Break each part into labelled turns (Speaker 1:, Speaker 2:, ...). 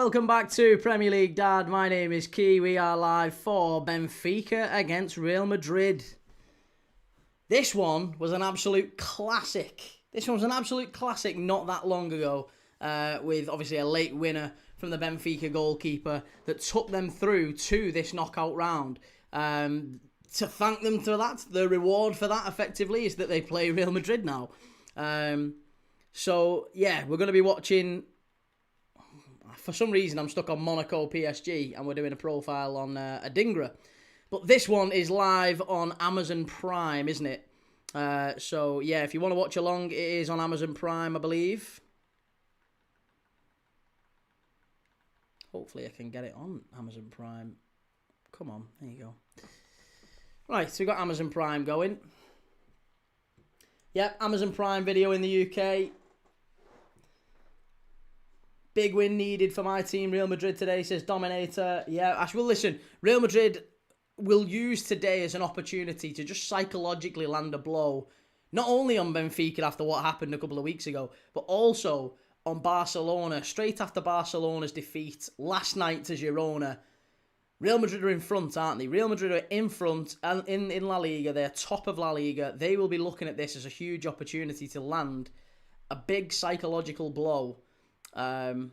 Speaker 1: welcome back to Premier League Dad. My name is Key. We are live for Benfica against Real Madrid. This one was an absolute classic. Not that long ago, with obviously a late winner from the Benfica goalkeeper that took them through to this knockout round. To thank them for that, the reward for that effectively is that they play Real Madrid now. So yeah, we're going to be watching. For some reason, I'm stuck on Monaco PSG, and we're doing a profile on Adingra. But this one is live on Amazon Prime, isn't it? So, yeah, if you want to watch along, it is on Amazon Prime, I believe. Hopefully I can get it on Amazon Prime. Come on, there you go. Right, so we've got Amazon Prime going. Yep, Amazon Prime Video in the UK. Big win needed for my team, Real Madrid, today, says Dominator. Yeah, Ash, well, listen, Real Madrid will use today as an opportunity to just psychologically land a blow, not only on Benfica after what happened a couple of weeks ago, but also on Barcelona, straight after Barcelona's defeat last night to Girona. Real Madrid are in front, aren't they? Real Madrid are in front and in La Liga. They're top of La Liga. They will be looking at this as a huge opportunity to land a big psychological blow on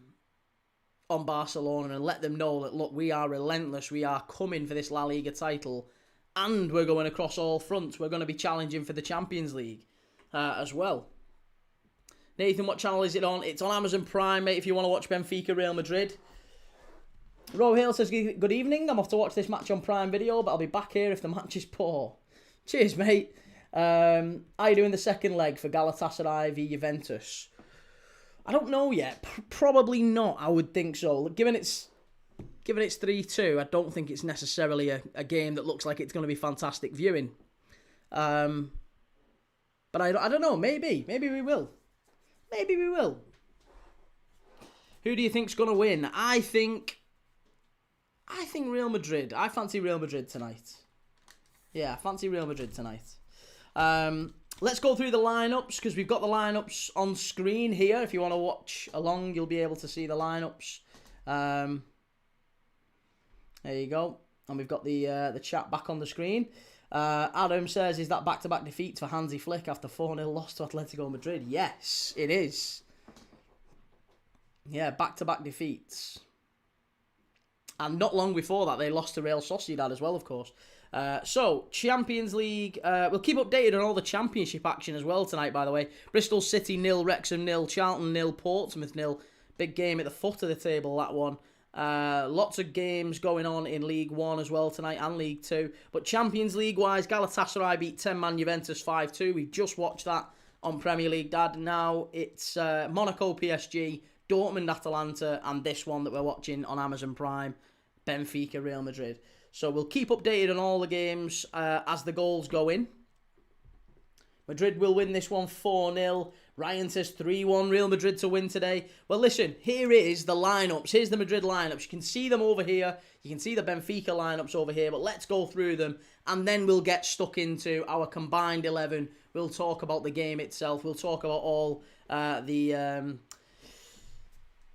Speaker 1: Barcelona and let them know that, look, we are relentless. We are coming for this La Liga title and we're going across all fronts. We're going to be challenging for the Champions League as well. Nathan, what channel is it on? It's on Amazon Prime, mate, if you want to watch Benfica Real Madrid. Rohale says, good evening. I'm off to watch this match on Prime Video, but I'll be back here if the match is poor. Cheers, mate. How are you doing the second leg for Galatasaray v Juventus? I don't know yet. Probably not, I would think so. Given it's 3-2, I don't think it's necessarily a game that looks like it's going to be fantastic viewing. But I don't know. Maybe we will. Maybe we will. Who do you think's going to win? I think Real Madrid. I fancy Real Madrid tonight. Yeah, I fancy Real Madrid tonight. Let's go through the lineups, because we've got the lineups on screen here. If you want to watch along, you'll be able to see the lineups. There you go. And we've got the chat back on the screen. Adam says, is that back-to-back defeats for Hansi Flick after 4-0 loss to Atletico Madrid? Yes, it is. Yeah, back-to-back defeats. And not long before that, they lost to Real Sociedad as well, of course. So, Champions League. We'll keep updated on all the Championship action as well tonight, by the way. Bristol City 0, Wrexham 0, Charlton 0, Portsmouth 0. Big game at the foot of the table, that one. Lots of games going on in League 1 as well tonight and League 2. But Champions League-wise, Galatasaray beat 10-man Juventus 5-2. We've just watched that on Premier League Dad. Now it's Monaco PSG, Dortmund Atalanta, and this one that we're watching on Amazon Prime, Benfica Real Madrid. So we'll keep updated on all the games as the goals go in. Madrid will win this one 4-0. Ryan says 3-1 Real Madrid to win today. Well, listen, here is the lineups. Here's the Madrid lineups. You can see them over here. You can see the Benfica lineups over here. But let's go through them. And then we'll get stuck into our combined 11. We'll talk about the game itself. We'll talk about all the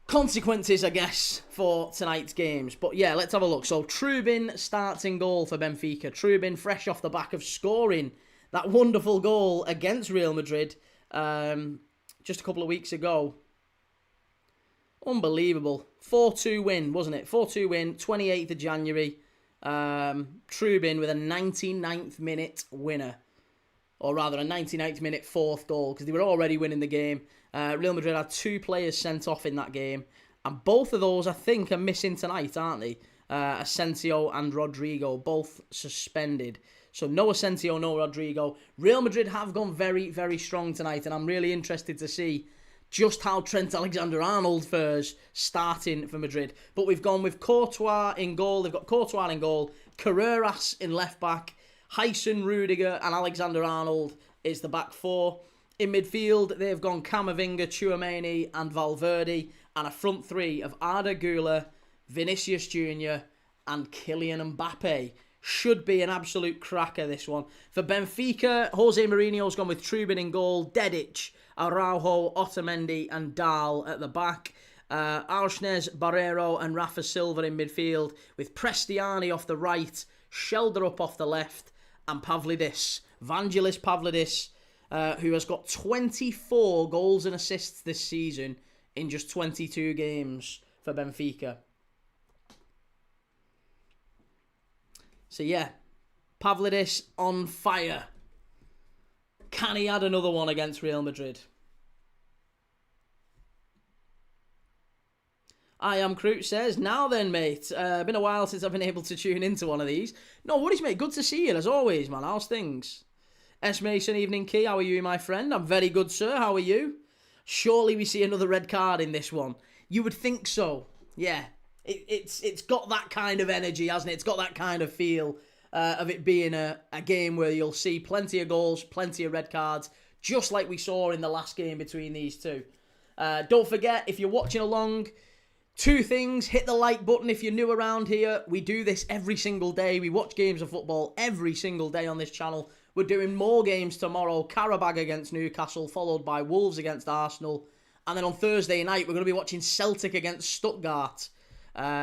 Speaker 1: consequences, I guess, for tonight's games. But yeah, let's have a look. So Trubin starts in goal for Benfica. Trubin fresh off the back of scoring that wonderful goal against Real Madrid just a couple of weeks ago. Unbelievable. 4-2 win, wasn't it? 4-2 win, 28th of January. Trubin with a 99th minute winner. Or rather, a 99th minute fourth goal, because they were already winning the game. Real Madrid had 2 players sent off in that game. And both of those, I think, are missing tonight, aren't they? Asensio and Rodrigo, both suspended. So no Asensio, no Rodrigo. Real Madrid have gone very, very strong tonight. And I'm really interested to see just how Trent Alexander-Arnold fares starting for Madrid. But we've gone with Courtois in goal. They've got Courtois in goal. Carreras in left back. Huysen, Rudiger and Alexander-Arnold is the back four. In midfield, they've gone Camavinga, Tchouaméni and Valverde. And a front three of Arda Güler, Vinicius Jr. and Kylian Mbappe. Should be an absolute cracker, this one. For Benfica, Jose Mourinho's gone with Trubin in goal, Dedic, Araujo, Otamendi and Dahl at the back. Alsnes, Barreiro and Rafa Silva in midfield, with Prestiani off the right, Shelder up off the left, and Pavlidis, Vangelis Pavlidis, who has got 24 goals and assists this season in just 22 games for Benfica. So yeah, Pavlidis on fire. Can he add another one against Real Madrid? I am Crute says, now then, mate. Been a while since I've been able to tune into one of these. No worries, mate. Good to see you, as always, man. How's things? S. Mason, evening key. How are you, my friend? I'm very good, sir. How are you? Surely we see another red card in this one. You would think so. Yeah. It's got that kind of energy, hasn't it? It's got that kind of feel of it being a game where you'll see plenty of goals, plenty of red cards, just like we saw in the last game between these two. Don't forget, if you're watching along, two things. Hit the like button if you're new around here. We do this every single day. We watch games of football every single day on this channel. We're doing more games tomorrow. Karabag against Newcastle, followed by Wolves against Arsenal. And then on Thursday night, we're going to be watching Celtic against Stuttgart.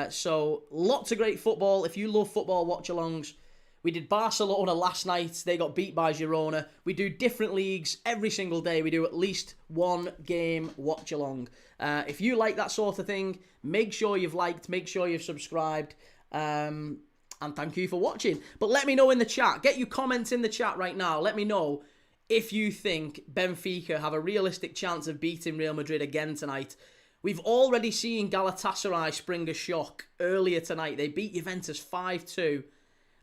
Speaker 1: So lots of great football. If you love football watch-alongs, we did Barcelona last night. They got beat by Girona. We do different leagues every single day. We do at least one game watch-along. If you like that sort of thing, make sure you've liked, make sure you've subscribed, and thank you for watching. But let me know in the chat. Get your comments in the chat right now. Let me know if you think Benfica have a realistic chance of beating Real Madrid again tonight. We've already seen Galatasaray spring a shock earlier tonight. They beat Juventus 5-2.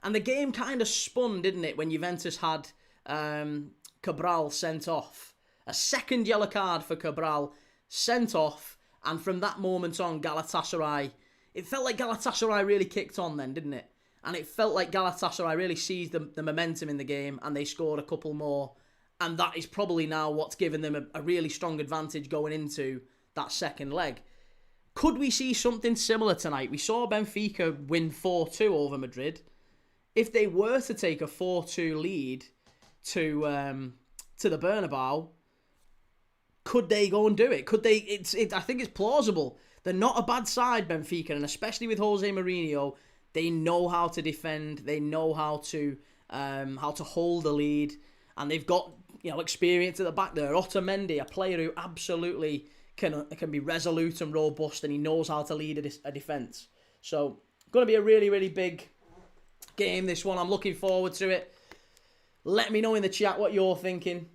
Speaker 1: And the game kind of spun, didn't it, when Juventus had Cabral sent off. A second yellow card for Cabral, sent off, and from that moment on, Galatasaray, it felt like Galatasaray really kicked on then, didn't it? And it felt like Galatasaray really seized the momentum in the game, and they scored a couple more. And that is probably now what's given them a really strong advantage going into that second leg. Could we see something similar tonight? We saw Benfica win 4-2 over Madrid. If they were to take a 4-2 lead to the Bernabéu, could they go and do it? Could they? I think it's plausible. They're not a bad side, Benfica, and especially with Jose Mourinho, they know how to defend. They know how to hold the lead, and they've got experience at the back there. Otamendi, a player who absolutely can be resolute and robust, and he knows how to lead a defence. So, going to be a really, really big game, this one. I'm looking forward to it. Let me know in the chat what you're thinking.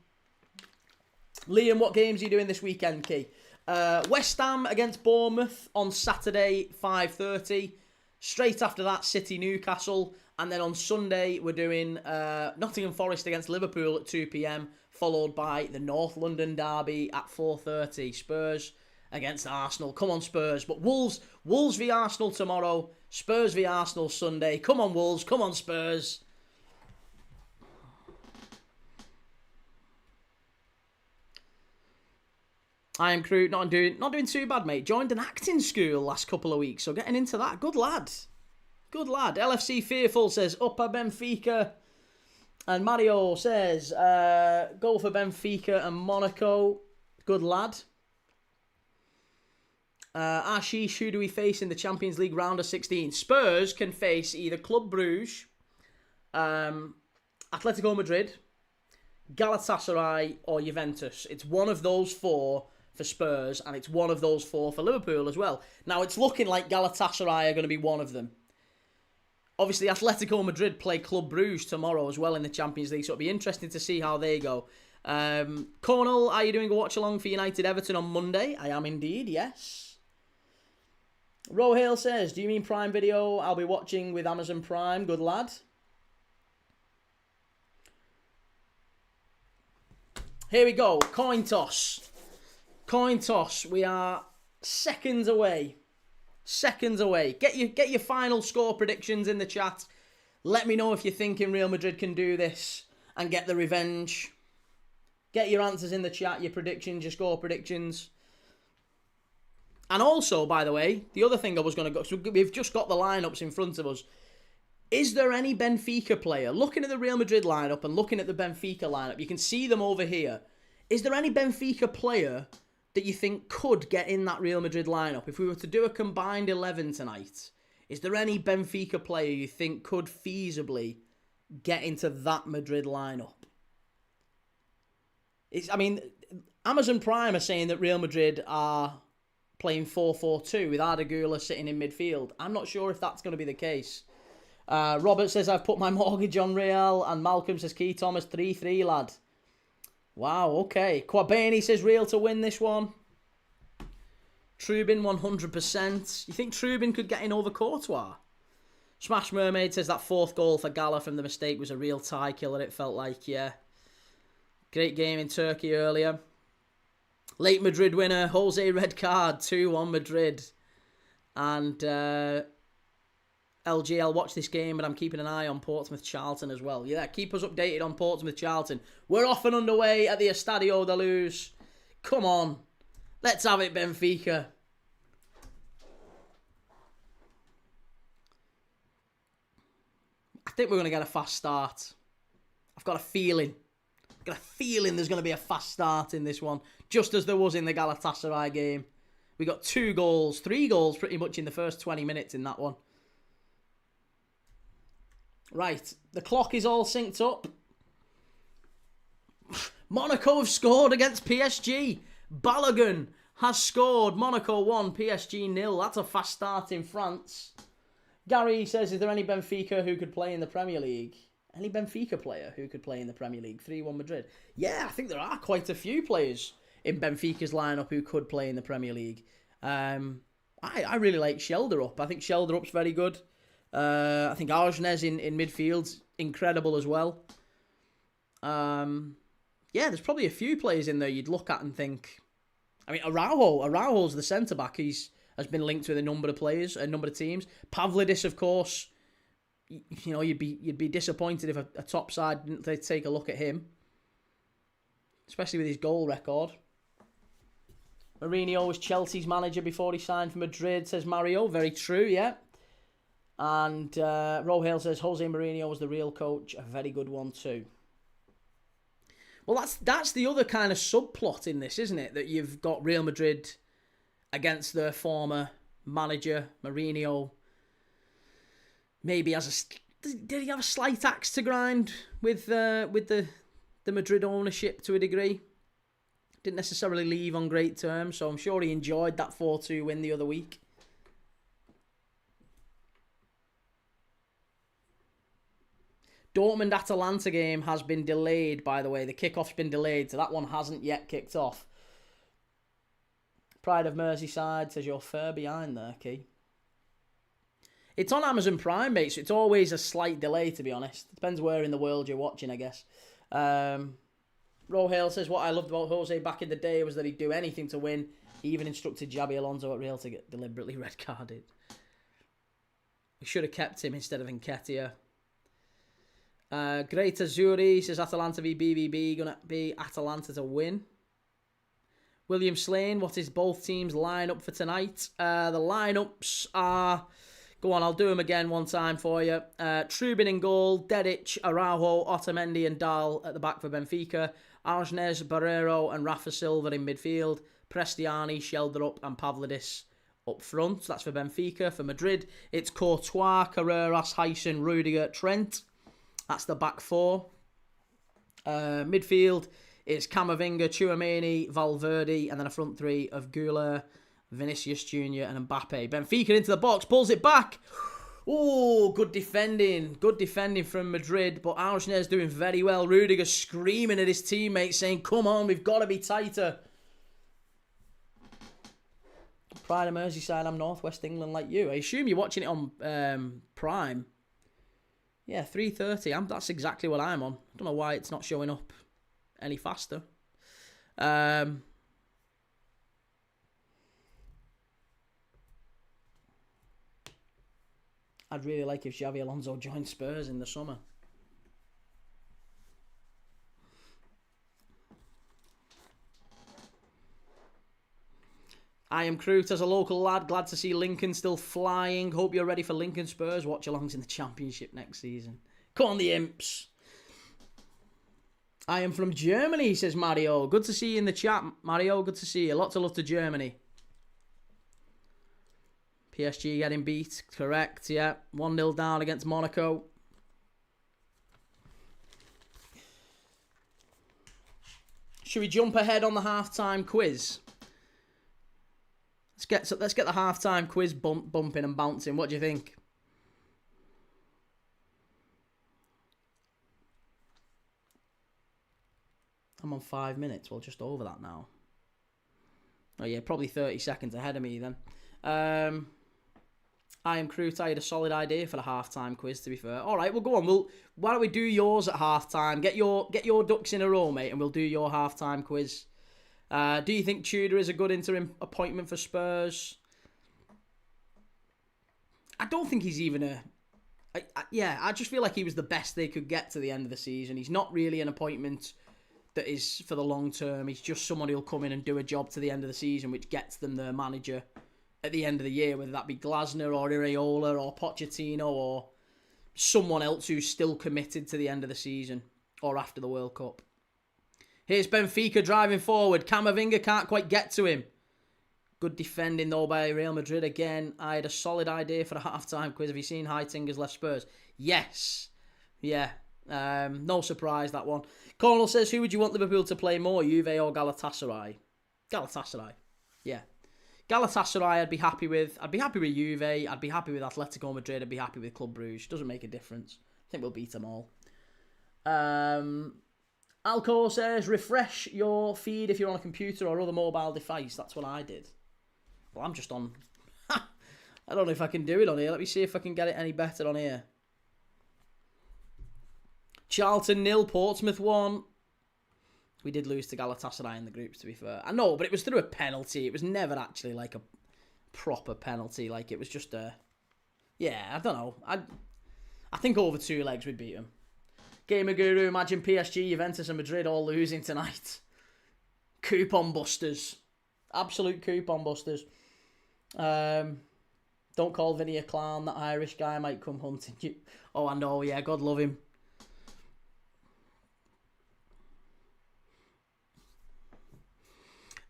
Speaker 1: Liam, what games are you doing this weekend, Key? West Ham against Bournemouth on Saturday, 5:30. Straight after that, City Newcastle. And then on Sunday, we're doing Nottingham Forest against Liverpool at 2 p.m, followed by the North London derby at 4:30. Spurs against Arsenal. Come on, Spurs. But Wolves v Arsenal tomorrow. Spurs v Arsenal Sunday. Come on, Wolves. Come on, Spurs. I am Crew. Not doing too bad, mate. Joined an acting school last couple of weeks, so getting into that. Good lad. Good lad. LFC Fearful says, Upper Benfica. And Mario says, go for Benfica and Monaco. Good lad. Ashish, who do we face in the Champions League round of 16? Spurs can face either Club Brugge, Atletico Madrid, Galatasaray or Juventus. It's one of those four for Spurs, and it's one of those four for Liverpool as well. Now, it's looking like Galatasaray are going to be one of them. Obviously, Atletico Madrid play Club Brugge tomorrow as well in the Champions League, so it'll be interesting to see how they go. Cornell, are you doing a watch-along for United Everton on Monday? I am indeed, yes. Rohale says, do you mean Prime Video? I'll be watching with Amazon Prime. Good lad. Here we go. Coin toss. Coin toss. We are seconds away. Seconds away. Get your final score predictions in the chat. Let me know if you're thinking Real Madrid can do this and get the revenge. Get your answers in the chat, your predictions, your score predictions. And also, by the way, the other thing I was going to go... So we've just got the lineups in front of us. Is there any Benfica player, looking at the Real Madrid lineup and looking at the Benfica lineup, you can see them over here. Is there any Benfica player that you think could get in that Real Madrid lineup? If we were to do a combined 11 tonight, is there any Benfica player you think could feasibly get into that Madrid lineup? Amazon Prime are saying that Real Madrid are playing 4-4-2 with Ardagula sitting in midfield. I'm not sure if that's going to be the case. Robert says, I've put my mortgage on Real, and Malcolm says, Key Thomas 3-3, lad. Wow, okay. Quabani says Real to win this one. Trubin 100%. You think Trubin could get in over Courtois? Smash Mermaid says that fourth goal for Gala from the mistake was a real tie killer, it felt like, yeah. Great game in Turkey earlier. Late Madrid winner, Jose red card, 2-1 Madrid. And LG, I'll watch this game, but I'm keeping an eye on Portsmouth-Charlton as well. Yeah, keep us updated on Portsmouth-Charlton. We're off and underway at the Estádio da Luz. Come on. Let's have it, Benfica. I think we're going to get a fast start. I've got a feeling. There's going to be a fast start in this one, just as there was in the Galatasaray game. We got 3 goals pretty much in the first 20 minutes in that one. Right, the clock is all synced up. Monaco have scored against PSG. Balogun has scored. Monaco 1, PSG 0. That's a fast start in France. Gary says, is there any Benfica who could play in the Premier League? Any Benfica player who could play in the Premier League? 3-1 Madrid. Yeah, I think there are quite a few players in Benfica's lineup who could play in the Premier League. I really like Shelderup. I think Shelderup's very good. I think Argenez in midfield's incredible as well. Yeah, there's probably a few players in there you'd look at and think... I mean, Araujo's the centre-back. Has been linked with a number of players, a number of teams. Pavlidis, of course... You know, you'd be disappointed if a top side didn't take a look at him, especially with his goal record. Mourinho was Chelsea's manager before he signed for Madrid, says Mario. Very true, yeah. And Rohale says Jose Mourinho was the real coach. A very good one too. Well, that's the other kind of subplot in this, isn't it? That you've got Real Madrid against their former manager Mourinho. Maybe did he have a slight axe to grind with the Madrid ownership to a degree? Didn't necessarily leave on great terms, so I'm sure he enjoyed that 4-2 win the other week. Dortmund-Atalanta game has been delayed, by the way. The kickoff's been delayed, so that one hasn't yet kicked off. Pride of Merseyside says you're fair behind there, Key. It's on Amazon Prime, mate, so it's always a slight delay, to be honest. It depends where in the world you're watching, I guess. Rohale says, what I loved about Jose back in the day was that he'd do anything to win. He even instructed Xabi Alonso at Real to get deliberately red-carded. We should have kept him instead of Nketiah. Great Azuri says, Atalanta v BBB, going to be Atalanta to win. William Slane, what is both teams' line-up for tonight? The line-ups are... Go on, I'll do them again one time for you. Trubin in goal, Dedic, Araujo, Otamendi and Dahl at the back for Benfica. Argenez, Barreiro and Rafa Silva in midfield. Prestiani, Shelderup and Pavlidis up front. That's for Benfica. For Madrid, it's Courtois, Carreras, Huysen, Rudiger, Trent. That's the back four. Midfield is Camavinga, Tchouaméni, Valverde, and then a front three of Güler, Vinicius Jr. and Mbappe. Benfica into the box, pulls it back. Oh, good defending. Good defending from Madrid, but Argenez doing very well. Rudiger screaming at his teammates saying, come on, we've got to be tighter. Pride of Merseyside, I'm North West England like you. I assume you're watching it on Prime. Yeah, 3:30. That's exactly what I'm on. I don't know why it's not showing up any faster. I'd really like if Xabi Alonso joined Spurs in the summer. I am Crute as a local lad. Glad to see Lincoln still flying. Hope you're ready for Lincoln Spurs. Watchalongs in the Championship next season. Come on, the Imps. I am from Germany, says Mario. Good to see you in the chat, Mario. Good to see you. Lots of love to Germany. PSG getting beat. Correct, yeah. 1-0 down against Monaco. Should we jump ahead on the halftime quiz? Let's get the halftime quiz bumping and bouncing. What do you think? I'm on 5 minutes. Well, just over that now. Oh yeah, probably 30 seconds ahead of me then. I am Crute. I had a solid idea for the halftime quiz, to be fair. All right, well, go on. Why don't we do yours at halftime? Get your ducks in a row, mate, and we'll do your halftime quiz. Do you think Tudor is a good interim appointment for Spurs? I don't think he's even I just feel like he was the best they could get to the end of the season. He's not really an appointment that is for the long term. He's just someone who'll come in and do a job to the end of the season, which gets them their manager at the end of the year, whether that be Glasner or Iraola or Pochettino or someone else who's still committed to the end of the season or after the World Cup. Here's Benfica driving forward. Camavinga can't quite get to him. Good defending though by Real Madrid again. I had a solid idea for the halftime quiz. Have you seen Heitinger's left Spurs? Yes. Yeah. No surprise, that one. Cornell says, who would you want Liverpool to play more, Juve or Galatasaray? Galatasaray. Yeah. Galatasaray I'd be happy with. I'd be happy with Juve. I'd be happy with Atletico Madrid. I'd be happy with Club Brugge. Doesn't make a difference. I think we'll beat them all. Alcor says, refresh your feed if you're on a computer or other mobile device. That's what I did. Well, I'm just on... I don't know if I can do it on here. Let me see if I can get it any better on here. Charlton 0, Portsmouth 1. We did lose to Galatasaray in the groups, to be fair. I know, but it was through a penalty. It was never actually like a proper penalty. Like, it was just a... Yeah, I don't know. I think over 2 legs we'd beat them. Gamer Guru, imagine PSG, Juventus and Madrid all losing tonight. Coupon busters. Absolute coupon busters. Don't call Vinny a clown. That Irish guy might come hunting you. Oh, I know, yeah, God love him.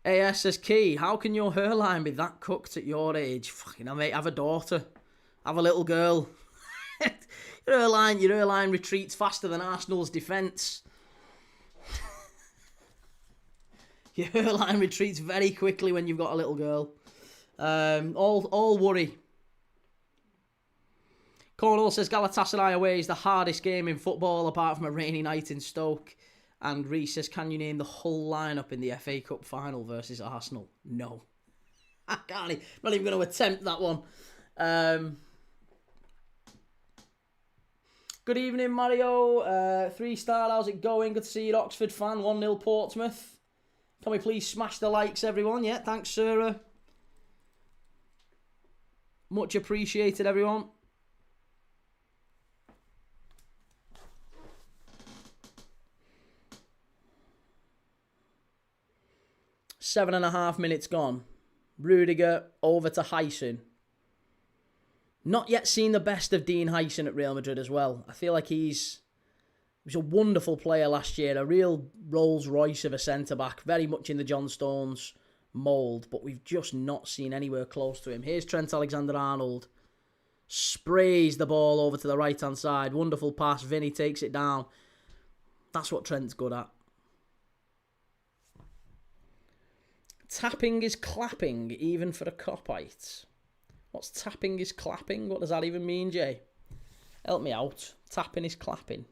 Speaker 1: AS says, Key, how can your hairline be that cooked at your age? Fucking hell, mate, have a daughter. Have a little girl. Your hairline retreats faster than Arsenal's defence. Your hairline retreats very quickly when you've got a little girl. All worry. Cornell says Galatasaray away is the hardest game in football apart from a rainy night in Stoke. And Reece says, can you name the whole lineup in the FA Cup final versus Arsenal? No. I can't. I'm not even going to attempt that one. Good evening, Mario. 3-star, how's it going? Good to see you, Oxford fan. 1-0 Portsmouth. Can we please smash the likes, everyone? Yeah, thanks, Sarah. Much appreciated, everyone. Seven and a half minutes gone. Rudiger over to Heisen. Not yet seen the best of Dean Heisen at Real Madrid as well. I feel like he was a wonderful player last year. A real Rolls Royce of a centre-back. Very much in the John Stones mould. But we've just not seen anywhere close to him. Here's Trent Alexander-Arnold. Sprays the ball over to the right-hand side. Wonderful pass. Vinny takes it down. That's what Trent's good at. Tapping is clapping, even for a copite. What's tapping is clapping? What does that even mean, Jay? Help me out. Tapping is clapping.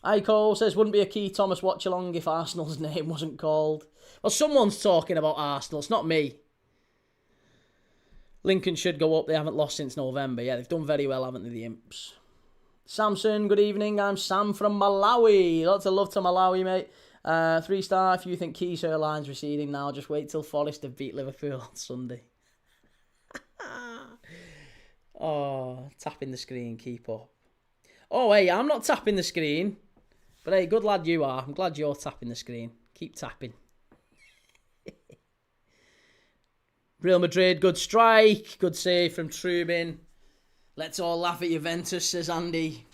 Speaker 1: Icole says, wouldn't be a key Thomas Watchalong if Arsenal's name wasn't called. Well, someone's talking about Arsenal. It's not me. Lincoln should go up. They haven't lost since November. Yeah, they've done very well, haven't they, the Imps? Samson, good evening. I'm Sam from Malawi. Lots of love to Malawi, mate. 3-star, if you think Key's hairline's receding now, just wait till Forest have beat Liverpool on Sunday. Oh, tapping the screen, keep up. Oh, hey, I'm not tapping the screen. But hey, good lad you are. I'm glad you're tapping the screen. Keep tapping. Real Madrid, good strike. Good save from Trubin. Let's all laugh at Juventus, says Andy.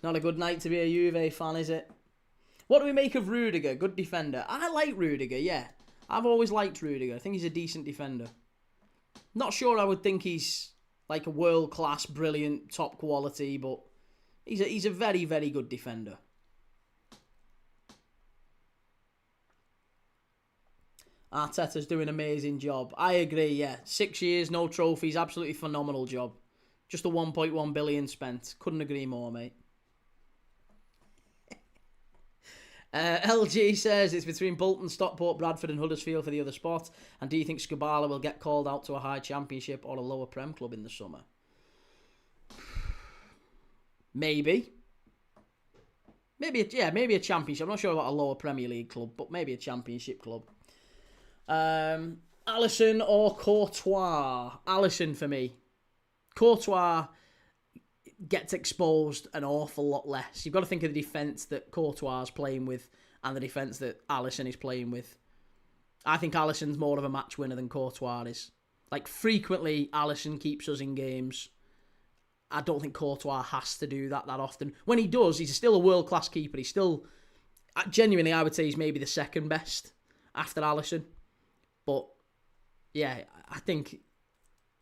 Speaker 1: Not a good night to be a Juve fan, is it? What do we make of Rudiger? Good defender. I like Rudiger, yeah. I've always liked Rudiger. I think he's a decent defender. Not sure I would think he's like a world-class, brilliant, top quality, but he's a very, very good defender. Arteta's doing an amazing job. I agree, yeah. 6 years, no trophies, absolutely phenomenal job. Just a 1.1 billion spent. Couldn't agree more, mate. LG says it's between Bolton, Stockport, Bradford and Huddersfield for the other spot. And do you think Skubala will get called out to a high championship or a lower Prem club in the summer? Maybe. Maybe a championship. I'm not sure about a lower Premier League club, but maybe a championship club. Alisson or Courtois? Alisson for me. Courtois gets exposed an awful lot less. You've got to think of the defence that Courtois is playing with and the defence that Alisson is playing with. I think Alisson's more of a match winner than Courtois is. Like, frequently, Alisson keeps us in games. I don't think Courtois has to do that often. When he does, he's still a world-class keeper. He's still, genuinely, I would say he's maybe the second best after Alisson. But, yeah, I think,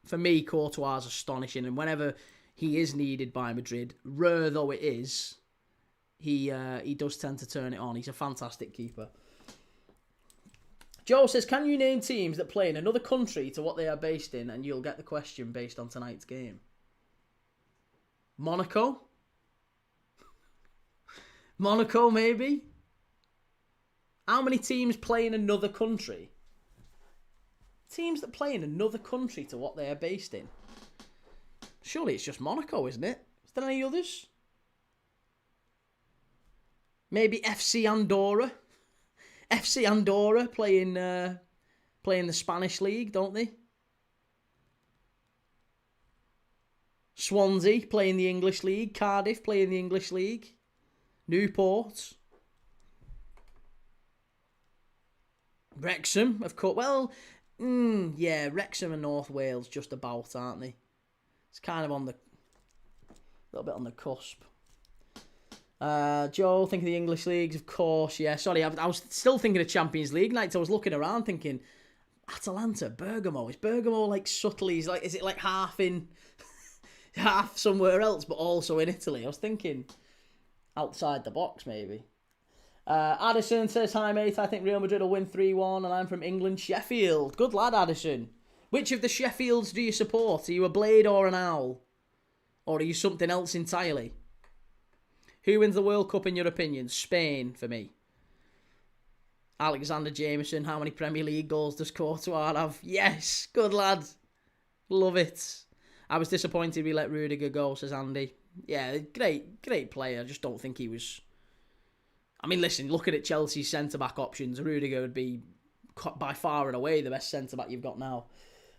Speaker 1: for me, Courtois is astonishing. And whenever he is needed by Madrid, rare though it is, he does tend to turn it on. He's a fantastic keeper. Joe says, can you name teams that play in another country to what they are based in? And you'll get the question based on tonight's game. Monaco? Monaco, maybe? How many teams play in another country? Teams that play in another country to what they are based in. Surely it's just Monaco, isn't it? Is there any others? Maybe FC Andorra. FC Andorra play in the Spanish league, don't they? Swansea play in the English league. Cardiff play in the English league. Newport. Wrexham, of course. Well, yeah, Wrexham and North Wales just about, aren't they? It's kind of on the, a little bit on the cusp. Joe, thinking the English leagues, of course. Yeah, sorry, I was still thinking of Champions League nights. I was looking around thinking, Atalanta, Bergamo. Is Bergamo like subtly? Is it like half in, half somewhere else, but also in Italy? I was thinking outside the box, maybe. Addison says, hi mate, I think Real Madrid will win 3-1 and I'm from England, Sheffield. Good lad, Addison. Which of the Sheffields do you support? Are you a Blade or an Owl? Or are you something else entirely? Who wins the World Cup in your opinion? Spain, for me. Alexander Jameson, how many Premier League goals does Courtois have? Yes, good lad. Love it. I was disappointed we let Rudiger go, says Andy. Yeah, great player. I just don't think he was... I mean, listen, looking at Chelsea's centre-back options, Rudiger would be by far and away the best centre-back you've got now.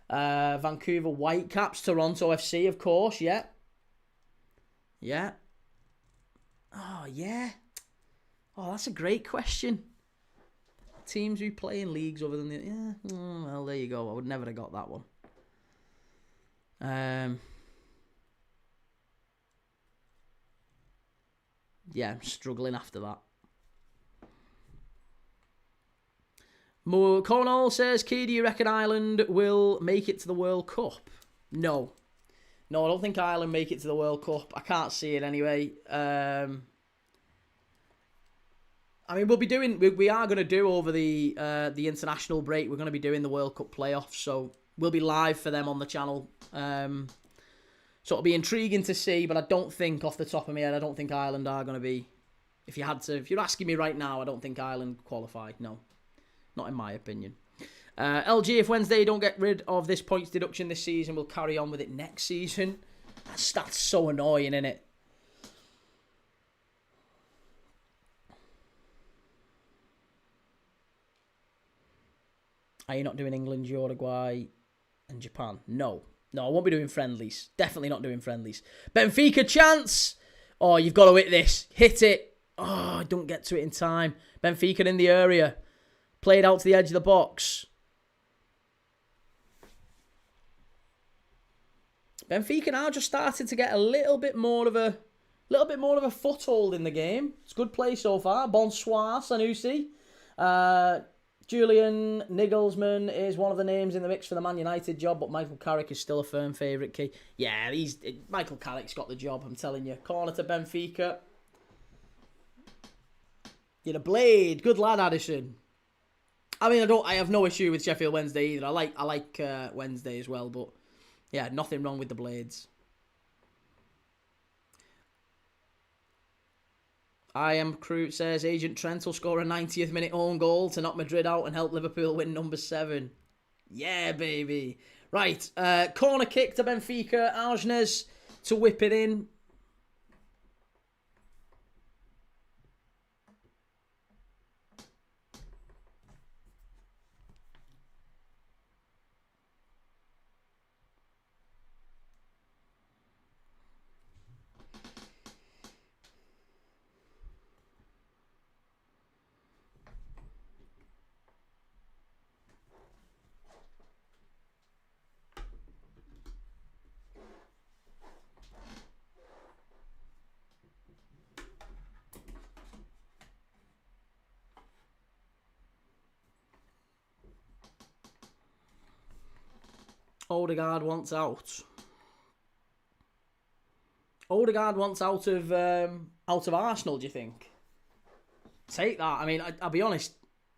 Speaker 1: Vancouver Whitecaps, Toronto FC, of course, yeah. Yeah. Oh, yeah. Oh, that's a great question. Teams who play in leagues other than the... Yeah, well, there you go. I would never have got that one. Yeah, I'm struggling after that. Cornell says, Key, do you reckon Ireland will make it to the World Cup? No. No, I don't think Ireland make it to the World Cup. I can't see it anyway. I mean, we are going to do over the international break, we're going to be doing the World Cup playoffs, so we'll be live for them on the channel. So it'll be intriguing to see, but I don't think, off the top of my head, I don't think Ireland are going to be... If you're asking me right now, I don't think Ireland qualify. No. Not in my opinion. LG, if Wednesday don't get rid of this points deduction this season, we'll carry on with it next season. That's so annoying, isn't it? Are you not doing England, Uruguay, and Japan? No. No, I won't be doing friendlies. Definitely not doing friendlies. Benfica chance! Oh, you've got to hit this. Hit it. Oh, I don't get to it in time. Benfica in the area. Played out to the edge of the box. Benfica now just started to get a little bit more of a little bit more of a foothold in the game. It's good play so far. Bonsoir, Sanusi. Julian Nigelsmann is one of the names in the mix for the Man United job, but Michael Carrick is still a firm favourite key. Yeah, Michael Carrick's got the job, I'm telling you. Corner to Benfica. You're a blade. Good lad, Addison. I mean, I have no issue with Sheffield Wednesday either. I like Wednesday as well, but yeah, nothing wrong with the Blades. I Am Crew says Agent Trent will score a 90th minute own goal to knock Madrid out and help Liverpool win number 7. Yeah, baby. Right, corner kick to Benfica. Arjnes to whip it in. Odegaard wants out. Odegaard wants out of Arsenal, do you think? Take that. I mean, I'll be honest,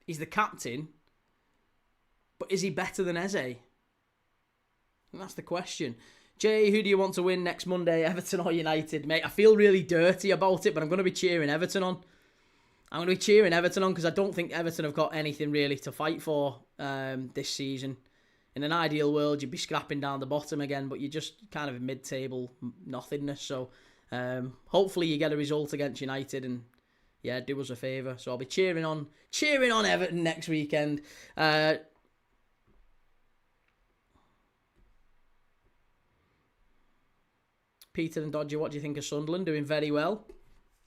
Speaker 1: he's the captain, but is he better than Eze? And that's the question. Jay, who do you want to win next Monday, Everton or United? Mate, I feel really dirty about it, but I'm going to be cheering Everton on. I'm going to be cheering Everton on because I don't think Everton have got anything really to fight for this season. In an ideal world, you'd be scrapping down the bottom again, but you're just kind of mid-table nothingness. So hopefully you get a result against United and, yeah, do us a favour. So I'll be cheering on Everton next weekend. Peter and Dodger, what do you think of Sunderland? Doing very well.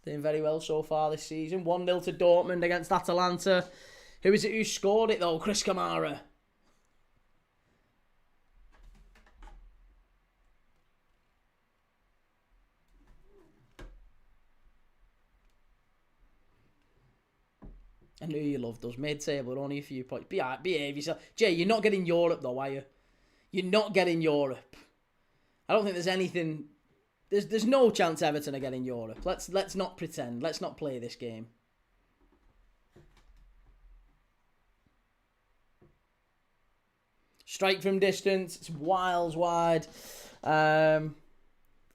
Speaker 1: Doing very well so far this season. 1-0 to Dortmund against Atalanta. Who is it who scored it, though? Chris Kamara. I knew you loved us. Mid-table, only a few points. Behave yourself. Jay, you're not getting Europe, though, are you? You're not getting Europe. I don't think there's anything... There's no chance Everton are getting Europe. Let's not pretend. Let's not play this game. Strike from distance. It's miles wide.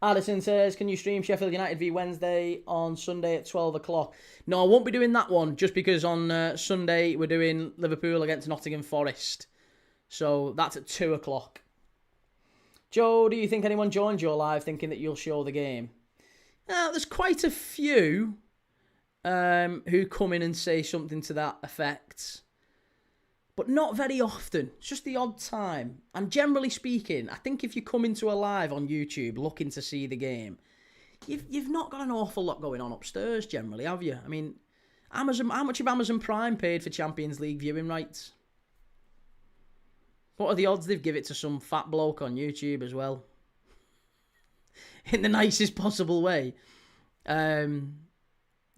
Speaker 1: Addison says, can you stream Sheffield United v Wednesday on Sunday at 12 o'clock? No, I won't be doing that one, just because on Sunday we're doing Liverpool against Nottingham Forest. So that's at 2 o'clock. Joe, do you think anyone joined your live thinking that you'll show the game? There's quite a few who come in and say something to that effect. But not very often. It's just the odd time. And generally speaking, I think if you come into a live on YouTube looking to see the game, you've not got an awful lot going on upstairs generally, have you? I mean, how much have Amazon Prime paid for Champions League viewing rights? What are the odds they've give it to some fat bloke on YouTube as well? In the nicest possible way. You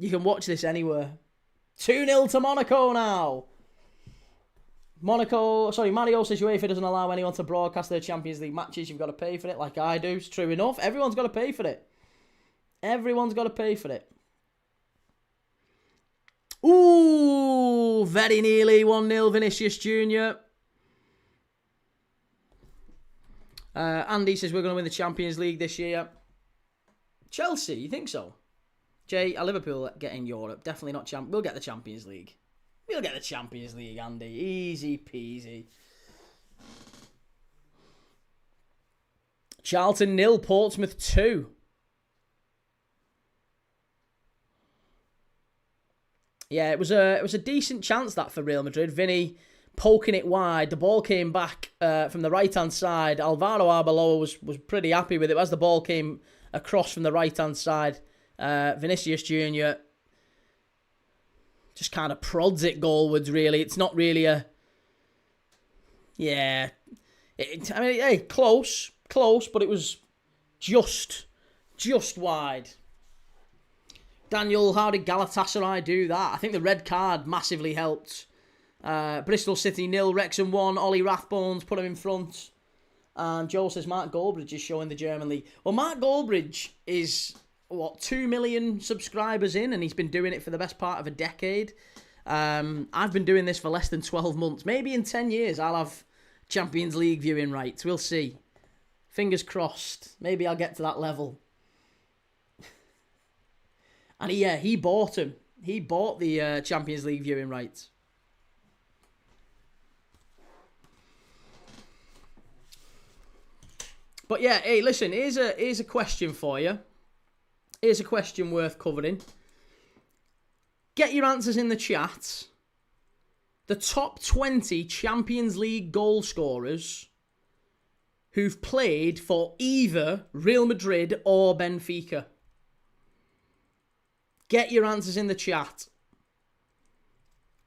Speaker 1: can watch this anywhere. 2-0 to Monaco now. Mario says UEFA doesn't allow anyone to broadcast their Champions League matches. You've got to pay for it like I do. It's true enough. Everyone's got to pay for it. Everyone's got to pay for it. Ooh, very nearly 1-0 Vinicius Jr. Andy says we're going to win the Champions League this year. Chelsea, you think so? Jay, Liverpool getting Europe. Definitely not champ. We'll get the Champions League. We'll get the Champions League, Andy. Easy peasy. Charlton 0, Portsmouth 2. Yeah, it was a decent chance that for Real Madrid. Vinny poking it wide. The ball came back from the right-hand side. Álvaro Arbeloa was pretty happy with it. As the ball came across from the right-hand side, Vinicius Jr. just kind of prods it goalwards, really. It's not really a... Yeah. Close, but it was just wide. Daniel, how did Galatasaray do that? I think the red card massively helped. Bristol City 0, Wrexham 1, Ollie Rathbones put him in front. And Joe says Mark Goldbridge is showing the German league. Well, Mark Goldbridge is, 2 million subscribers in, and he's been doing it for the best part of a decade. I've been doing this for less than 12 months. Maybe in 10 years I'll have Champions League viewing rights. We'll see. Fingers crossed. Maybe I'll get to that level. And he bought him. He bought the Champions League viewing rights. But yeah, hey, listen, here's a question for you. Here's a question worth covering. Get your answers in the chat. The top 20 Champions League goal scorers who've played for either Real Madrid or Benfica. Get your answers in the chat.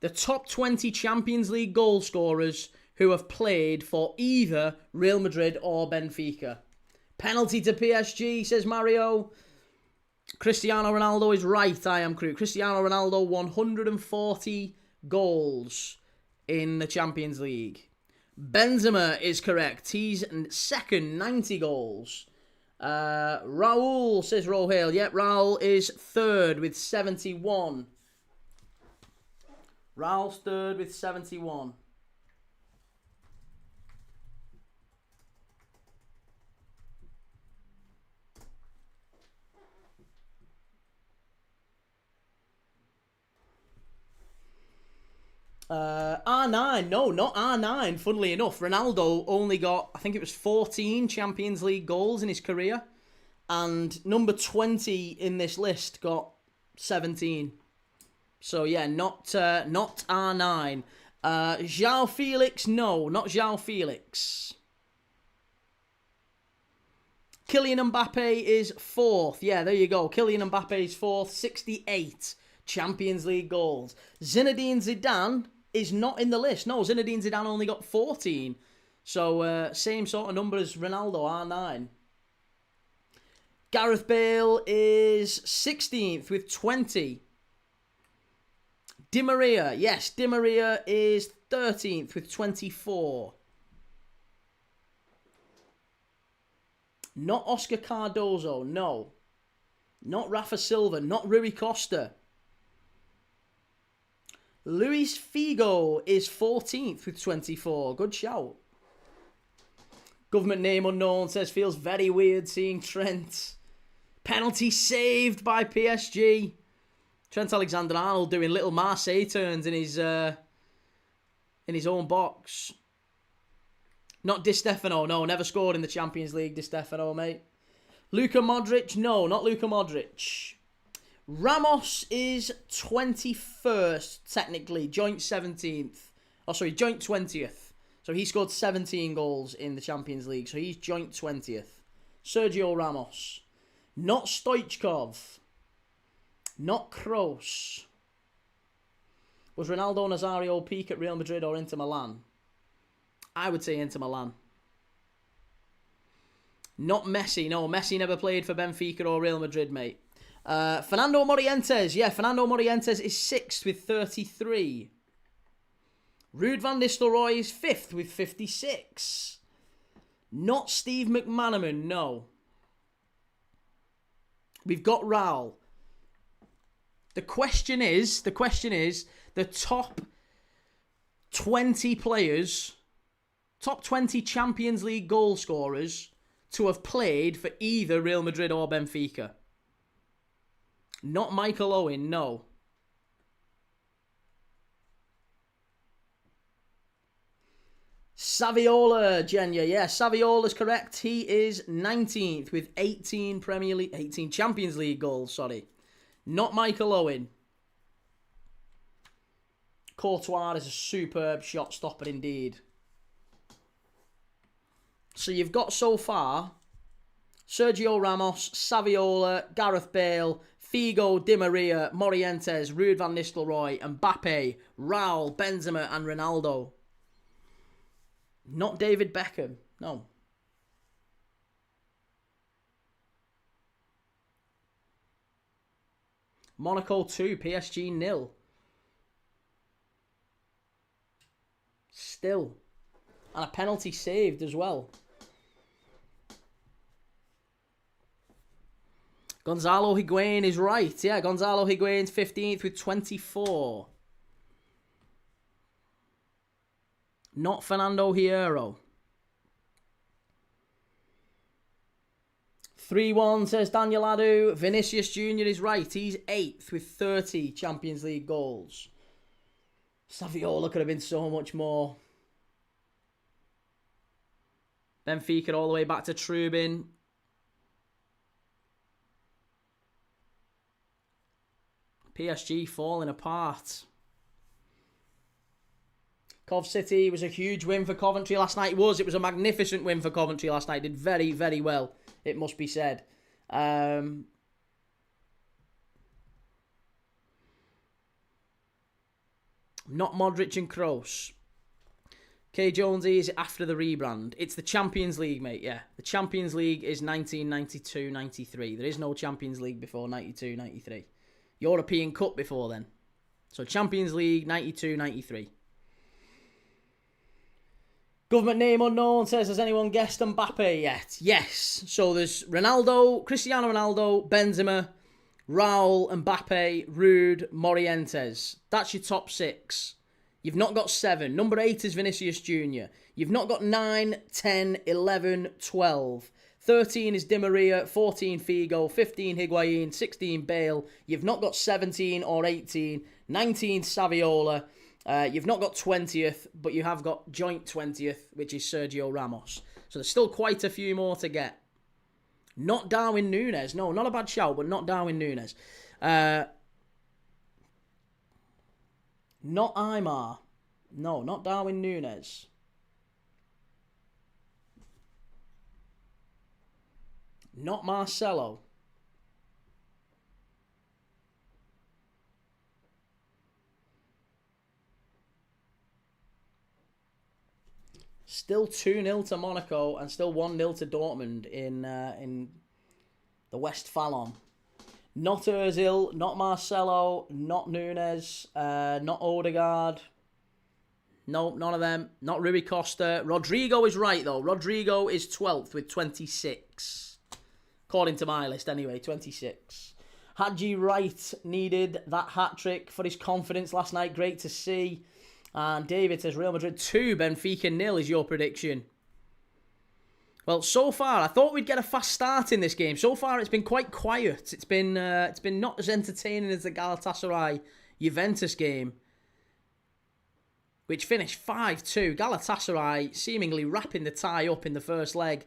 Speaker 1: The top 20 Champions League goal scorers who have played for either Real Madrid or Benfica. Penalty to PSG, says Mario. Cristiano Ronaldo is right, I am crew. Cristiano Ronaldo 140 goals in the Champions League. Benzema is correct. He's second, 90 goals. Raul, says Rohale. Yep, Raul is third with 71. Raul's third with 71. R9, no, not R9, funnily enough. Ronaldo only got, I think it was 14 Champions League goals in his career. And number 20 in this list got 17. So yeah, not R9. João Felix, no, not João Felix. Kylian Mbappe is fourth. Yeah, there you go. Kylian Mbappe is fourth, 68 Champions League goals. Zinedine Zidane is not in the list. No, Zinedine Zidane only got 14. So, same sort of number as Ronaldo, R9. Gareth Bale is 16th with 20. Di Maria, yes, Di Maria is 13th with 24. Not Oscar Cardozo, no. Not Rafa Silva, not Rui Costa. Luis Figo is 14th with 24. Good shout. Government name unknown says feels very weird seeing Trent. Penalty saved by PSG. Trent Alexander-Arnold doing little Marseille turns in his own box. Not Di Stefano, no, never scored in the Champions League, Di Stefano, mate. Luka Modric, no, not Luka Modric. Ramos is 21st, technically, joint 17th. Oh, sorry, joint 20th. So he scored 17 goals in the Champions League, so he's joint 20th. Sergio Ramos. Not Stoichkov. Not Kroos. Was Ronaldo Nazario peak at Real Madrid or Inter Milan? I would say Inter Milan. Not Messi. No, Messi never played for Benfica or Real Madrid, mate. Fernando Morientes. Yeah, Fernando Morientes is 6th with 33. Ruud van Nistelrooy is 5th with 56. Not Steve McManaman, no. We've got Raul. The question is the top 20 players, top 20 Champions League goal scorers to have played for either Real Madrid or Benfica. Not Michael Owen, no. Saviola, Genya. Yeah, Saviola's correct. He is 19th with 18 Champions League goals, sorry. Not Michael Owen. Courtois is a superb shot stopper indeed. So you've got so far Sergio Ramos, Saviola, Gareth Bale, Figo, Di Maria, Morientes, Ruud van Nistelrooy, Mbappe, Raul, Benzema and Ronaldo. Not David Beckham, no. Monaco 2, PSG 0. Still. And a penalty saved as well. Gonzalo Higuain is right. Yeah, Gonzalo Higuain's 15th with 24. Not Fernando Hierro. 3-1 says Daniel Adu. Vinicius Jr. is right. He's 8th with 30 Champions League goals. Saviola could have been so much more. Benfica all the way back to Trubin. PSG falling apart. Cov City was a huge win for Coventry last night. It was a magnificent win for Coventry last night. Did very, very well, it must be said. Not Modric and Kroos. K. Jonesy is after the rebrand. It's the Champions League, mate, yeah. The Champions League is 1992-93. There is no Champions League before 92-93. European Cup before then. So Champions League 92-93. Government name unknown says, has anyone guessed Mbappe yet? Yes. So there's Ronaldo, Cristiano Ronaldo, Benzema, Raul, Mbappe, Rude, Morientes. That's your top 6. You've not got 7. Number 8 is Vinicius Jr. You've not got 9, 10, 11, 12. 13 is Di Maria, 14 Figo, 15 Higuain, 16 Bale. You've not got 17 or 18. 19 Saviola. You've not got 20th, but you have got joint 20th, which is Sergio Ramos. So there's still quite a few more to get. Not Darwin Núñez. No, not a bad shout, but not Darwin Núñez. Not Aymar. No, not Darwin Núñez. Not Marcelo. Still 2-0 to Monaco and still 1-0 to Dortmund in the Westfalen. Not Ozil, not Marcelo, not Núñez, not Odegaard. No, none of them. Not Rui Costa. Rodrigo is right, though. Rodrigo is 12th with 26. According to my list, anyway, 26. Haji Wright needed that hat-trick for his confidence last night. Great to see. And David says Real Madrid 2, Benfica 0 is your prediction. Well, so far, I thought we'd get a fast start in this game. So far, it's been quite quiet. It's been not as entertaining as the Galatasaray-Juventus game, which finished 5-2. Galatasaray seemingly wrapping the tie up in the first leg.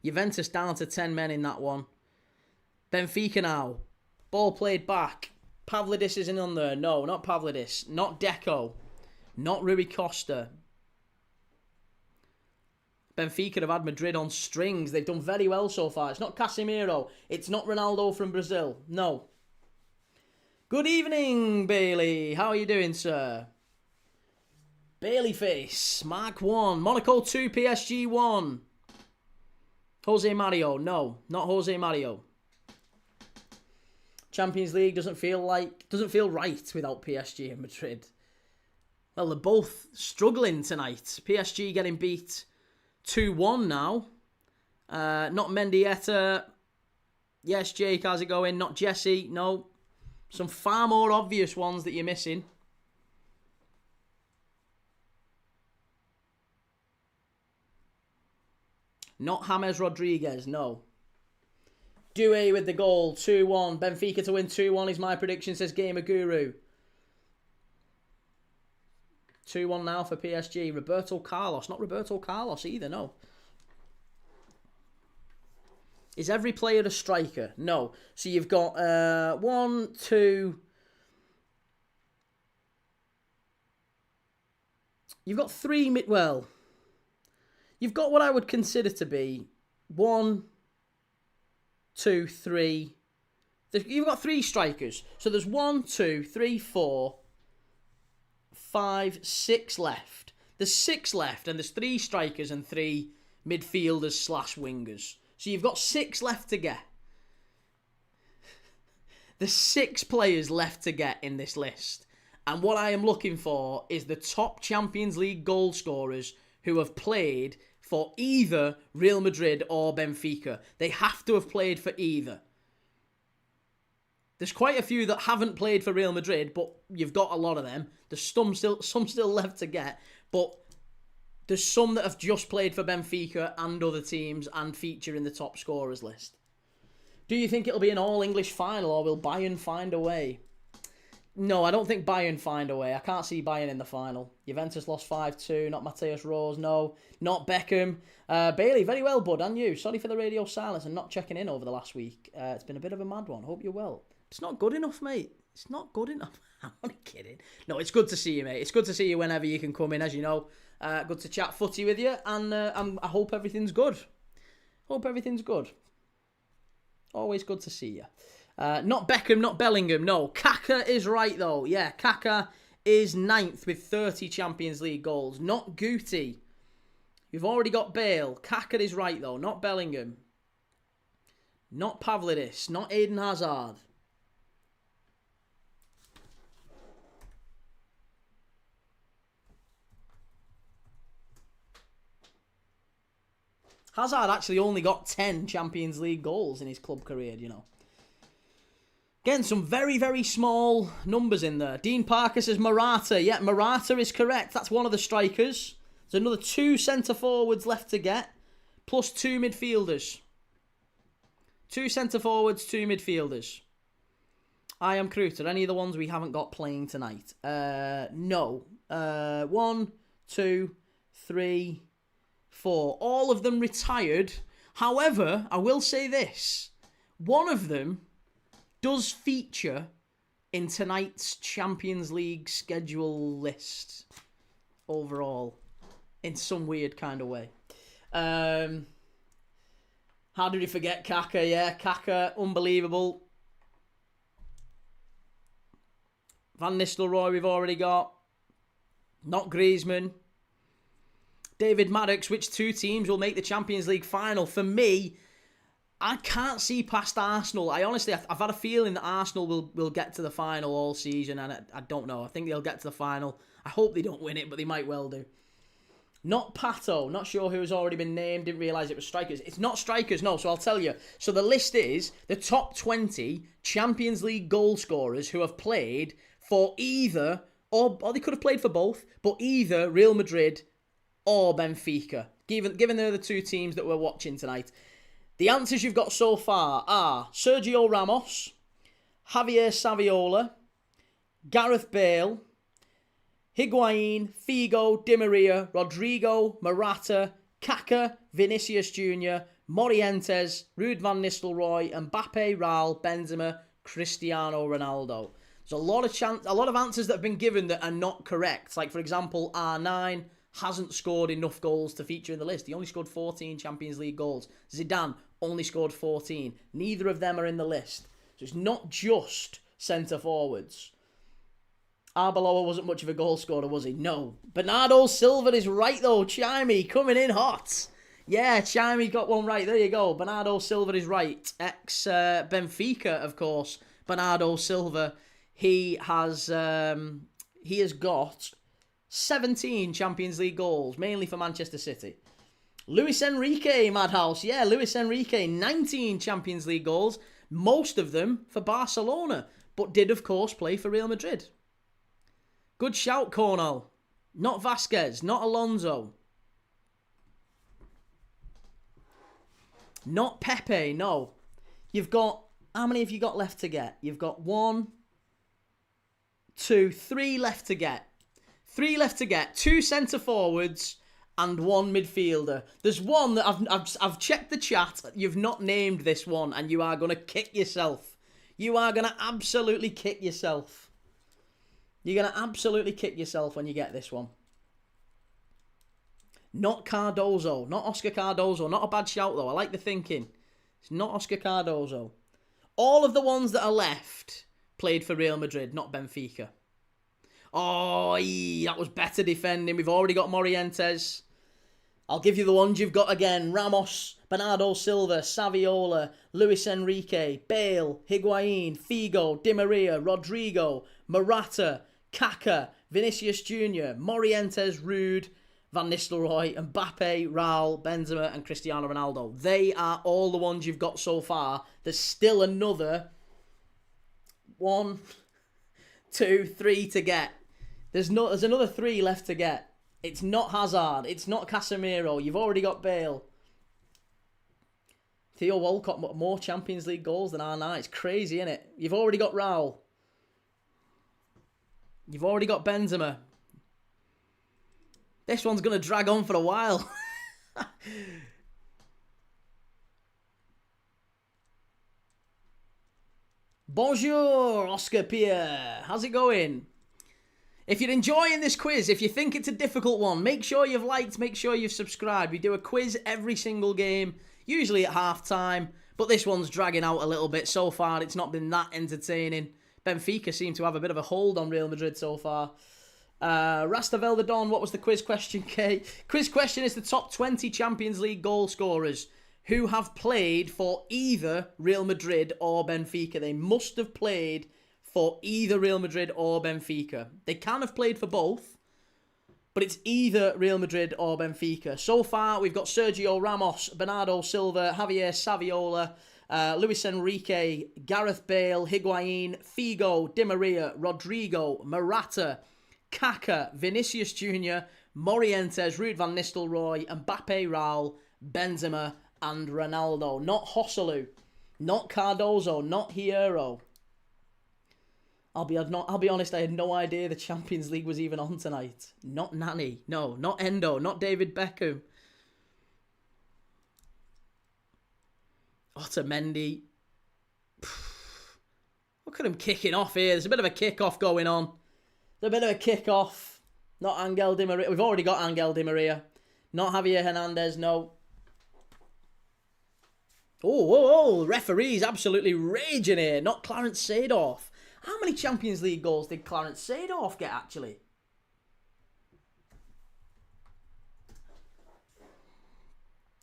Speaker 1: Juventus down to 10 men in that one. Benfica now. Ball played back. Pavlidis isn't on there. No, not Pavlidis. Not Deco. Not Rui Costa. Benfica have had Madrid on strings. They've done very well so far. It's not Casemiro. It's not Ronaldo from Brazil. No. Good evening, Bailey. How are you doing, sir? Bailey face. Mark 1. Monaco 2, PSG 1. Jose Mario. No, not Jose Mario. Champions League doesn't feel right without PSG and Madrid. Well, they're both struggling tonight. PSG getting beat 2-1 now. Not Mendieta. Yes, Jake, how's it going? Not Jesse. No. Some far more obvious ones that you're missing. Not James Rodriguez, no. Doué with the goal, 2-1. Benfica to win 2-1 is my prediction, says Gamer Guru. 2-1 now for PSG. Roberto Carlos. Not Roberto Carlos either, no. Is every player a striker? No. So you've got 1, 2... You've got 3... Well... You've got what I would consider to be 1, 2, 3... You've got 3 strikers. So there's 1, 2, 3, 4... 5, 6 left. There's 6 left, and there's 3 strikers and 3 midfielders / wingers. So you've got 6 left to get. There's 6 players left to get in this list. And what I am looking for is the top Champions League goal scorers who have played for either Real Madrid or Benfica. They have to have played for either. There's quite a few that haven't played for Real Madrid, but you've got a lot of them. There's some still left to get, but there's some that have just played for Benfica and other teams and feature in the top scorers list. Do you think it'll be an all-English final, or will Bayern find a way? No, I don't think Bayern find a way. I can't see Bayern in the final. Juventus lost 5-2. Not Matthias Rose. No, not Beckham. Bailey, very well, bud. And you. Sorry for the radio silence and not checking in over the last week. It's been a bit of a mad one. Hope you're well. It's not good enough, mate. It's not good enough. I'm only kidding. No, it's good to see you, mate. It's good to see you whenever you can come in, as you know. Good to chat footy with you. And I hope everything's good. Hope everything's good. Always good to see you. Not Beckham, not Bellingham. No, Kaka is right, though. Yeah, Kaka is 9th with 30 Champions League goals. Not Guti. You've already got Bale. Kaka is right, though. Not Bellingham. Not Pavlidis. Not Eden Hazard. Hazard actually only got 10 Champions League goals in his club career, you know. Getting some very, very small numbers in there. Dean Parker says Morata. Yeah, Morata is correct. That's one of the strikers. There's another 2 centre-forwards left to get, plus 2 midfielders. 2 centre-forwards, 2 midfielders. I am Kruter. Any of the ones we haven't got playing tonight? No. 1, 2, 3, 4. All of them retired. However, I will say this. One of them does feature in tonight's Champions League schedule list overall in some weird kind of way. How did we forget Kaka? Yeah, Kaka, unbelievable. Van Nistelrooy we've already got. Not Griezmann. David Maddox, which 2 teams will make the Champions League final? For me, I can't see past Arsenal. I've had a feeling that Arsenal will get to the final all season, and I don't know. I think they'll get to the final. I hope they don't win it, but they might well do. Not Pato. Not sure who's already been named. Didn't realise it was strikers. It's not strikers, no, so I'll tell you. So the list is the top 20 Champions League goal scorers who have played for either, or they could have played for both, but either Real Madrid or Benfica, given they're the 2 teams that we're watching tonight. The answers you've got so far are Sergio Ramos, Javier Saviola, Gareth Bale, Higuain, Figo, Di Maria, Rodrigo, Morata, Kaka, Vinicius Jr., Morientes, Ruud van Nistelrooy, Mbappe, Raul, Benzema, Cristiano Ronaldo. There's a lot of answers that have been given that are not correct. Like, for example, R9 hasn't scored enough goals to feature in the list. He only scored 14 Champions League goals. Zidane only scored 14. Neither of them are in the list. So it's not just centre-forwards. Arbeloa wasn't much of a goal scorer, was he? No. Bernardo Silva is right, though. Chimey coming in hot. Yeah, Chimey got one right. There you go. Bernardo Silva is right. Ex-Benfica, of course. Bernardo Silva. He has got 17 Champions League goals, mainly for Manchester City. Luis Enrique, Madhouse. Yeah, Luis Enrique, 19 Champions League goals, most of them for Barcelona, but did, of course, play for Real Madrid. Good shout, Cornell. Not Vasquez, not Alonso. Not Pepe, no. You've got, how many have you got left to get? You've got 1, 2, 3 left to get. 3 left to get. 2 centre forwards and 1 midfielder. There's one that I've checked the chat. You've not named this one, and you are going to kick yourself. You are going to absolutely kick yourself. You're going to absolutely kick yourself when you get this one. Not Cardozo. Not Oscar Cardozo. Not a bad shout, though. I like the thinking. It's not Oscar Cardozo. All of the ones that are left played for Real Madrid, not Benfica. Oh, that was better defending. We've already got Morientes. I'll give you the ones you've got again. Ramos, Bernardo Silva, Saviola, Luis Enrique, Bale, Higuain, Figo, Di Maria, Rodrigo, Morata, Kaká, Vinicius Jr., Morientes, Rude, Van Nistelrooy, Mbappe, Raul, Benzema and Cristiano Ronaldo. They are all the ones you've got so far. There's still another 1, 2, 3 to get. There's another 3 left to get. It's not Hazard. It's not Casemiro. You've already got Bale. Theo Walcott got more Champions League goals than R9. It's crazy, isn't it? You've already got Raul. You've already got Benzema. This one's going to drag on for a while. Bonjour, Oscar Pierre. How's it going? If you're enjoying this quiz, if you think it's a difficult one, make sure you've liked, make sure you've subscribed. We do a quiz every single game, usually at half-time, but this one's dragging out a little bit. So far, it's not been that entertaining. Benfica seem to have a bit of a hold on Real Madrid so far. Rastavel the Don, what was the quiz question, Kay? Quiz question is the top 20 Champions League goal scorers who have played for either Real Madrid or Benfica. They must have played for either Real Madrid or Benfica. They can have played for both, but it's either Real Madrid or Benfica. So far, we've got Sergio Ramos, Bernardo Silva, Javier Saviola, Luis Enrique, Gareth Bale, Higuain, Figo, Di Maria, Rodrigo, Morata, Kaká, Vinicius Jr., Morientes, Ruud van Nistelrooy, Mbappe, Raul, Benzema, and Ronaldo. Not Joselu, not Cardozo, not Hierro. I'll be honest, I had no idea the Champions League was even on tonight. Not Nani, no, not Endo, not David Beckham. Otamendi. Look at him kicking off here. There's a bit of a kick-off going on. There's a bit of a kick-off. Not Angel Di Maria. We've already got Angel Di Maria. Not Javier Hernandez, no. Oh, referee's absolutely raging here. Not Clarence Seedorf. How many Champions League goals did Clarence Seedorf get, actually?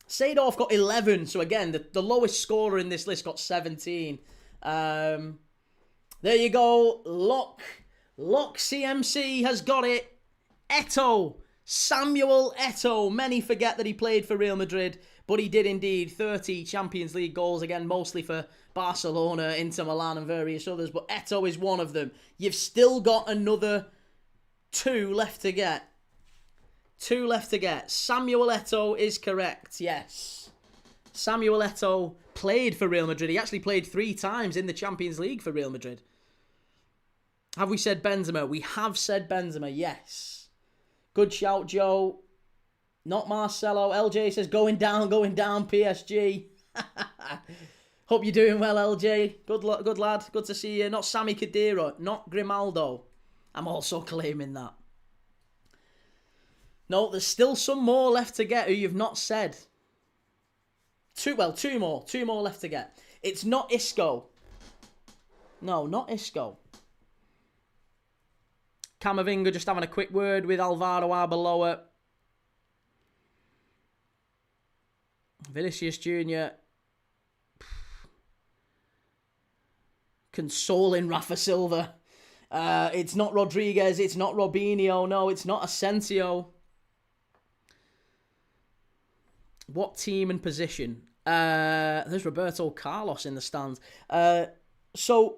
Speaker 1: Seedorf got 11. So, again, the lowest scorer in this list got 17. There you go. Lock CMC has got it. Eto'o. Samuel Eto'o. Many forget that he played for Real Madrid, but he did indeed. 30 Champions League goals, again, mostly for Barcelona, Inter Milan and various others, but Eto'o is one of them. You've still got another 2 left to get. 2 left to get. Samuel Eto'o is correct, yes. Samuel Eto'o played for Real Madrid. He actually played 3 times in the Champions League for Real Madrid. Have we said Benzema? We have said Benzema, yes. Good shout, Joe. Not Marcelo. LJ says, going down, PSG. Hope you're doing well, LJ. Good lad. Good to see you. Not Sammy Khedira. Not Grimaldo. I'm also claiming that. No, there's still some more left to get who you've not said. 2 more. 2 more left to get. It's not Isco. No, not Isco. Camavinga just having a quick word with Álvaro Arbeloa. Vinicius Jr. Consoling Rafa Silva. It's not Rodriguez. It's not Robinho. No, it's not Asensio. What team and position? There's Roberto Carlos in the stands. So,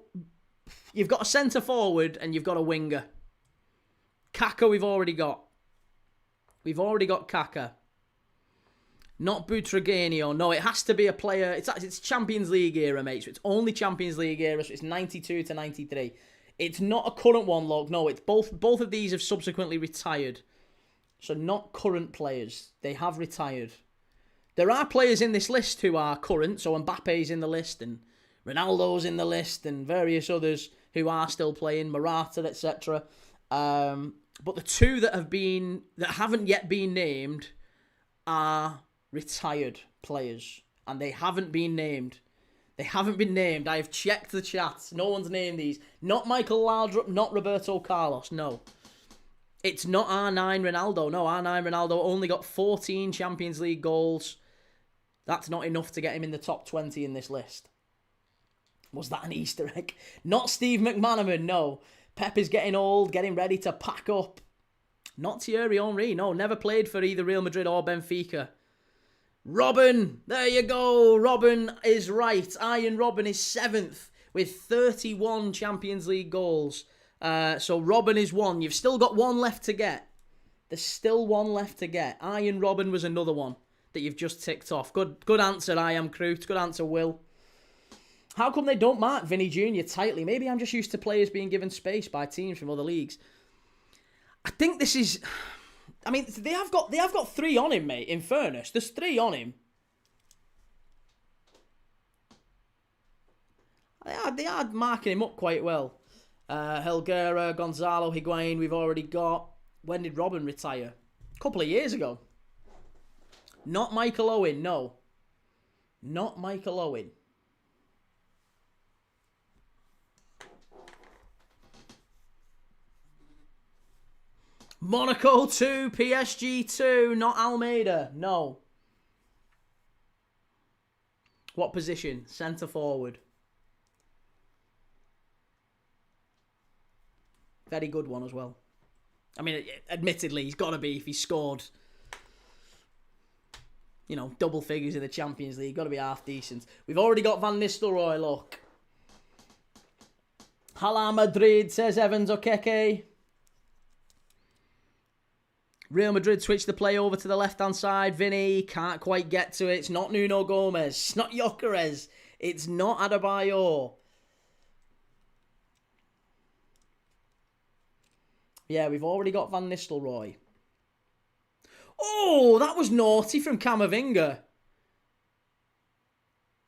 Speaker 1: you've got a centre forward and you've got a winger. Kaká we've already got. We've already got Kaká. Not Butragueño. No, it has to be a player. It's Champions League era, mate. So it's only Champions League era. So it's 92 to 93. It's not a current one, Log. No, it's both of these have subsequently retired. So not current players. They have retired. There are players in this list who are current. So Mbappe's in the list and Ronaldo's in the list and various others who are still playing, Morata, etc. But the 2 that haven't yet been named are retired players, and they haven't been named. They haven't been named. I have checked the chat. No one's named these. Not Michael Laudrup, not Roberto Carlos. No. It's not R9 Ronaldo. No, R9 Ronaldo only got 14 Champions League goals. That's not enough to get him in the top 20 in this list. Was that an Easter egg? Not Steve McManaman, no. Pep is getting old, getting ready to pack up. Not Thierry Henry, no. Never played for either Real Madrid or Benfica. Robben, there you go. Robben is right. Iron Robben is 7th with 31 Champions League goals. So Robben is 1. You've still got 1 left to get. There's still 1 left to get. Iron Robben was another one that you've just ticked off. Good answer, I am Crute. Good answer, Will. How come they don't mark Vinny Jr. tightly? Maybe I'm just used to players being given space by teams from other leagues. I think this is... I mean, they have got 3 on him, mate, in fairness. There's 3 on him. They are marking him up quite well. Helguera, Gonzalo, Higuain, we've already got. When did Robben retire? A couple of years ago. Not Michael Owen, no. Not Michael Owen. Monaco 2, PSG 2, not Almeida, no. What position? Centre forward. Very good one as well. I mean, admittedly, he's got to be if he scored, you know, double figures in the Champions League. Got to be half decent. We've already got Van Nistelrooy, look. Hala Madrid, says Evans Okeke. Real Madrid switch the play over to the left-hand side. Vinny can't quite get to it. It's not Nuno Gomez. It's not Gyökeres. It's not Adebayor. Yeah, we've already got Van Nistelrooy. Oh, that was naughty from Camavinga.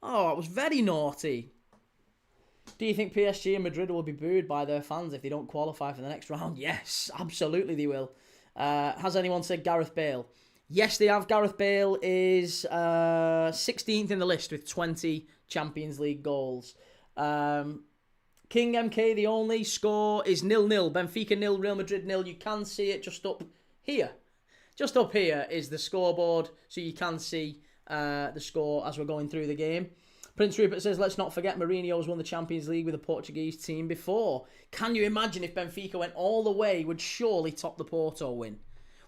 Speaker 1: Oh, it was very naughty. Do you think PSG and Madrid will be booed by their fans if they don't qualify for the next round? Yes, absolutely they will. Has anyone said Gareth Bale? Yes, they have. Gareth Bale is 16th in the list with 20 Champions League goals. King MK, the only score is 0-0. Benfica 0, Real Madrid 0. You can see it just up here. Just up here is the scoreboard, so you can see the score as we're going through the game. Prince Rupert says, let's not forget Mourinho's won the Champions League with a Portuguese team before. Can you imagine if Benfica went all the way, would surely top the Porto win?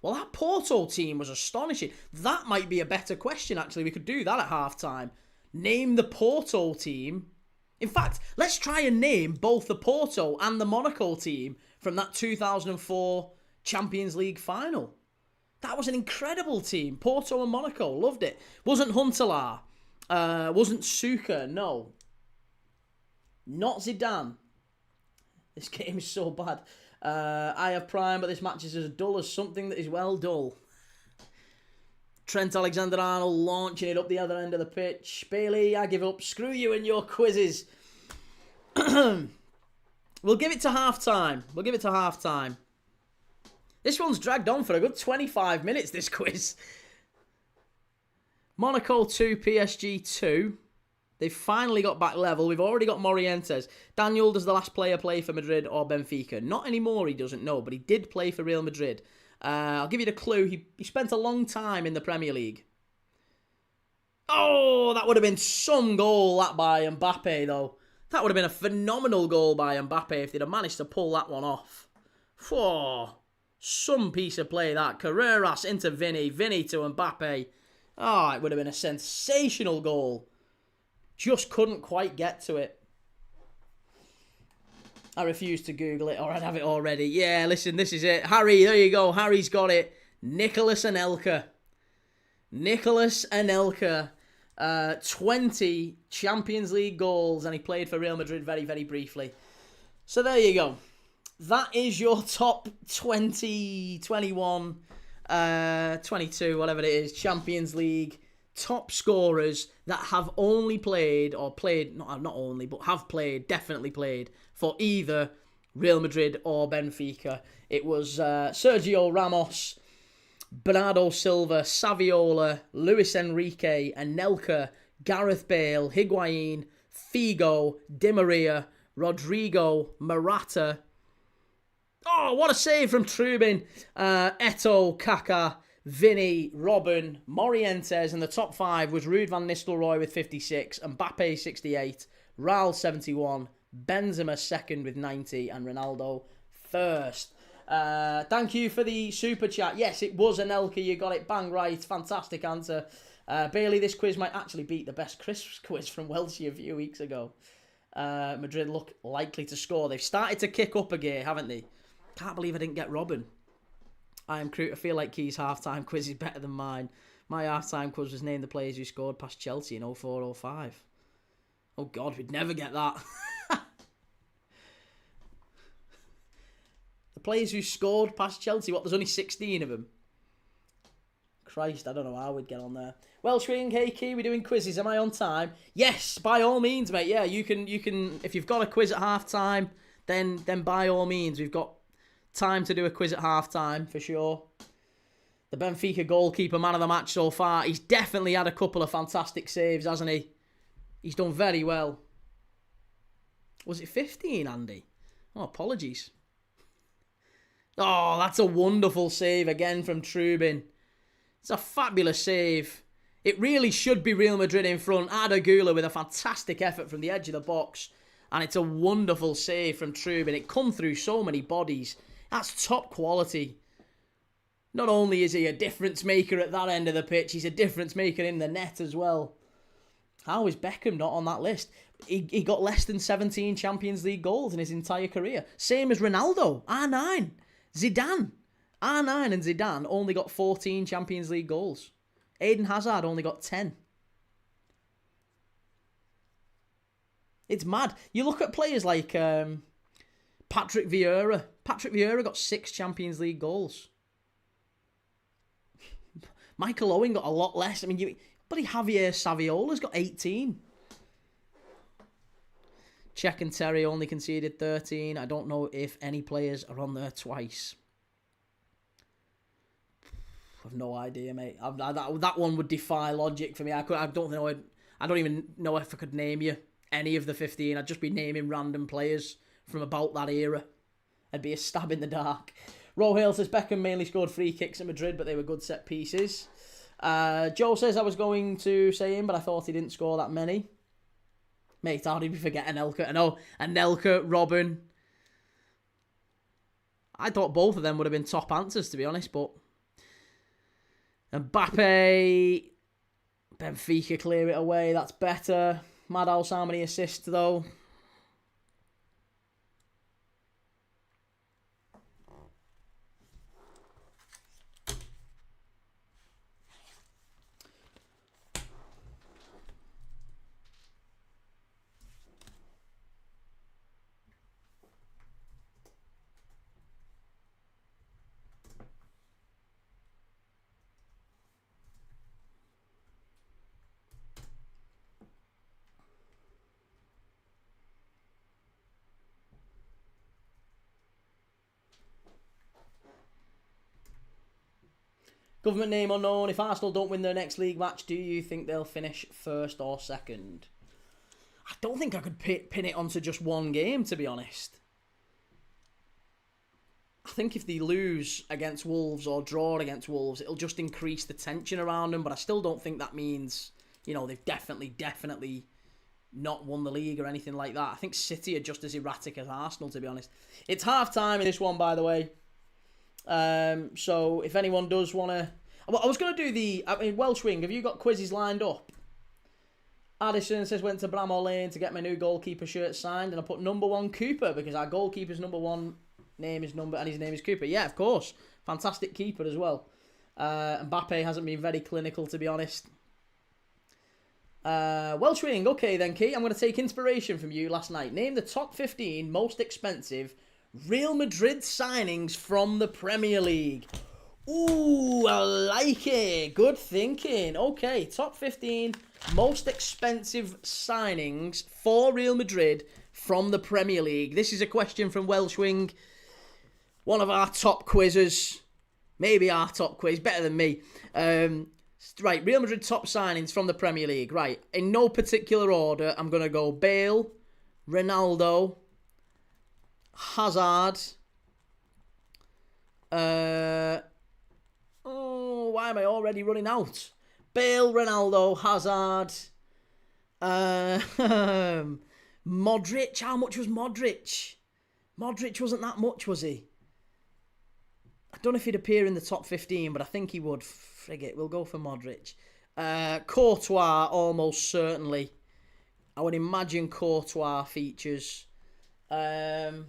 Speaker 1: Well, that Porto team was astonishing. That might be a better question, actually. We could do that at halftime. Name the Porto team. In fact, let's try and name both the Porto and the Monaco team from that 2004 Champions League final. That was an incredible team. Porto and Monaco. Loved it. Wasn't Huntelaar. Wasn't Suka, no. Not Zidane. This game is so bad. I have Prime, but this match is as dull as something that is well dull. Trent Alexander-Arnold launching it up the other end of the pitch. Bailey, I give up. Screw you and your quizzes. We'll give it to half-time. This one's dragged on for a good 25 minutes, this quiz. Monaco 2, PSG 2. They've finally got back level. We've already got Morientes. Daniel, does the last player play for Madrid or Benfica? Not anymore, he doesn't know, but he did play for Real Madrid. I'll give you the clue. He spent a long time in the Premier League. Oh, that would have been some goal, that by Mbappe, though. That would have been a phenomenal goal by Mbappe if they'd have managed to pull that one off. Whoa. Some piece of play, that. Carreras into Vinny. Vinny to Mbappe. Oh, it would have been a sensational goal. Just couldn't quite get to it. I refuse to Google it, or I'd have it already. Yeah, listen, this is it. Harry, there you go. Harry's got it. Nicolas Anelka. 20 Champions League goals, and he played for Real Madrid very, very briefly. So there you go. That is your top 20, 21, 22, whatever it is, Champions League top scorers that have only played, or played, not only, but have played, definitely played, for either Real Madrid or Benfica. It was Sergio Ramos, Bernardo Silva, Saviola, Luis Enrique, Anelka, Gareth Bale, Higuain, Figo, Di Maria, Rodrigo, Morata, Oh, what a save from Trubin. Eto'o, Kaka, Vinny, Robben, Morientes, and the top 5 was Ruud van Nistelrooy with 56, Mbappe 68, Raul 71, Benzema second with 90, and Ronaldo first. Thank you for the super chat. Yes, it was Anelka. You got it bang right. Fantastic answer. Bailey, this quiz might actually beat the best Chris quiz from Welshie a few weeks ago. Madrid look likely to score. They've started to kick up again, haven't they? Can't believe I didn't get Robben. I am crude. I feel like Key's halftime quiz is better than mine. My halftime quiz was named the players who scored past Chelsea in 04-05. Oh God, we'd never get that. The players who scored past Chelsea, what, there's only 16 of them? Christ, I don't know how we'd get on there. Welshwing, hey Key, we're doing quizzes. Am I on time? Yes, by all means, mate. Yeah, you can. If you've got a quiz at halftime, then by all means, we've got time to do a quiz at halftime for sure. The Benfica goalkeeper, man of the match so far. He's definitely had a couple of fantastic saves, hasn't he? He's done very well. Was it 15, Andy? Oh, apologies. Oh, that's a wonderful save again from Trubin. It's a fabulous save. It really should be Real Madrid in front. Arda Güler with a fantastic effort from the edge of the box. And it's a wonderful save from Trubin. It come through so many bodies. That's top quality. Not only is he a difference maker at that end of the pitch, he's a difference maker in the net as well. How is Beckham not on that list? He got less than 17 Champions League goals in his entire career. Same as Ronaldo, R9. Zidane, R9 and Zidane only got 14 Champions League goals. Eden Hazard only got 10. It's mad. You look at players like Patrick Vieira. Patrick Vieira got 6 Champions League goals. Michael Owen got a lot less. I mean, buddy Javier Saviola's got 18. Czech and Terry only conceded 13. I don't know if any players are on there twice. I've no idea, mate. That one would defy logic for me. I don't even know if I could name you any of the 15. I'd just be naming random players from about that era. It'd be a stab in the dark. Rohale says Beckham mainly scored free kicks at Madrid, but they were good set pieces. Joe says I was going to say him, but I thought he didn't score that many. Mate, how did we forget Anelka? I know, Anelka, Robben. I thought both of them would have been top answers, to be honest, but Mbappe, Benfica clear it away, that's better. Madhouse, how many assists, though? Government name unknown. If Arsenal don't win their next league match, do you think they'll finish first or second? I don't think I could pin it onto just one game, to be honest. I think if they lose against Wolves or draw against Wolves, it'll just increase the tension around them. But I still don't think that means, they've definitely not won the league or anything like that. I think City are just as erratic as Arsenal, to be honest. It's half-time in this one, by the way. So if anyone does want to... I was going to do Welshwing, have you got quizzes lined up? Addison says, went to Bramall Lane to get my new goalkeeper shirt signed, and I put number 1 Cooper, because our goalkeeper's number 1 name is number, and his name is Cooper. Yeah, of course. Fantastic keeper as well. Mbappe hasn't been very clinical, to be honest. Welshwing, okay then, Key. I'm going to take inspiration from you last night. Name the top 15 most expensive Real Madrid signings from the Premier League. Ooh, I like it. Good thinking. Okay, top 15 most expensive signings for Real Madrid from the Premier League. This is a question from Welshwing, one of our top quizzes. Maybe our top quiz, better than me. Right, Real Madrid top signings from the Premier League. Right, in no particular order, I'm going to go Bale, Ronaldo, Hazard, Oh, why am I already running out? Bale, Ronaldo, Hazard. Modric. How much was Modric? Modric wasn't that much, was he? I don't know if he'd appear in the top 15, but I think he would. Frig it, we'll go for Modric. Courtois, almost certainly. I would imagine Courtois features. McManaman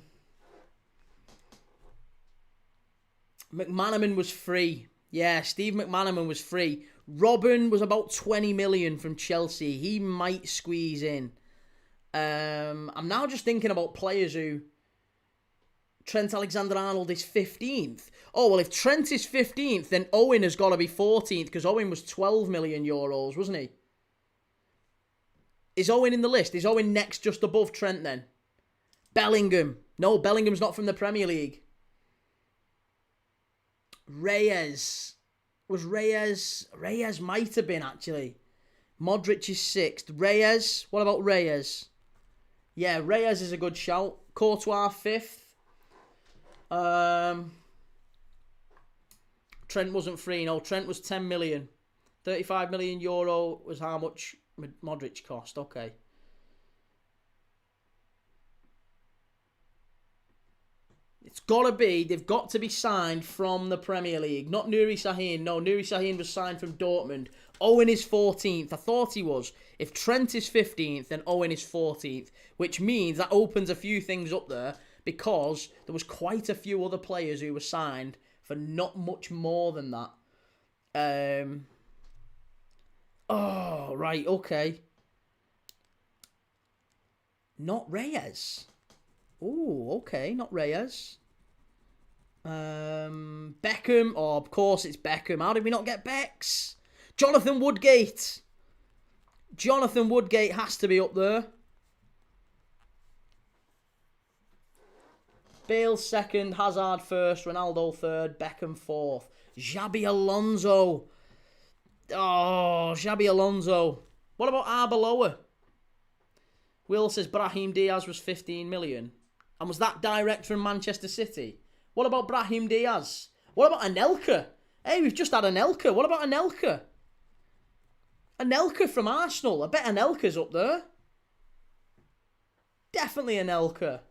Speaker 1: was free. Yeah, Steve McManaman was free. Robin was about 20 million from Chelsea. He might squeeze in. I'm now just thinking about players who... Trent Alexander-Arnold is 15th. Oh, well, if Trent is 15th, then Owen has got to be 14th, because Owen was 12 million euros, wasn't he? Is Owen in the list? Is Owen next just above Trent then? Bellingham. No, Bellingham's not from the Premier League. Reyes. Was Reyes... Reyes might have been, actually. Modric is 6th. Reyes. What about Reyes? Yeah, Reyes is a good shout. Courtois, 5th. Trent wasn't free. No, Trent was 10 million. 35 million euro was how much Modric cost. Okay. It's got to be, they've got to be signed from the Premier League. Not Nuri Sahin. No, Nuri Sahin was signed from Dortmund. Owen is 14th. I thought he was. If Trent is 15th, then Owen is 14th. Which means that opens a few things up there, because there was quite a few other players who were signed for not much more than that. Oh, right, okay. Not Reyes. Oh, okay, not Reyes. Beckham. Oh, of course it's Beckham. How did we not get Becks? Jonathan Woodgate. Jonathan Woodgate has to be up there. Bale 2nd, Hazard 1st, Ronaldo 3rd, Beckham 4th. Xabi Alonso. Oh, Xabi Alonso. What about Arbeloa? Will says Brahim Diaz was 15 million. And was that direct from Manchester City? What about Brahim Diaz? What about Anelka? Hey, we've just had Anelka. What about Anelka? Anelka from Arsenal. I bet Anelka's up there. Definitely Anelka.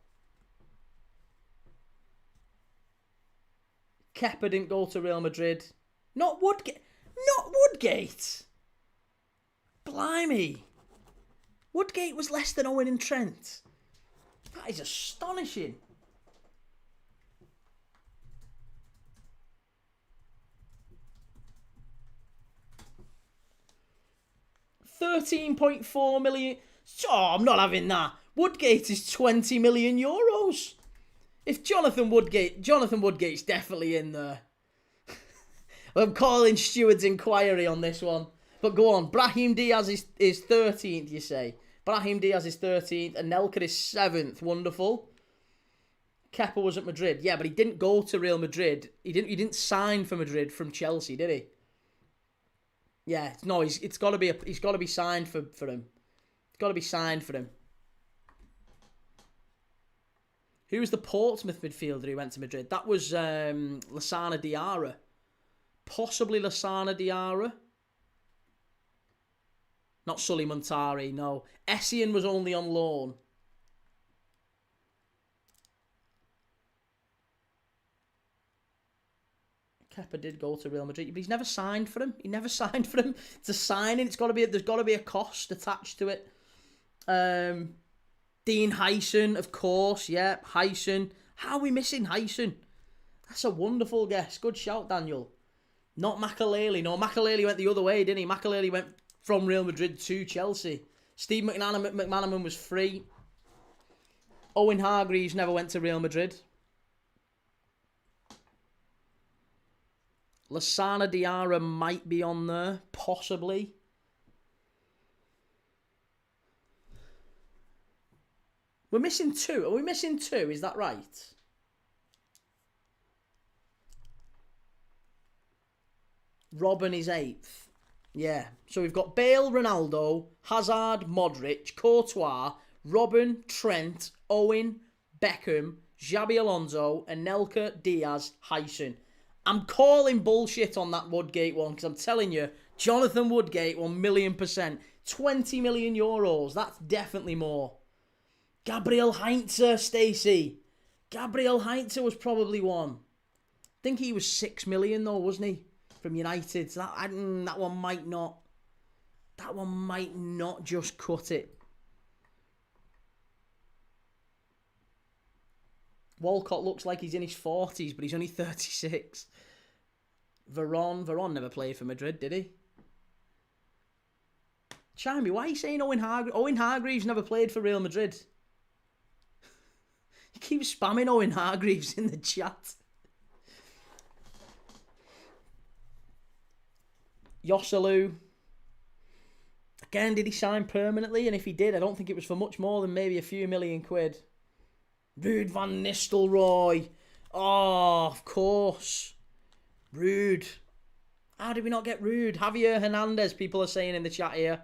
Speaker 1: Kepa didn't go to Real Madrid. Not Woodgate. Not Woodgate. Blimey. Woodgate was less than Owen and Trent. That is astonishing. £13.4 million. Oh, I'm not having that. Woodgate is 20 million euros. If Jonathan Woodgate's definitely in there. I'm calling Steward's inquiry on this one. But go on. Brahim Diaz is 13th, you say. Brahim Diaz is 13th. And Anelka is 7th. Wonderful. Kepa was at Madrid. Yeah, but he didn't go to Real Madrid. He didn't sign for Madrid from Chelsea, did he? Yeah, no, he's got to be signed for him. It's got to be signed for him. Who was the Portsmouth midfielder who went to Madrid? That was Lassana Diarra. Possibly Lassana Diarra. Not Sully Montari, no. Essien was only on loan. Kepa did go to Real Madrid, but he's never signed for him. He never signed for him. It's a signing. There's got to be a cost attached to it. Dean Hyson, of course. Yeah, Hyson. How are we missing Hyson? That's a wonderful guess. Good shout, Daniel. Not Makaleli. No, Makaleli went the other way, didn't he? Makaleli went from Real Madrid to Chelsea. Steve McManaman was free. Owen Hargreaves never went to Real Madrid. Lassana Diarra might be on there. Possibly. We're missing 2. Are we missing 2? Is that right? Robin is 8th. Yeah. So we've got Bale, Ronaldo, Hazard, Modric, Courtois, Robin, Trent, Owen, Beckham, Xabi Alonso, Anelka, Diaz, Hyson. I'm calling bullshit on that Woodgate one because I'm telling you, Jonathan Woodgate, 1,000,000%. 20 million euros. That's definitely more. Gabriel Heinze, Stacey. Gabriel Heinze was probably one. I think he was 6 million though, wasn't he? From United. So that one might not. That one might not just cut it. Walcott looks like he's in his 40s, but he's only 36. Veron never played for Madrid, did he? Chimey, why are you saying Owen Hargreaves? Owen Hargreaves never played for Real Madrid. You keep spamming Owen Hargreaves in the chat. Joselu. Again, did he sign permanently? And if he did, I don't think it was for much more than maybe a few million quid. Ruud van Nistelrooy. Oh, of course. Ruud. How did we not get Ruud? Javier Hernandez, people are saying in the chat here.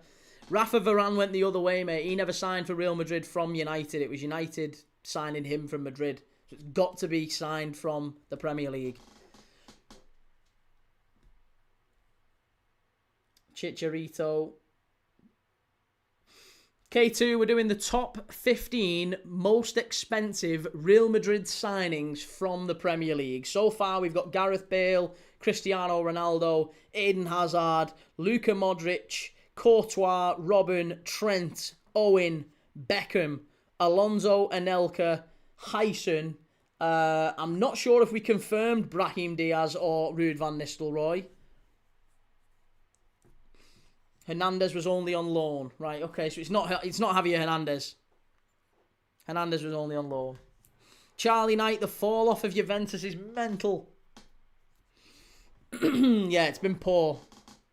Speaker 1: Rafa Varane went the other way, mate. He never signed for Real Madrid from United. It was United signing him from Madrid. So it's got to be signed from the Premier League. Chicharito. K2, we're doing the top 15 most expensive Real Madrid signings from the Premier League. So far, we've got Gareth Bale, Cristiano Ronaldo, Eden Hazard, Luka Modric, Courtois, Robben, Trent, Owen, Beckham, Alonso, Anelka, Hyson. I'm not sure if we confirmed Brahim Diaz or Ruud van Nistelrooy. Hernandez was only on loan. Right, okay, so it's not Javier Hernandez. Hernandez was only on loan. Charlie Knight, the fall off of Juventus is mental. Yeah, it's been poor.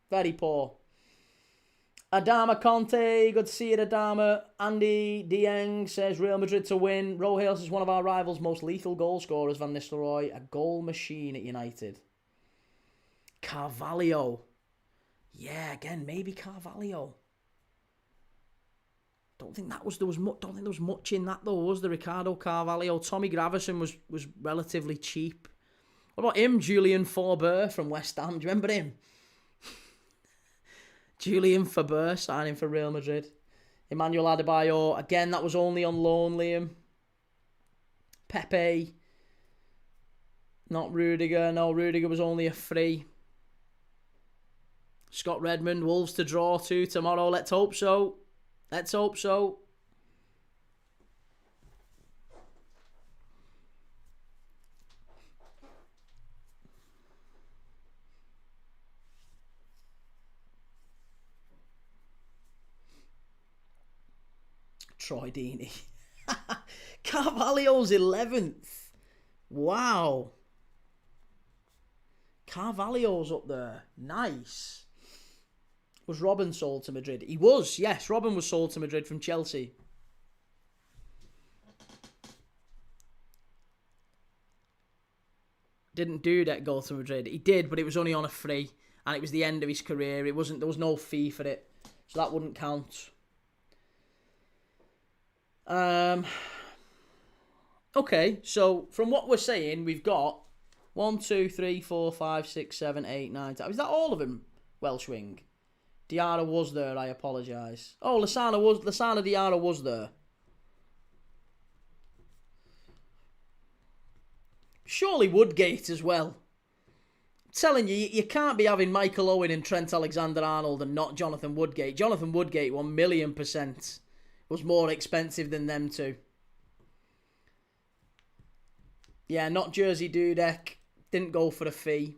Speaker 1: Very poor. Adama Conte, good to see you, Adama. Andy Dieng says Real Madrid to win. Rohales is one of our rivals' most lethal goal scorers, Van Nistelrooy. A goal machine at United. Carvalho. Yeah, again, maybe Carvalho. Don't think there was much in that though, was there? Ricardo Carvalho. Tommy Gravison was relatively cheap. What about him? Julian Faubert from West Ham. Do you remember him? Julian Faubert signing for Real Madrid. Emmanuel Adebayor. Again, that was only on loan, Liam. Pepe. Not Rudiger. No, Rudiger was only a free. Scott Redmond. Wolves to draw 2 tomorrow. Let's hope so. Let's hope so. Troy Deeney. Carvalho's 11th. Wow. Carvalho's up there. Nice. Was Robben sold to Madrid? He was, yes. Robben was sold to Madrid from Chelsea. Didn't Dudek go to Madrid? He did, but it was only on a free. And it was the end of his career. There was no fee for it. So that wouldn't count. Okay, so from what we're saying, we've got 1, 2, 3, 4, 5, 6, 7, 8, 9, 10. Is that all of them? Welsh wing. Diarra was there, I apologise. Oh, Lasana Diarra was there. Surely Woodgate as well. I'm telling you, you can't be having Michael Owen and Trent Alexander-Arnold and not Jonathan Woodgate. Jonathan Woodgate, 1,000,000%, was more expensive than them two. Yeah, not Jersey Dudek. Didn't go for a fee.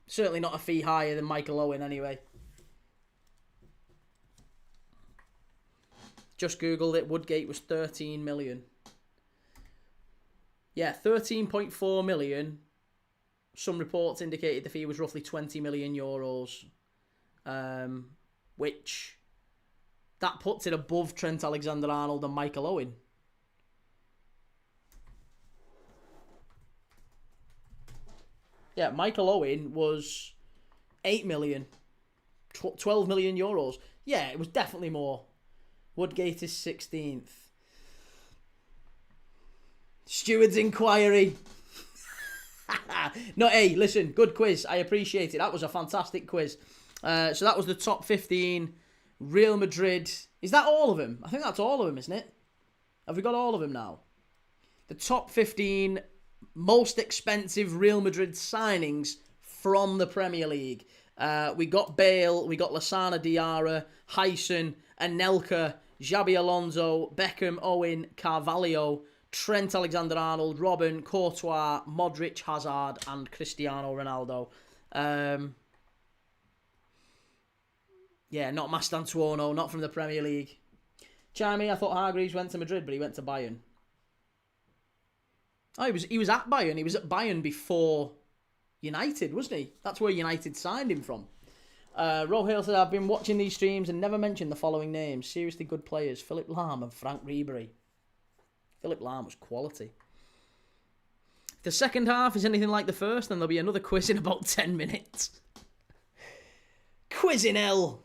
Speaker 1: Certainly not a fee higher than Michael Owen anyway. Just Googled it. Woodgate was 13 million. Yeah, 13.4 million. Some reports indicated the fee was roughly 20 million euros. Which, that puts it above Trent Alexander-Arnold and Michael Owen. Yeah, Michael Owen was 8 million. 12 million euros. Yeah, it was definitely more. Woodgate is 16th. Steward's inquiry. No, hey, listen, good quiz. I appreciate it. That was a fantastic quiz. So that was the top 15. Real Madrid. Is that all of them? I think that's all of them, isn't it? Have we got all of them now? The top 15 most expensive Real Madrid signings from the Premier League. We got Bale, we got Lassana Diarra, Hyson, Anelka, Xabi Alonso, Beckham, Owen, Carvalho, Trent Alexander-Arnold, Robben, Courtois, Modric, Hazard, and Cristiano Ronaldo. Yeah, not Mastantuono, not from the Premier League. Chimey, I thought Hargreaves went to Madrid, but he went to Bayern. Oh, he was at Bayern. He was at Bayern before United, wasn't he? That's where United signed him from. Rohale said, I've been watching these streams and never mentioned the following names. Seriously good players. Philip Lahm and Frank Ribery. Philip Lahm was quality. If the second half is anything like the first, then there'll be another quiz in about 10 minutes. Quiz in hell.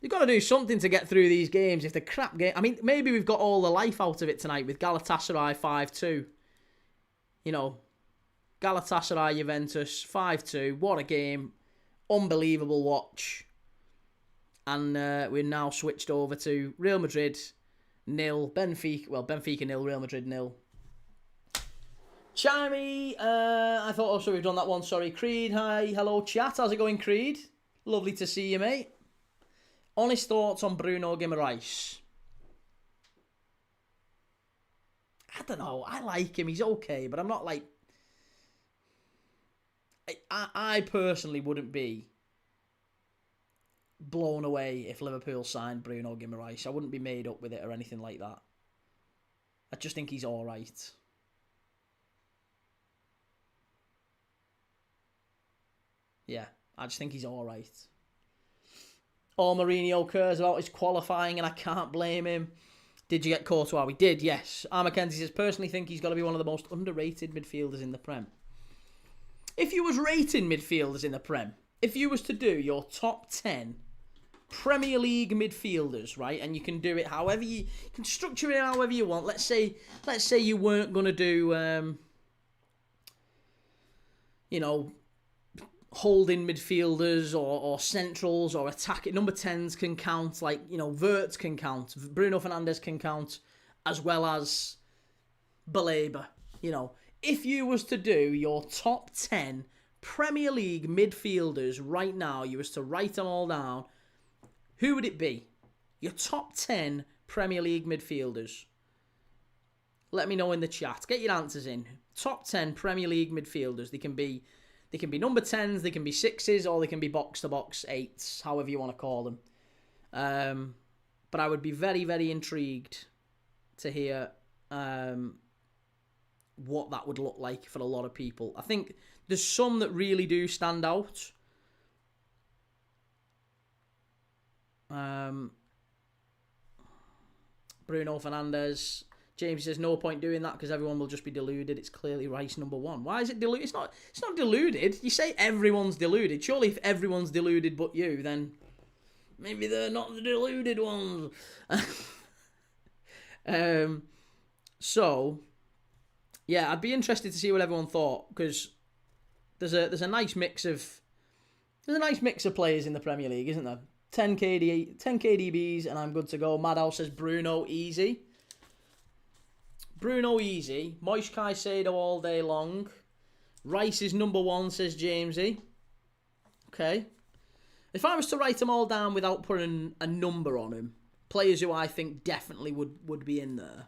Speaker 1: You've got to do something to get through these games. If the crap game... I mean, maybe we've got all the life out of it tonight with Galatasaray 5-2. You know, Galatasaray Juventus 5-2. What a game. Unbelievable watch. And we're now switched over to Real Madrid 0. Benfica 0. Real Madrid 0. Chimey. I thought also we've done that one. Sorry. Creed. Hi. Hello, chat. How's it going, Creed? Lovely to see you, mate. Honest thoughts on Bruno Guimaraes. I don't know. I like him. He's okay, but I'm not like... I personally wouldn't be blown away if Liverpool signed Bruno Guimaraes. I wouldn't be made up with it or anything like that. I just think he's all right. Yeah, I just think he's all right. All Mourinho cares about is qualifying, and I can't blame him. Did you get Courtois? We did, yes. R. Mackenzie says, personally think he's got to be one of the most underrated midfielders in the Prem. If you was rating midfielders in the Prem, if you was to do your top 10 Premier League midfielders, right, and you can do it however you can structure it however you want. Let's say you weren't going to do, holding midfielders or centrals or attacking. Number 10s can count, like, Wirtz can count, Bruno Fernandes can count, as well as Baleba. If you was to do your top 10 Premier League midfielders right now, you was to write them all down, who would it be? Your top 10 Premier League midfielders. Let me know in the chat. Get your answers in. Top 10 Premier League midfielders. They can be number 10s, they can be 6s, or they can be box-to-box 8s, however you want to call them. But I would be very, very intrigued to hear what that would look like for a lot of people. I think there's some that really do stand out. Bruno Fernandes. James says, no point doing that because everyone will just be deluded. It's clearly Rice number 1. Why is it deluded? It's not deluded. You say everyone's deluded. Surely if everyone's deluded but you, then maybe they're not the deluded ones. So, yeah, I'd be interested to see what everyone thought, because there's a nice mix of players in the Premier League, isn't there? 10 KDBs and I'm good to go. Madhouse says Bruno easy. Bruno easy. Moish Caicedo all day long. Rice is number 1, says Jamesy. Okay. If I was to write them all down without putting a number on them, players who I think definitely would be in there.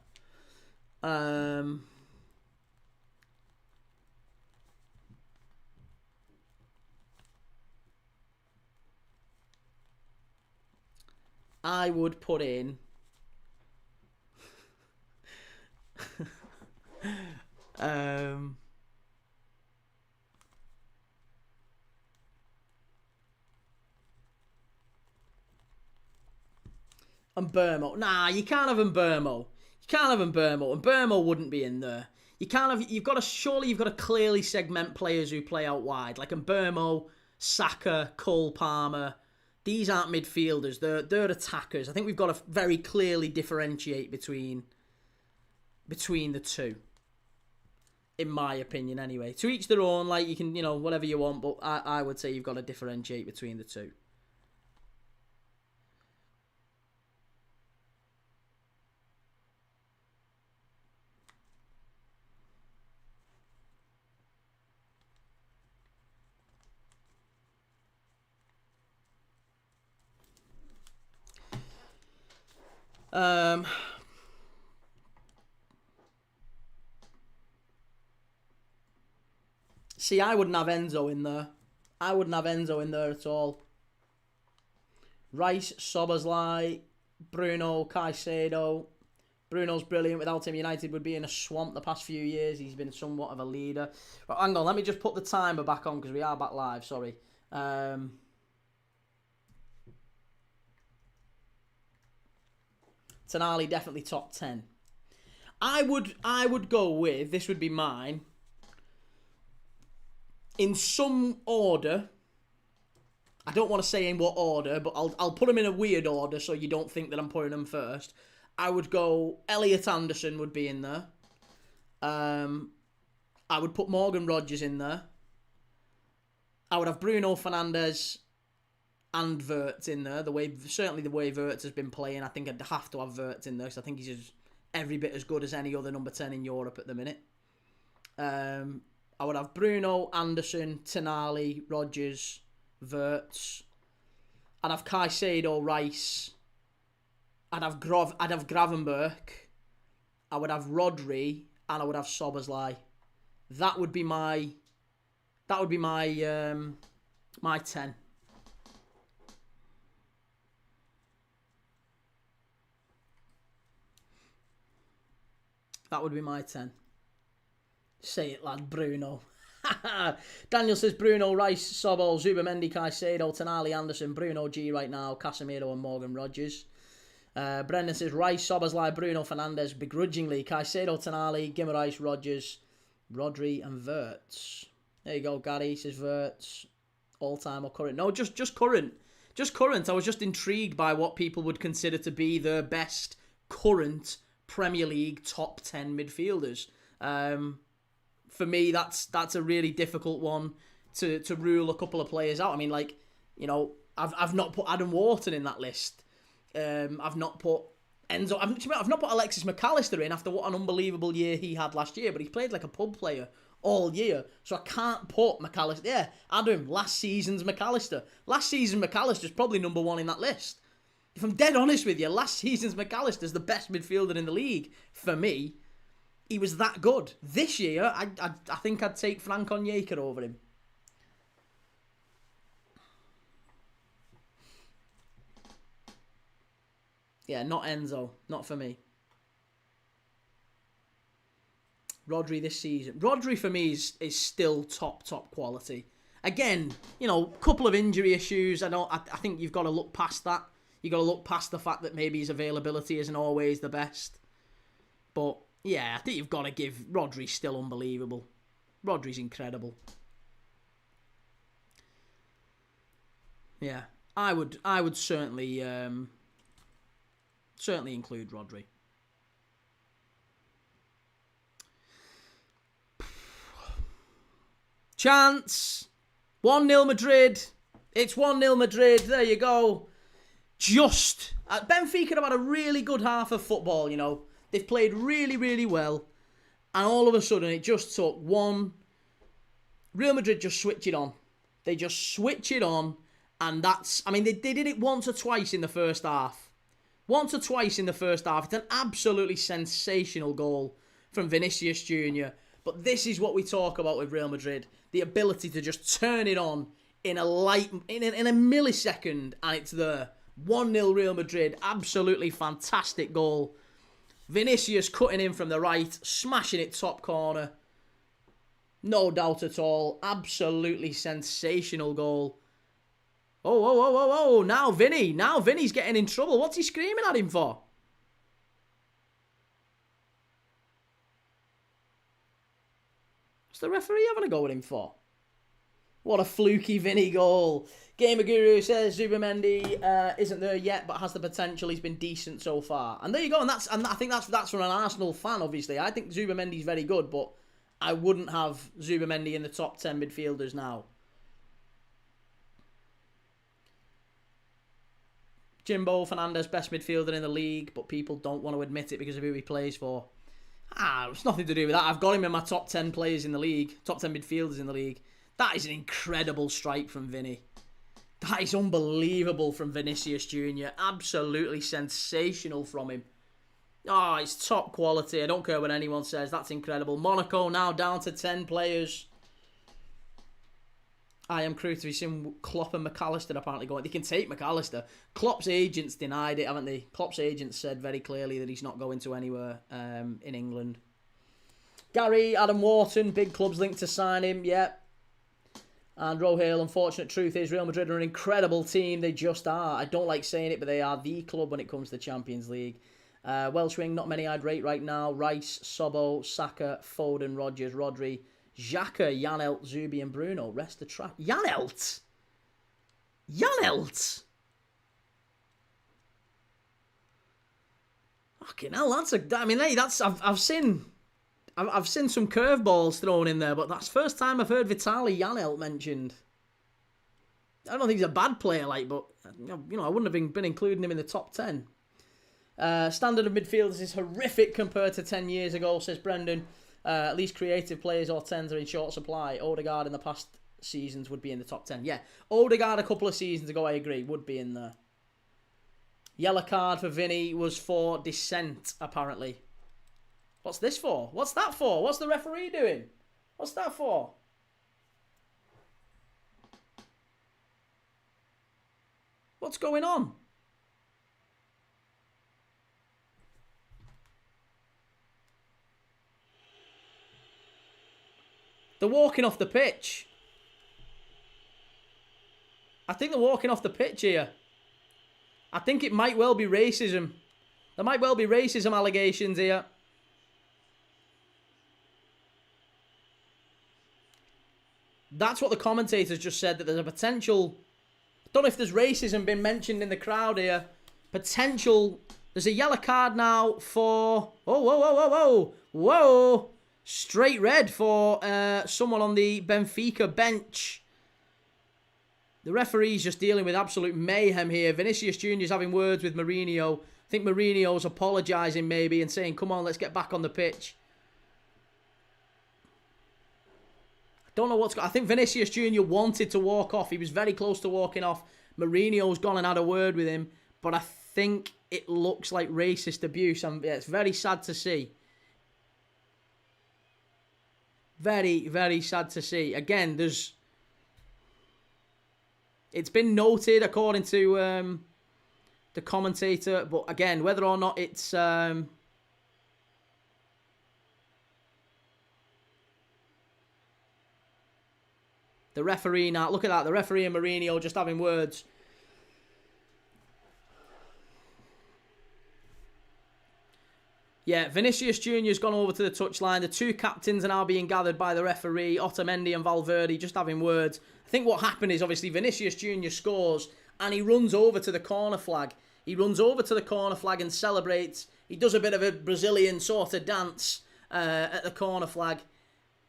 Speaker 1: I would put in and Burmo. Nah, you can't have Burmo. And Burmo wouldn't be in there. You've got to clearly segment players who play out wide. Like Burmo, Saka, Cole Palmer. These aren't midfielders. They're attackers. I think we've got to very clearly differentiate between the two. in my opinion anyway. To each their own, like, you can, whatever you want, but I would say you've got to differentiate between the two. See, I wouldn't have Enzo in there. I wouldn't have Enzo in there at all. Rice, Szoboszlai, Bruno, Caicedo. Bruno's brilliant. Without him, United would be in a swamp the past few years. He's been somewhat of a leader. But hang on, let me just put the timer back on because we are back live. Sorry. Tonali definitely top 10. I would go with, this would be mine, in some order. I don't want to say in what order, but I'll put them in a weird order so you don't think that I'm putting them first. I would go Elliot Anderson would be in there. I would put Morgan Rogers in there. I would have Bruno Fernandes and Wirtz in there. Certainly the way Wirtz has been playing, I think I'd have to have Wirtz in there because I think he's every bit as good as any other number 10 in Europe at the minute. I would have Bruno, Anderson, Tonali, Rogers, Wirtz. I'd have Caicedo, Rice. I'd have Gravenberch. I would have Rodri, and I would have Szoboszlai. That would be my my 10. That would be my 10. Say it, lad, Bruno. Daniel says Bruno, Rice, Sobol, Zubamendi, Caicedo, Tonali, Anderson, Bruno G right now, Casemiro and Morgan Rogers. Brendan says Rice, Szoboszlai, Bruno Fernandes, begrudgingly, Caicedo, Tonali, Guimaraes, Rogers, Rodri and Wirtz. There you go, Gary says Wirtz. All-time or current? No, just current. Just current. I was just intrigued by what people would consider to be the best current Premier League top 10 midfielders. For me, that's a really difficult one to rule a couple of players out. I mean, like, I've not put Adam Wharton in that list. I've not put Enzo. I've not put Alexis McAllister in after what an unbelievable year he had last year. But he's played like a pub player all year, so I can't put McAllister. Yeah, Adam, last season's McAllister. Last season's McAllister's probably number one in that list. If I'm dead honest with you, last season's McAllister's the best midfielder in the league for me. He was that good. This year, I think I'd take Frank Onyeka over him. Yeah, not Enzo. Not for me. Rodri this season. Rodri for me is still top quality. Again, couple of injury issues. I think you've got to look past that. You've got to look past the fact that maybe his availability isn't always the best. But yeah, I think you've got to give Rodri still unbelievable. Rodri's incredible. Yeah, I would certainly include Rodri. Chance. 1-0 Madrid. It's 1-0 Madrid. There you go. Benfica have had a really good half of football, They've played really, really well. And all of a sudden, it just took one. Real Madrid just switch it on. They just switch it on. And they did it once or twice in the first half. Once or twice in the first half. It's an absolutely sensational goal from Vinicius Jr. But this is what we talk about with Real Madrid. The ability to just turn it on in a millisecond and it's there. 1-0 Real Madrid. Absolutely fantastic goal. Vinicius cutting in from the right, smashing it top corner. No doubt at all. Absolutely sensational goal. Oh. Now Vinny's getting in trouble. What's he screaming at him for? What's the referee having a go at him for? What a fluky Vinny goal. Gamer Guru says Zubamendi isn't there yet, but has the potential. He's been decent so far. And there you go. And I think that's from an Arsenal fan, obviously. I think Zubamendi's very good, but I wouldn't have Zubimendi in the top 10 midfielders now. Jimbo Fernandez, best midfielder in the league, but people don't want to admit it because of who he plays for. It's nothing to do with that. I've got him in my top 10 players in the league, top 10 midfielders in the league. That is an incredible strike from Vinny. That is unbelievable from Vinicius Jr. Absolutely sensational from him. Oh, it's top quality. I don't care what anyone says. That's incredible. Monaco now down to 10 players. I am crude to be seen Klopp and McAllister apparently going. They can take McAllister. Klopp's agents denied it, haven't they? Klopp's agents said very clearly that he's not going to anywhere in England. Gary, Adam Wharton, big clubs linked to sign him. Yep. And Rohale, unfortunate truth is Real Madrid are an incredible team. They just are. I don't like saying it, but they are the club when it comes to the Champions League. Welsh wing, not many I'd rate right now. Rice, Sobo, Saka, Foden, Rodgers, Rodri, Xhaka, Janelt, Zubi and Bruno. Rest the track. Janelt! Janelt! Fucking hell, that's a... I mean, hey, that's... I've seen some curveballs thrown in there, but that's the first time I've heard Vitaly Janelt mentioned. I don't think he's a bad player, like, but, you know, I wouldn't have been including him in the top 10. Standard of midfielders is horrific compared to 10 years ago, says Brendan. At least creative players or 10s are in short supply. Odegaard in the past seasons would be in the top 10. Yeah, Odegaard a couple of seasons ago, I agree, would be in there. Yellow card for Vinny was for dissent, apparently. What's this for? What's that for? What's the referee doing? What's that for? What's going on? They're walking off the pitch. I think they're walking off the pitch here. I think it might well be racism. There might well be racism allegations here. That's what the commentators just said, that there's a potential... I don't know if there's racism been mentioned in the crowd here. Potential... There's a yellow card now for... Oh, whoa, whoa, whoa, whoa. Whoa. Straight red for someone on the Benfica bench. The referee's just dealing with absolute mayhem here. Vinicius Jr. is having words with Mourinho. I think Mourinho's apologising maybe and saying, come on, let's get back on the pitch. I don't know what's... I think Vinicius Jr. wanted to walk off. He was very close to walking off. Mourinho's gone and had a word with him. But I think it looks like racist abuse. It's very sad to see. Very, very sad to see. Again, there's... It's been noted according to the commentator, but again, whether or not it's... The referee now, look at that, the referee and Mourinho just having words. Yeah, Vinicius Jr. has gone over to the touchline. The two captains are now being gathered by the referee, Otamendi and Valverde, just having words. I think what happened is, obviously, Vinicius Jr. scores and he runs over to the corner flag. He runs over to the corner flag and celebrates. He does a bit of a Brazilian sort of dance at the corner flag.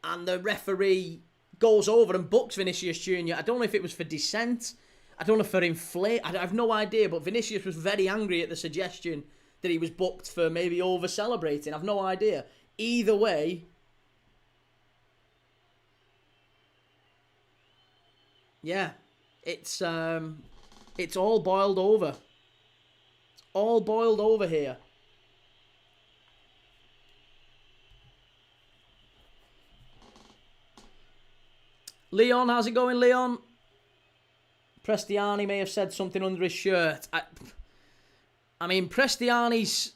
Speaker 1: And the referee goes over and books Vinicius Jr. I don't know if it was for dissent. I don't know for inflate. I have no idea, but Vinicius was very angry at the suggestion that he was booked for maybe over-celebrating. I've no idea. Either way, yeah, it's all boiled over. It's all boiled over here. Leon, how's it going, Leon? Prestiani may have said something under his shirt. I mean, Prestiani's...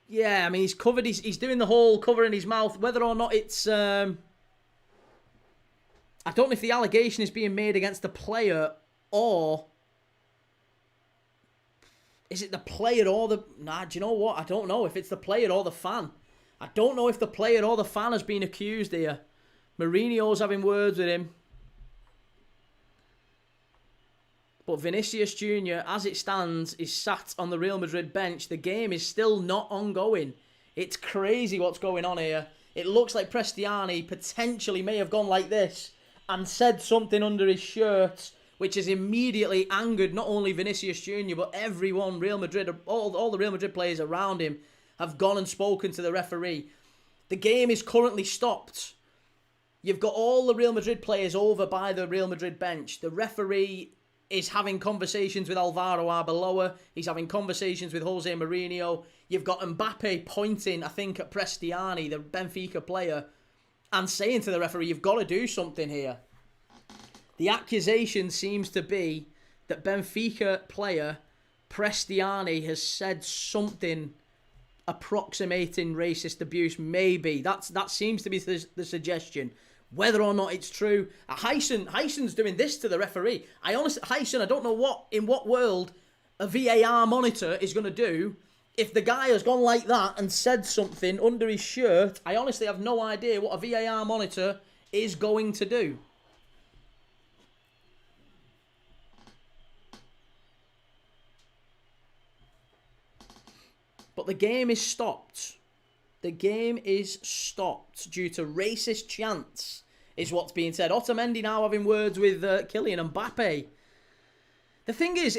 Speaker 1: Yeah, I mean, he's covered... He's doing the whole covering his mouth. Whether or not it's... I don't know if the allegation is being made against the player or... Is it the player or the... Nah, do you know what? I don't know if it's the player or the fan. I don't know if the player or the fan has been accused here. Mourinho's having words with him. But Vinicius Jr., as it stands, is sat on the Real Madrid bench. The game is still not ongoing. It's crazy what's going on here. It looks like Prestiani potentially may have gone like this and said something under his shirt, which has immediately angered not only Vinicius Jr., but everyone, Real Madrid, all the Real Madrid players around him have gone and spoken to the referee. The game is currently stopped. You've got all the Real Madrid players over by the Real Madrid bench. The referee is having conversations with Álvaro Arbeloa. He's having conversations with José Mourinho. You've got Mbappe pointing, I think, at Prestiani, the Benfica player, and saying to the referee, you've got to do something here. The accusation seems to be that Benfica player Prestiani has said something approximating racist abuse. Maybe that seems to be the suggestion. Whether or not it's true, Heyson's doing this to the referee. I don't know in what world a VAR monitor is going to do if the guy has gone like that and said something under his shirt. I honestly have no idea what a VAR monitor is going to do. But the game is stopped. The game is stopped due to racist chants, is what's being said. Otamendi now having words with Kylian Mbappe. The thing is,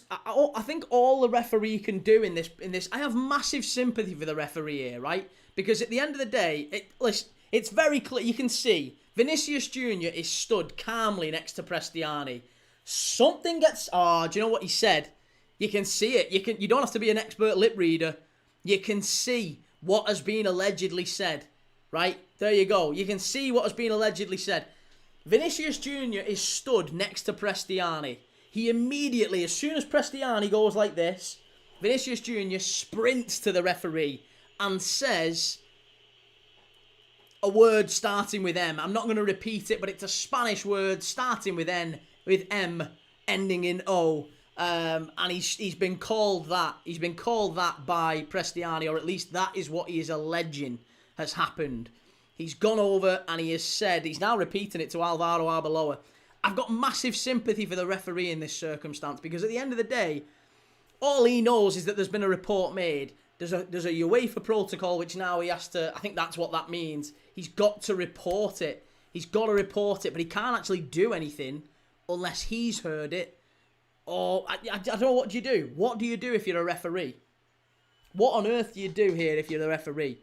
Speaker 1: I think all the referee can do in this. I have massive sympathy for the referee here, right? Because at the end of the day, it's very clear. You can see Vinicius Jr. is stood calmly next to Prestiani. Something gets. Oh, do you know what he said? You can see it. You don't have to be an expert lip reader. You can see what has been allegedly said, right? There you go. You can see what has been allegedly said. Vinicius Jr. is stood next to Prestiani. He immediately, as soon as Prestiani goes like this, Vinicius Jr. sprints to the referee and says a word starting with M. I'm not going to repeat it, but it's a Spanish word starting with M, ending in O. And he's been called that. He's been called that by Prestiani, or at least that is what he is alleging has happened. He's gone over and he has said, he's now repeating it to Álvaro Arbeloa. I've got massive sympathy for the referee in this circumstance, because at the end of the day, all he knows is that there's been a report made. There's a UEFA protocol which now he has to, I think that's what that means. He's got to report it. He's got to report it, but he can't actually do anything unless he's heard it. Or, I don't know, what do you do? What do you do if you're a referee? What on earth do you do here if you're the referee?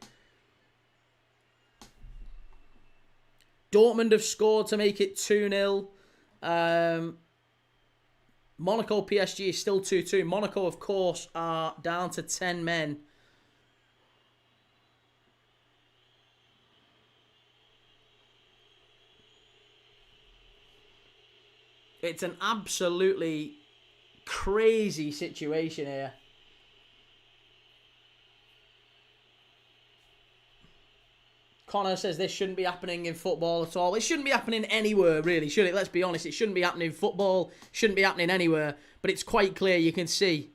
Speaker 1: Dortmund have scored to make it 2-0. Monaco PSG is still 2-2. Monaco, of course, are down to 10 men. It's an absolutely crazy situation here. Connor says this shouldn't be happening in football at all. It shouldn't be happening anywhere, really, should it? Let's be honest. It shouldn't be happening in football. Shouldn't be happening anywhere. But it's quite clear. You can see.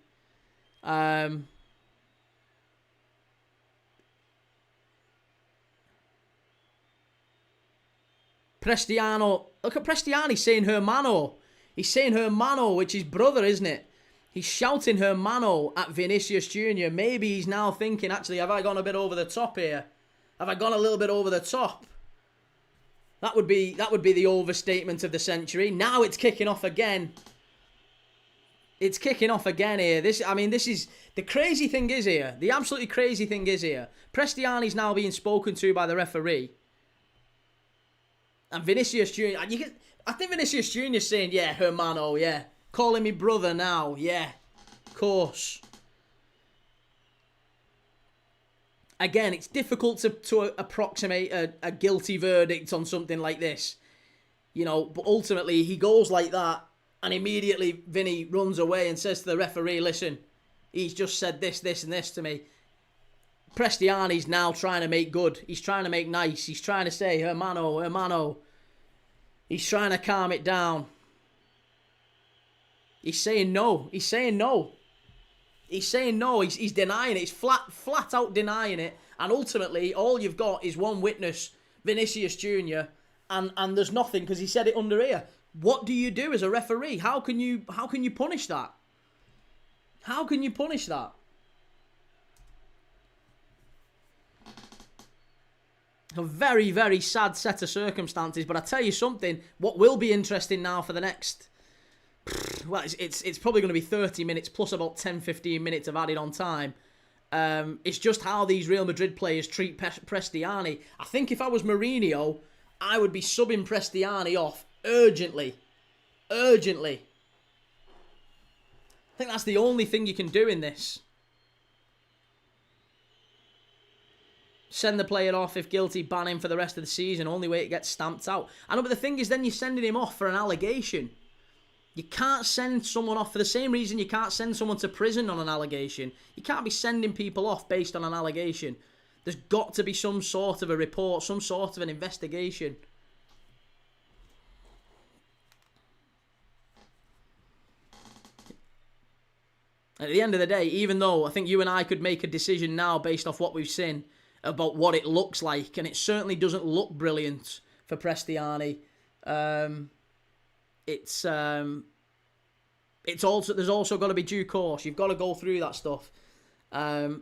Speaker 1: Prestiano. Look at Prestiani saying hermano. He's saying hermano, which is brother, isn't it? He's shouting hermano at Vinicius Jr. Maybe he's now thinking, actually, have I gone a bit over the top here? Have I gone a little bit over the top? That would be the overstatement of the century. Now it's kicking off again. It's kicking off again here. This is the crazy thing is here. The absolutely crazy thing is here. Prestiani's now being spoken to by the referee. And Vinicius Jr. I think Vinicius Jr. is saying, yeah, hermano, yeah. Calling me brother now, yeah. Of course. Again, it's difficult to approximate a guilty verdict on something like this. You know, but ultimately he goes like that and immediately Vinny runs away and says to the referee, listen, he's just said this, this and this to me. Prestiani's now trying to make good. He's trying to make nice. He's trying to say, hermano, hermano. He's trying to calm it down. He's saying no. He's saying no. He's saying no. He's denying it. He's flat out denying it. And ultimately, all you've got is one witness, Vinicius Jr., and there's nothing because he said it under ear. What do you do as a referee? How can you punish that? How can you punish that? A very, very sad set of circumstances. But I tell you something, what will be interesting now for the next... Well, it's probably going to be 30 minutes plus about 10-15 minutes of added on time. It's just how these Real Madrid players treat Prestiani. I think if I was Mourinho, I would be subbing Prestiani off urgently. Urgently. I think that's the only thing you can do in this. Send the player off. If guilty, ban him for the rest of the season. Only way it gets stamped out. I know, but the thing is, then you're sending him off for an allegation. You can't send someone off for the same reason you can't send someone to prison on an allegation. You can't be sending people off based on an allegation. There's got to be some sort of a report, some sort of an investigation. At the end of the day, even though I think you and I could make a decision now based off what we've seen about what it looks like, and it certainly doesn't look brilliant for Prestiani. It's also, there's also got to be due course. You've got to go through that stuff. Then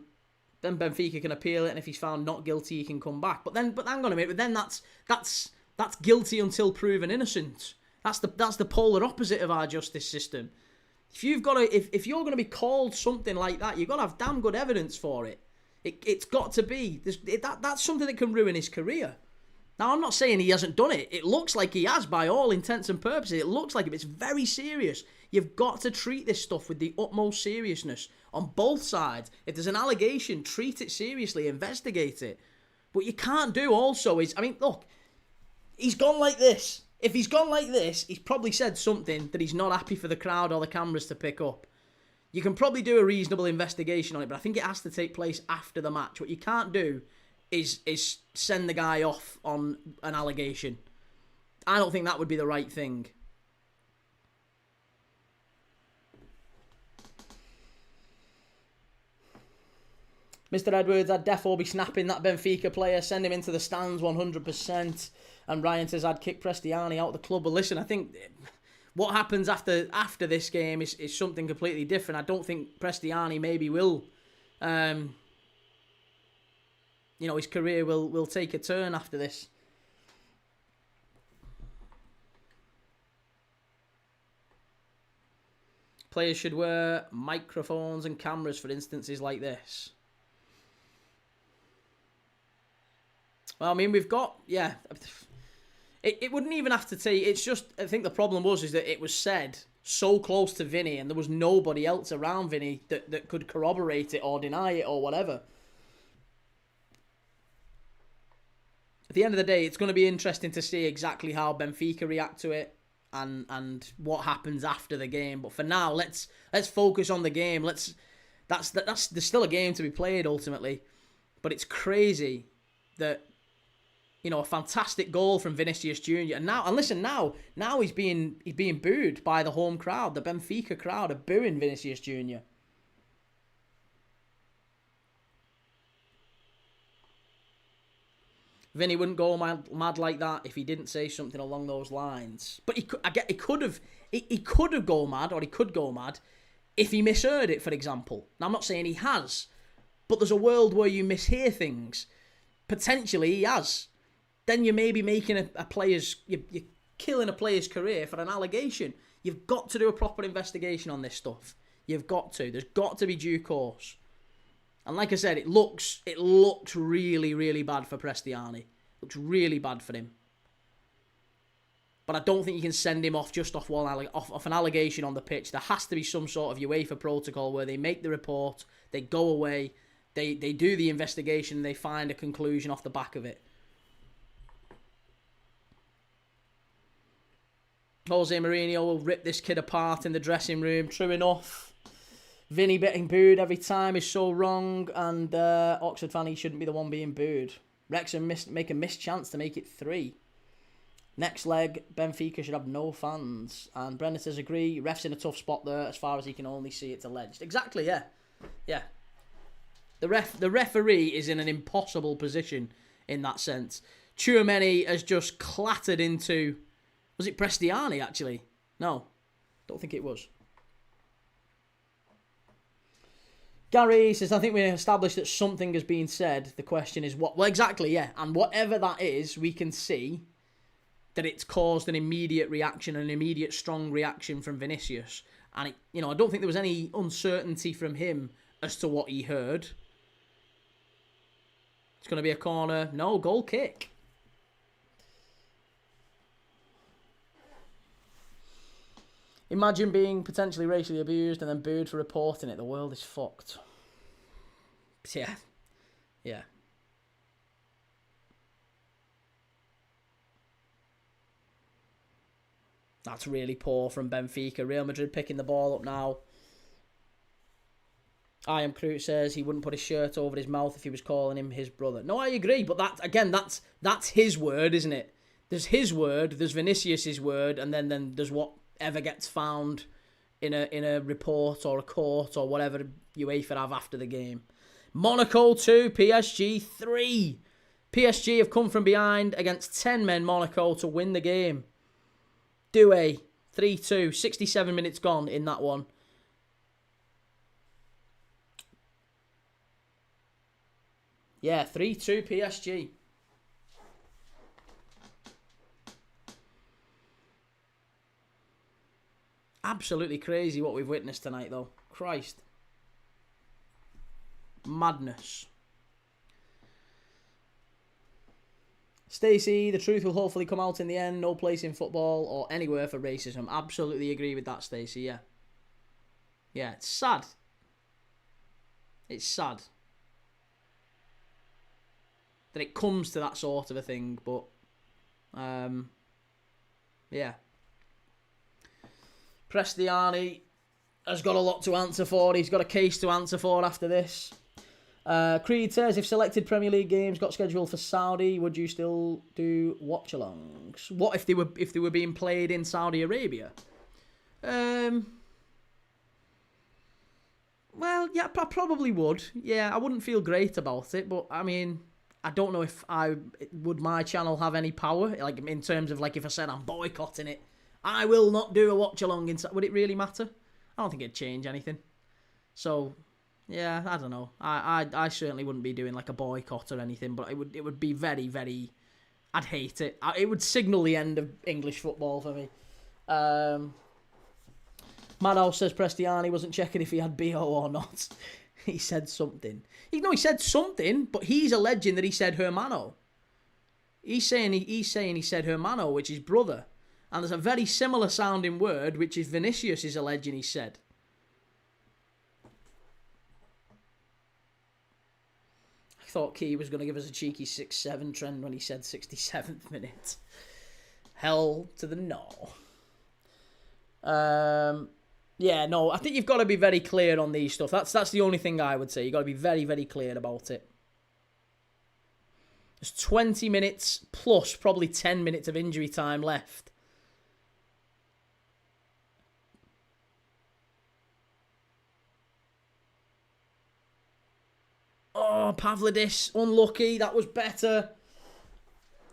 Speaker 1: Benfica can appeal it, and if he's found not guilty, he can come back. But hang on a minute. But then that's guilty until proven innocent. That's the polar opposite of our justice system. If you're going to be called something like that, you've got to have damn good evidence for it. It's got to be. That's something that can ruin his career. Now, I'm not saying he hasn't done it. It looks like he has by all intents and purposes. It looks like it, but it's very serious. You've got to treat this stuff with the utmost seriousness on both sides. If there's an allegation, treat it seriously, investigate it. What you can't do also is, I mean, look, he's gone like this. If he's gone like this, he's probably said something that he's not happy for the crowd or the cameras to pick up. You can probably do a reasonable investigation on it, but I think it has to take place after the match. What you can't do is send the guy off on an allegation. I don't think that would be the right thing. Mr. Edwards, I'd defo be snapping that Benfica player, send him into the stands 100%. And Ryan says, I'd kick Prestiani out of the club. But listen, I think what happens after this game is something completely different. I don't think Prestiani maybe will... his career will take a turn after this. Players should wear microphones and cameras for instances like this. Well, I mean, we've got... Yeah. It wouldn't even have to take... It's just... I think the problem is that it was said so close to Vinny and there was nobody else around Vinny that could corroborate it or deny it or whatever. At the end of the day, it's going to be interesting to see exactly how Benfica react to it and what happens after the game. But for now, let's focus on the game. There's still a game to be played ultimately, but it's crazy that a fantastic goal from Vinicius Jr. and listen, now he's being booed by the home crowd. The Benfica crowd are booing Vinicius Jr. Vinny wouldn't go mad like that if he didn't say something along those lines. But he could go mad, or he could go mad if he misheard it, for example. Now, I'm not saying he has, but there's a world where you mishear things. Potentially, he has. Then you may be making a player's... You're killing a player's career for an allegation. You've got to do a proper investigation on this stuff. You've got to. There's got to be due course. And like I said, it looks really, really bad for Prestiani. It looks really bad for him. But I don't think you can send him off just off an allegation on the pitch. There has to be some sort of UEFA protocol where they make the report, they go away, they do the investigation, they find a conclusion off the back of it. Jose Mourinho will rip this kid apart in the dressing room. True enough. Vinny getting booed every time is so wrong, and Oxford fan, he shouldn't be the one being booed. Wrexham make a missed chance to make it 3. Next leg, Benfica should have no fans. And Brendan says, agree, ref's in a tough spot there, as far as he can only see it's alleged. Exactly, yeah. Yeah. The referee is in an impossible position in that sense. Tchouaméni has just clattered into... Was it Prestiani, actually? No, don't think it was. Gary says, I think we established that something has been said. The question is what? Well, exactly, yeah. And whatever that is, we can see that it's caused an immediate reaction, an immediate strong reaction from Vinicius. And, I don't think there was any uncertainty from him as to what he heard. It's going to be a corner. No, goal kick. Imagine being potentially racially abused and then booed for reporting it. The world is fucked. Yeah. Yeah. That's really poor from Benfica. Real Madrid picking the ball up now. I Am Crute says he wouldn't put his shirt over his mouth if he was calling him his brother. No, I agree, but that's his word, isn't it? There's his word, there's Vinicius's word, and then there's whatever gets found in a report or a court or whatever UEFA have after the game. Monaco 2, PSG 3. PSG have come from behind against 10 men Monaco to win the game. Doué 3-2, 67 minutes gone in that one. Yeah, 3-2 PSG. Absolutely crazy what we've witnessed tonight, though. Christ. Madness. Stacey, the truth will hopefully come out in the end. No place in football or anywhere for racism. Absolutely agree with that, Stacey, yeah. Yeah, it's sad. It's sad that it comes to that sort of a thing, but yeah. Prestiani has got a lot to answer for. He's got a case to answer for after this. Creed says, if selected Premier League games got scheduled for Saudi, would you still do watch-alongs? What if they were being played in Saudi Arabia? Well, yeah, I probably would. Yeah, I wouldn't feel great about it, but I mean, I don't know if would my channel have any power, like in terms of like if I said I'm boycotting it, I will not do a watch-along. Would it really matter? I don't think it'd change anything. So, yeah, I don't know. I certainly wouldn't be doing like a boycott or anything, but it would be very, very... I'd hate it. It would signal the end of English football for me. Madhouse says Prestiani wasn't checking if he had BO or not. He said something. He said something, but he's alleging that he said hermano. He's saying he said hermano, which is brother. And there's a very similar sounding word, which is Vinicius is alleging he said. I thought Key was going to give us a cheeky 6-7 trend when he said 67th minute. Hell to the no. Yeah, no, I think you've got to be very clear on these stuff. That's the only thing I would say. You've got to be very, very clear about it. There's 20 minutes plus probably 10 minutes of injury time left. Oh, Pavlidis, unlucky. That was better.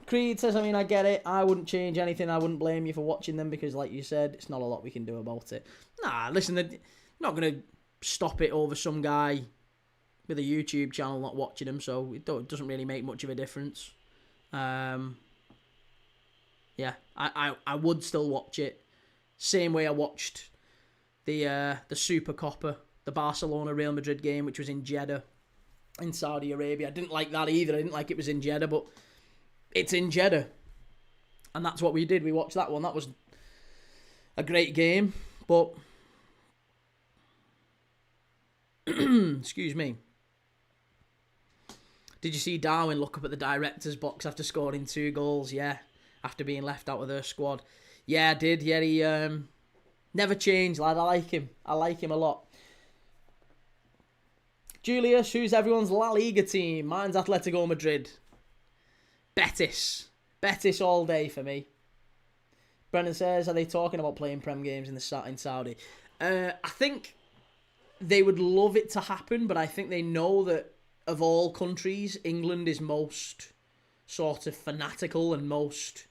Speaker 1: Creed says, I mean, I get it. I wouldn't change anything. I wouldn't blame you for watching them because, like you said, it's not a lot we can do about it. Nah, listen, they're not going to stop it over some guy with a YouTube channel not watching them, so it doesn't really make much of a difference. Yeah, I would still watch it. Same way I watched the Super Copa, the Barcelona Real Madrid game, which was in Jeddah in Saudi Arabia. I didn't like that either. I didn't like it was in Jeddah, but it's in Jeddah. And that's what we did. We watched that one. That was a great game, but excuse me. Did you see Darwin look up at the director's box after scoring 2 goals? Yeah, after being left out of their squad. Yeah, I did. Yeah, he never changed, lad. I like him. I like him a lot. Julius, who's everyone's La Liga team? Mine's Atletico Madrid. Betis. Betis all day for me. Brendan says, are they talking about playing Prem games in Saudi? I think they would love it to happen, but I think they know that of all countries, England is most sort of fanatical and most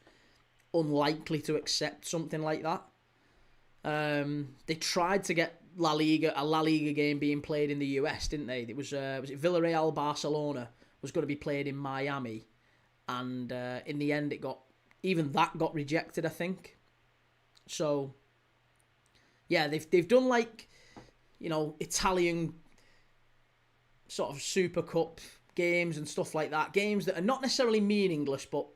Speaker 1: unlikely to accept something like that. They tried to get a La Liga game being played in the US, didn't they? It was it Villarreal Barcelona was going to be played in Miami, and in the end, even that got rejected, I think. So, yeah, they've done like, Italian sort of Super Cup games and stuff like that. Games that are not necessarily meaningless, but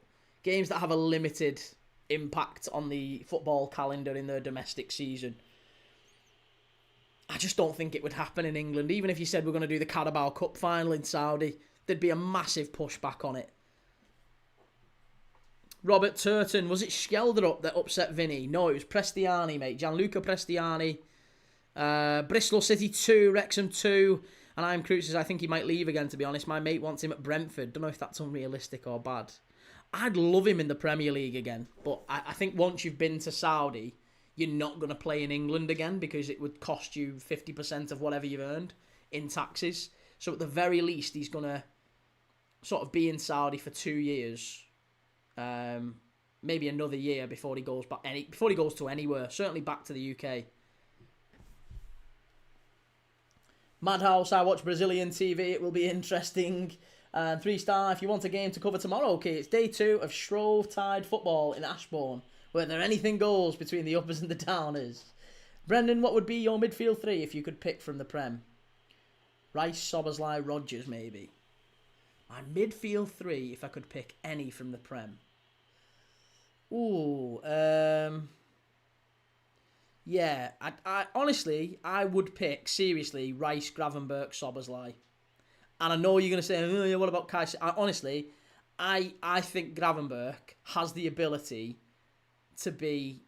Speaker 1: games that have a limited impact on the football calendar in their domestic season. I just don't think it would happen in England. Even if you said we're going to do the Carabao Cup final in Saudi, there'd be a massive pushback on it. Robert Turton, was it Skelderup that upset Vinny? No, it was Prestiani, mate. Gianluca Prestiani. Bristol City 2, Wrexham 2. And I'm Cruz says, I think he might leave again, to be honest. My mate wants him at Brentford. Don't know if that's unrealistic or bad. I'd love him in the Premier League again. But I think once you've been to Saudi, you're not going to play in England again because it would cost you 50% of whatever you've earned in taxes. So at the very least, he's going to sort of be in Saudi for 2 years. Maybe another year before he goes back. Before he goes to anywhere. Certainly back to the UK. Madhouse, I watch Brazilian TV. It will be interesting. 3-star, if you want a game to cover tomorrow, okay, it's day 2 of Shrovetide football in Ashbourne, where there anything goes between the uppers and the downers. Brendan, what would be your midfield 3 if you could pick from the Prem? Rice, Szoboszlai, Rodgers, maybe. My midfield 3, if I could pick any from the Prem. Ooh, yeah, I honestly, I would pick, seriously, Rice, Gravenberch, Szoboszlai. And I know you're going to say, oh, yeah, what about Kai? Honestly, I think Gravenberch has the ability to be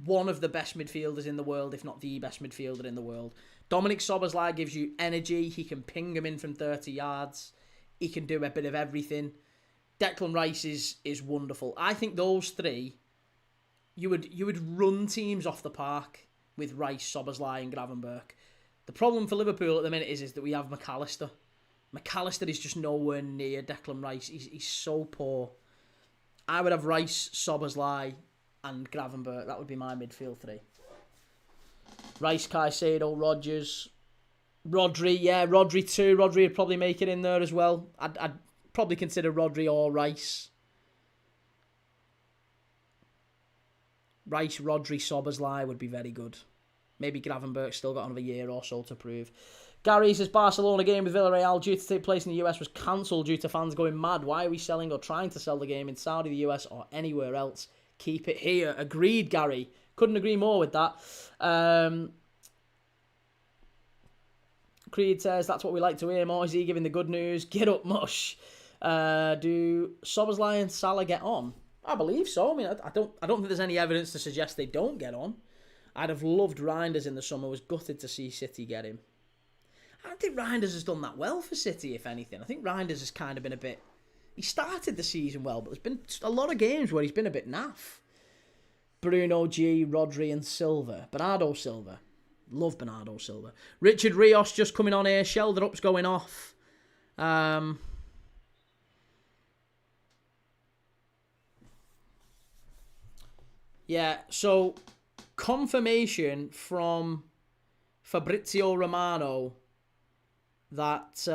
Speaker 1: one of the best midfielders in the world, if not the best midfielder in the world. Dominic Szoboszlai gives you energy. He can ping him in from 30 yards. He can do a bit of everything. Declan Rice is wonderful. I think those 3, you would run teams off the park with Rice, Szoboszlai and Gravenberch. The problem for Liverpool at the minute is that we have McAllister. McAllister is just nowhere near Declan Rice. He's so poor. I would have Rice, Szoboszlai and Gravenberch. That would be my midfield 3. Rice, Caicedo, Rodgers, Rodri. Yeah, Rodri too. Rodri would probably make it in there as well. I'd probably consider Rodri or Rice. Rice, Rodri, Szoboszlai would be very good. Maybe Gravenberch still got another year or so to prove. Gary says Barcelona game with Villarreal due to take place in the US was cancelled due to fans going mad. Why are we selling or trying to sell the game in Saudi, the US or anywhere else? Keep it here. Agreed, Gary. Couldn't agree more with that. Creed says that's what we like to hear. Moisey giving the good news. Get up, mush. Do Szoboszlai and Salah get on? I believe so. I mean, I don't think there's any evidence to suggest they don't get on. I'd have loved Reinders in the summer. Was gutted to see City get him. I don't think Reinders has done that well for City, if anything. I think Reinders has kind of been a bit... He started the season well, but there's been a lot of games where he's been a bit naff. Bruno G, Rodri and Silva. Bernardo Silva. Love Bernardo Silva. Richard Rios just coming on here. Shelderup's going off. Yeah, so... confirmation from Fabrizio Romano that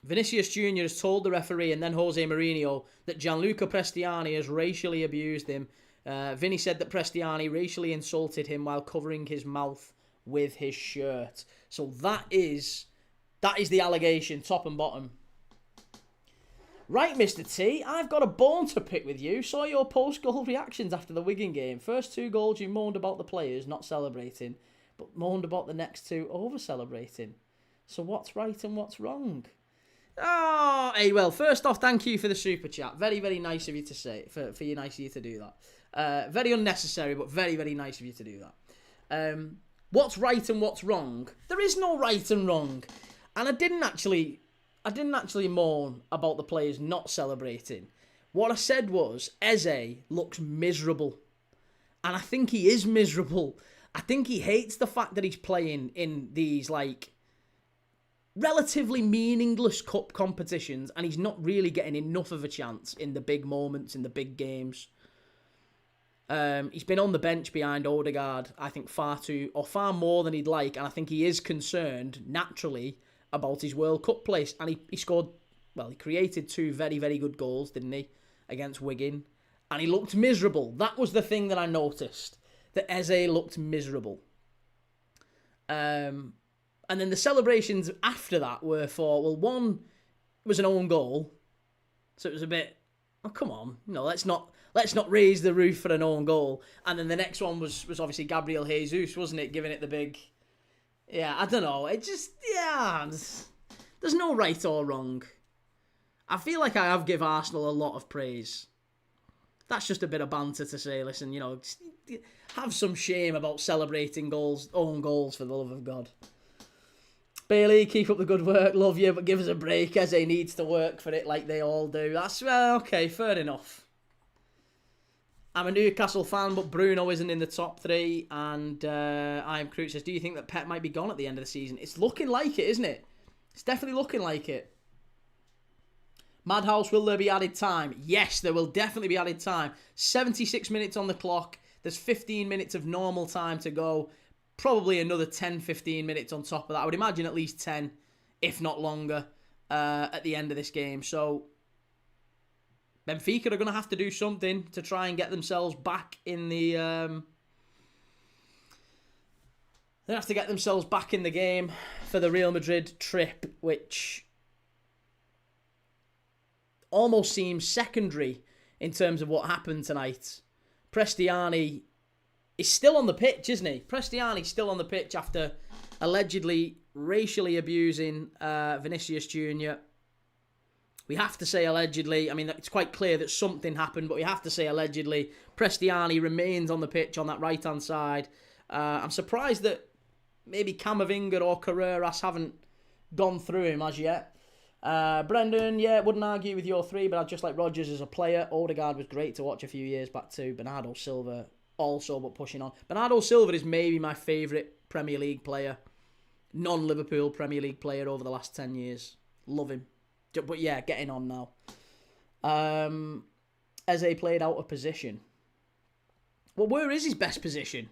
Speaker 1: Vinicius Jr. has told the referee and then Jose Mourinho that Gianluca Prestiani has racially abused him. Vinny said that Prestiani racially insulted him while covering his mouth with his shirt. So that is the allegation, top and bottom. Right, Mr. T, I've got a bone to pick with you. Saw your post-goal reactions after the Wigan game. First 2 goals, you moaned about the players not celebrating, but moaned about the next 2 over-celebrating. So what's right and what's wrong? Oh, hey, well, first off, thank you for the super chat. Very, very nice of you to say, for you nice of you to do that. Very unnecessary, but very, very nice of you to do that. What's right and what's wrong? There is no right and wrong. And I didn't actually moan about the players not celebrating. What I said was, Eze looks miserable. And I think he is miserable. I think he hates the fact that he's playing in these, like, relatively meaningless cup competitions and he's not really getting enough of a chance in the big moments, in the big games. He's been on the bench behind Odegaard, I think, far more than he'd like, and I think he is concerned, naturally, about his World Cup place. And he scored, he created 2 very, very good goals, didn't he, against Wigan? And he looked miserable. That was the thing that I noticed, that Eze looked miserable. And then the celebrations after that were for, one was an own goal, so it was a bit, oh, come on, let's not raise the roof for an own goal. And then the next one was obviously Gabriel Jesus, wasn't it? Giving it the big... Yeah, I don't know. It just... Yeah, there's no right or wrong. I feel like I have give Arsenal a lot of praise. That's just a bit of banter to say, listen, have some shame about celebrating own goals, for the love of God. Bailey, keep up the good work, love you, but give us a break. Eze needs to work for it like they all do. That's, okay, fair enough. I'm a Newcastle fan, but Bruno isn't in the top 3. And I am Crute says, do you think that Pep might be gone at the end of the season? It's looking like it, isn't it? It's definitely looking like it. Madhouse, will there be added time? Yes, there will definitely be added time. 76 minutes on the clock. There's 15 minutes of normal time to go. Probably another 10-15 minutes on top of that. I would imagine at least 10, if not longer, at the end of this game. So Benfica are going to have to do something to try and get themselves back in the... They have to get themselves back in the game for the Real Madrid trip, which almost seems secondary in terms of what happened tonight. Prestiani is still on the pitch, isn't he? Prestiani's still on the pitch after allegedly racially abusing Vinicius Jr. We have to say allegedly. I mean, it's quite clear that something happened, but we have to say allegedly. Prestiani remains on the pitch on that right-hand side. I'm surprised that maybe Camavinga or Carreras haven't gone through him as yet. Brendan, wouldn't argue with your 3, but I'd just like Rodgers as a player. Odegaard was great to watch a few years back too. Bernardo Silva also, but pushing on. Bernardo Silva is maybe my favourite Premier League player. Non-Liverpool Premier League player over the last 10 years. Love him. But yeah, getting on now. Eze played out of position. Well, where is his best position?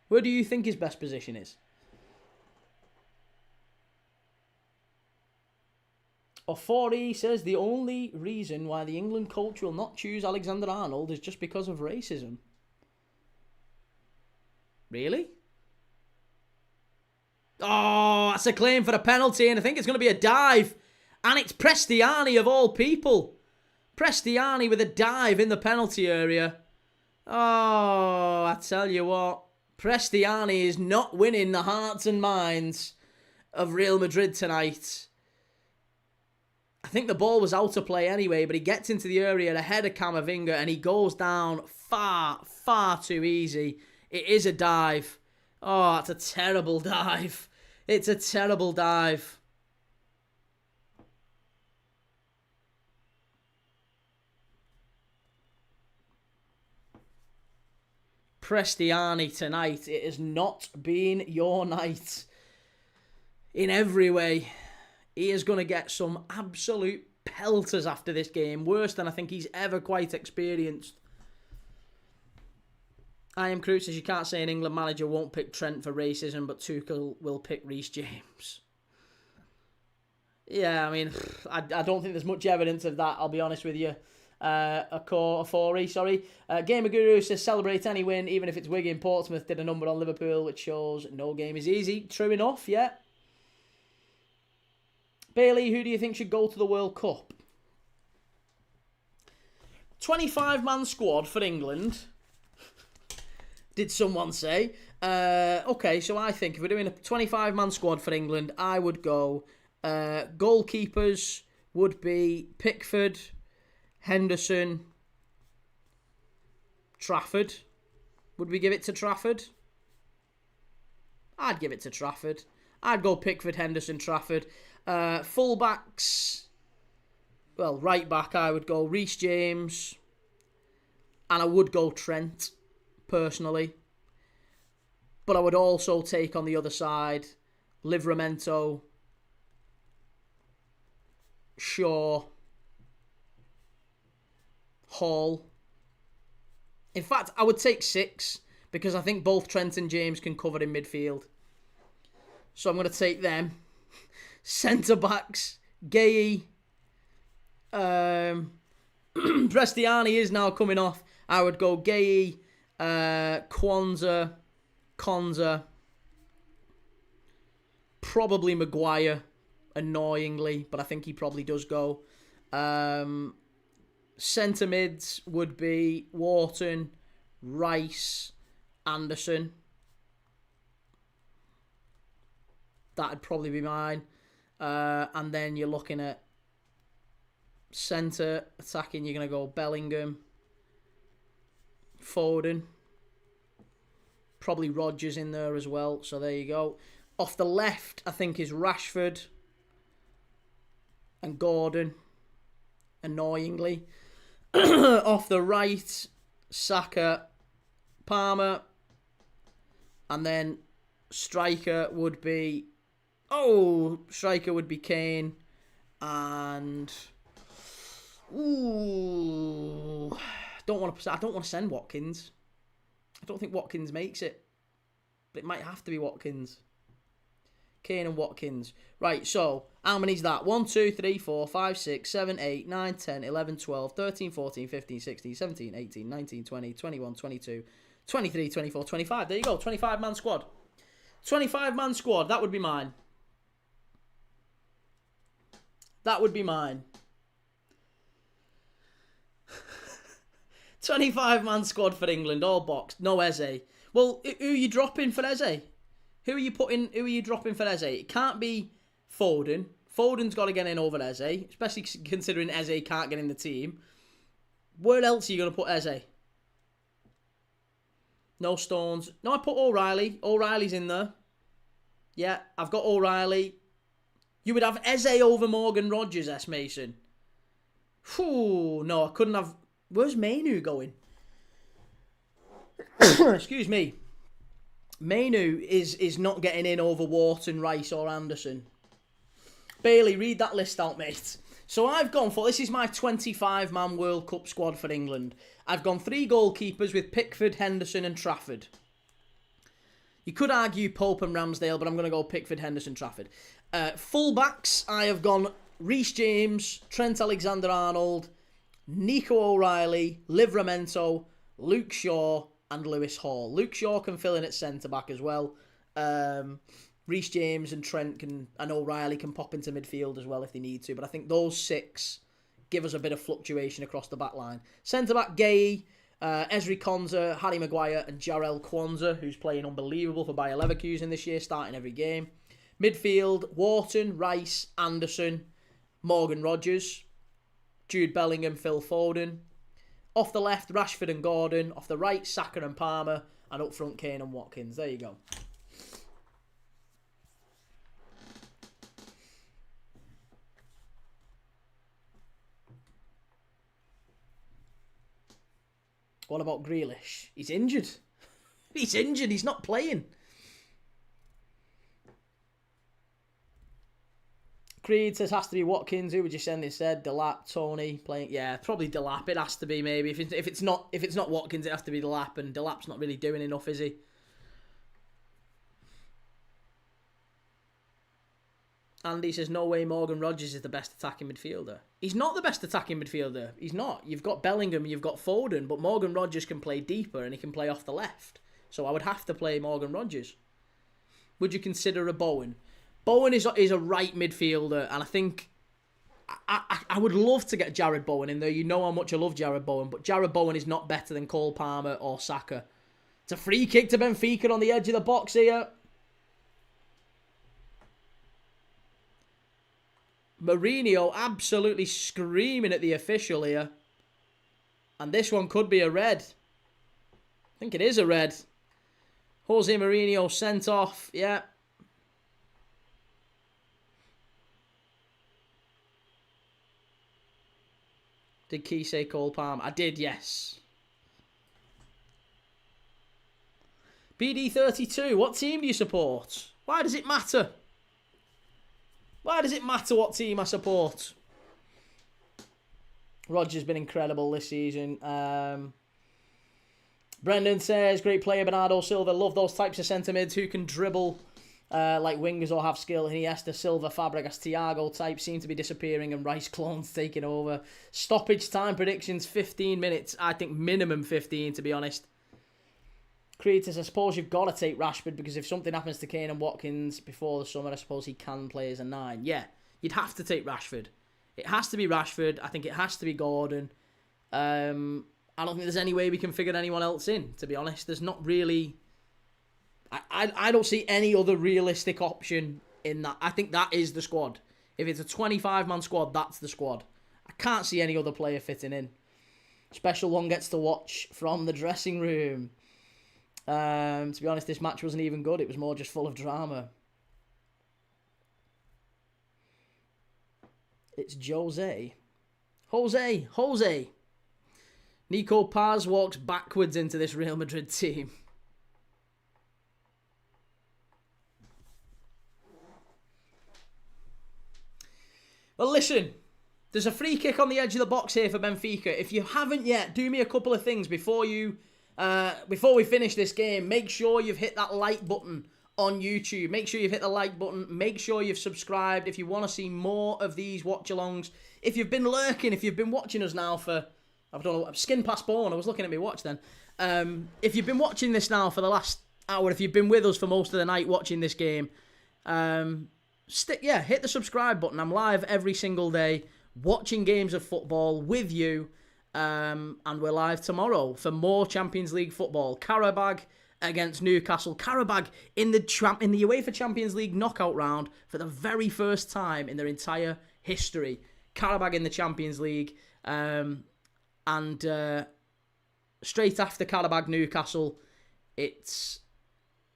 Speaker 1: Where do you think his best position is? Ofori says the only reason why the England coach will not choose Alexander-Arnold is just because of racism. Really? Oh, that's a claim for a penalty, and I think it's going to be a dive. And it's Prestiani of all people. Prestiani with a dive in the penalty area. Oh, I tell you what. Prestiani is not winning the hearts and minds of Real Madrid tonight. I think the ball was out of play anyway, but he gets into the area ahead of Camavinga and he goes down far, far too easy. It is a dive. Oh, it's a terrible dive. It's a terrible dive. Prestiani tonight. It has not been your night. In every way. He is going to get some absolute pelters after this game. Worse than I think he's ever quite experienced. I am Crute says you can't say an England manager won't pick Trent for racism, but Tuchel will pick Reece James. Yeah, I mean, I don't think there's much evidence of that, I'll be honest with you. Afori, sorry. Gamer Guru says celebrate any win, even if it's Wigan. Portsmouth did a number on Liverpool, which shows no game is easy. True enough, yeah. Bailey, who do you think should go to the World Cup? 25-man squad for England. Did someone say? Okay, so I think if we're doing a 25-man squad for England, I would go... goalkeepers would be Pickford, Henderson, Trafford. Would we give it to Trafford? I'd give it to Trafford. I'd go Pickford, Henderson, Trafford. Fullbacks, well, right back, I would go Reece James, and I would go Trent, personally. But I would also take on the other side Livramento, Shaw, Hall, In fact, I would take 6 because I think both Trent and James can cover in midfield. So I'm going to take them. Centre-backs, Gay. Prestiani is now coming off. I would go Gay, Kwanzaa, Konza, probably Maguire, annoyingly, but I think he probably does go. Centre mids would be Wharton, Rice, Anderson. That'd probably be mine. And then you're looking at centre attacking. You're going to go Bellingham, Foden, probably Rodgers in there as well. So there you go. Off the left, I think, is Rashford and Gordon, annoyingly. Off the right, Saka, Palmer, and then striker would be Kane, and I don't want to send Watkins. I don't think Watkins makes it, but it might have to be Watkins. Kane and Watkins. Right, so how many is that? 1, 2, 3, 4, 5, 6, 7, 8, 9, 10, 11, 12, 13, 14, 15, 16, 17, 18, 19, 20, 21, 22, 23, 24, 25. There you go, 25-man squad. 25-man squad, that would be mine. That would be mine. 25-man squad for England, all boxed, no Eze. Well, who are you dropping for Eze? Who are you dropping for Eze? It can't be Foden. Foden's got to get in over Eze, especially considering Eze can't get in the team. Where else are you going to put Eze? No Stones. No, I put O'Reilly. O'Reilly's in there. Yeah, I've got O'Reilly. You would have Eze over Morgan Rodgers, S. Mason. Whew, no, I couldn't have... Where's Mainu going? Excuse me. Mainu is not getting in over Wharton, Rice or Anderson. Bailey, read that list out, mate. So I've gone for... This is my 25-man World Cup squad for England. I've gone 3 goalkeepers with Pickford, Henderson and Trafford. You could argue Pope and Ramsdale, but I'm going to go Pickford, Henderson, Trafford. Full-backs, I have gone Reece James, Trent Alexander-Arnold, Nico O'Reilly, Livramento, Luke Shaw and Lewis Hall. Luke Shaw can fill in at centre-back as well. Reece James and Trent and O'Reilly can pop into midfield as well if they need to. But I think those 6 give us a bit of fluctuation across the back line. Centre-back, Gay, Ezri Konza, Harry Maguire and Jarell Kwanzaa, who's playing unbelievable for Bayer Leverkusen this year, starting every game. Midfield, Wharton, Rice, Anderson, Morgan Rodgers, Jude Bellingham, Phil Foden. Off the left, Rashford and Gordon. Off the right, Saka and Palmer. And up front, Kane and Watkins. There you go. What about Grealish? He's injured. He's injured. He's not playing. Creed says has to be Watkins. Who would you send instead? Delap, Tony playing. Yeah, probably Delap. It has to be maybe. If it's not Watkins, it has to be Delap. And Delap's not really doing enough, is he? Andy says no way Morgan Rodgers is the best attacking midfielder. He's not the best attacking midfielder. He's not. You've got Bellingham, you've got Foden, but Morgan Rodgers can play deeper and he can play off the left. So I would have to play Morgan Rodgers. Would you consider a Bowen? Bowen is a right midfielder, and I think I would love to get Jared Bowen in there. You know how much I love Jared Bowen, but Jared Bowen is not better than Cole Palmer or Saka. It's a free kick to Benfica on the edge of the box here. Mourinho absolutely screaming at the official here. And this one could be a red. I think it is a red. Jose Mourinho sent off, yeah. Did Key say Cole Palmer? I did, yes. BD32, what team do you support? Why does it matter? Why does it matter what team I support? Rodgers been incredible this season. Brendan says, great player, Bernardo Silva. Love those types of centre mids who can dribble like wingers or have skill. Iniesta, Silva, Fabregas, Thiago types seem to be disappearing and Rice clones taking over. Stoppage time predictions, 15 minutes. I think minimum 15, to be honest. Creators, I suppose you've got to take Rashford because if something happens to Kane and Watkins before the summer, I suppose he can play as a 9. Yeah, you'd have to take Rashford. It has to be Rashford. I think it has to be Gordon. I don't think there's any way we can figure anyone else in, to be honest. There's not really... I don't see any other realistic option in that. I think that is the squad. If it's a 25-man squad, that's the squad. I can't see any other player fitting in. Special one gets to watch from the dressing room. To be honest, this match wasn't even good. It was more just full of drama. It's Jose. Jose. Nico Paz walks backwards into this Real Madrid team. Well, listen. There's a free kick on the edge of the box here for Benfica. If you haven't yet, do me a couple of things before we finish this game. Make sure you've hit that like button on YouTube. Make sure you've hit the like button. Make sure you've subscribed if you want to see more of these watch-alongs. If you've been lurking, if you've been watching us now for, I don't know, skin past born. I was looking at my watch then. If you've been watching this now for the last hour, if you've been with us for most of the night watching this game, hit the subscribe button. I'm live every single day watching games of football with you. And we're live tomorrow for more Champions League football. Qarabag against Newcastle. Qarabag in the UEFA Champions League knockout round for the very first time in their entire history. Qarabag in the Champions League. And straight after Qarabag Newcastle, it's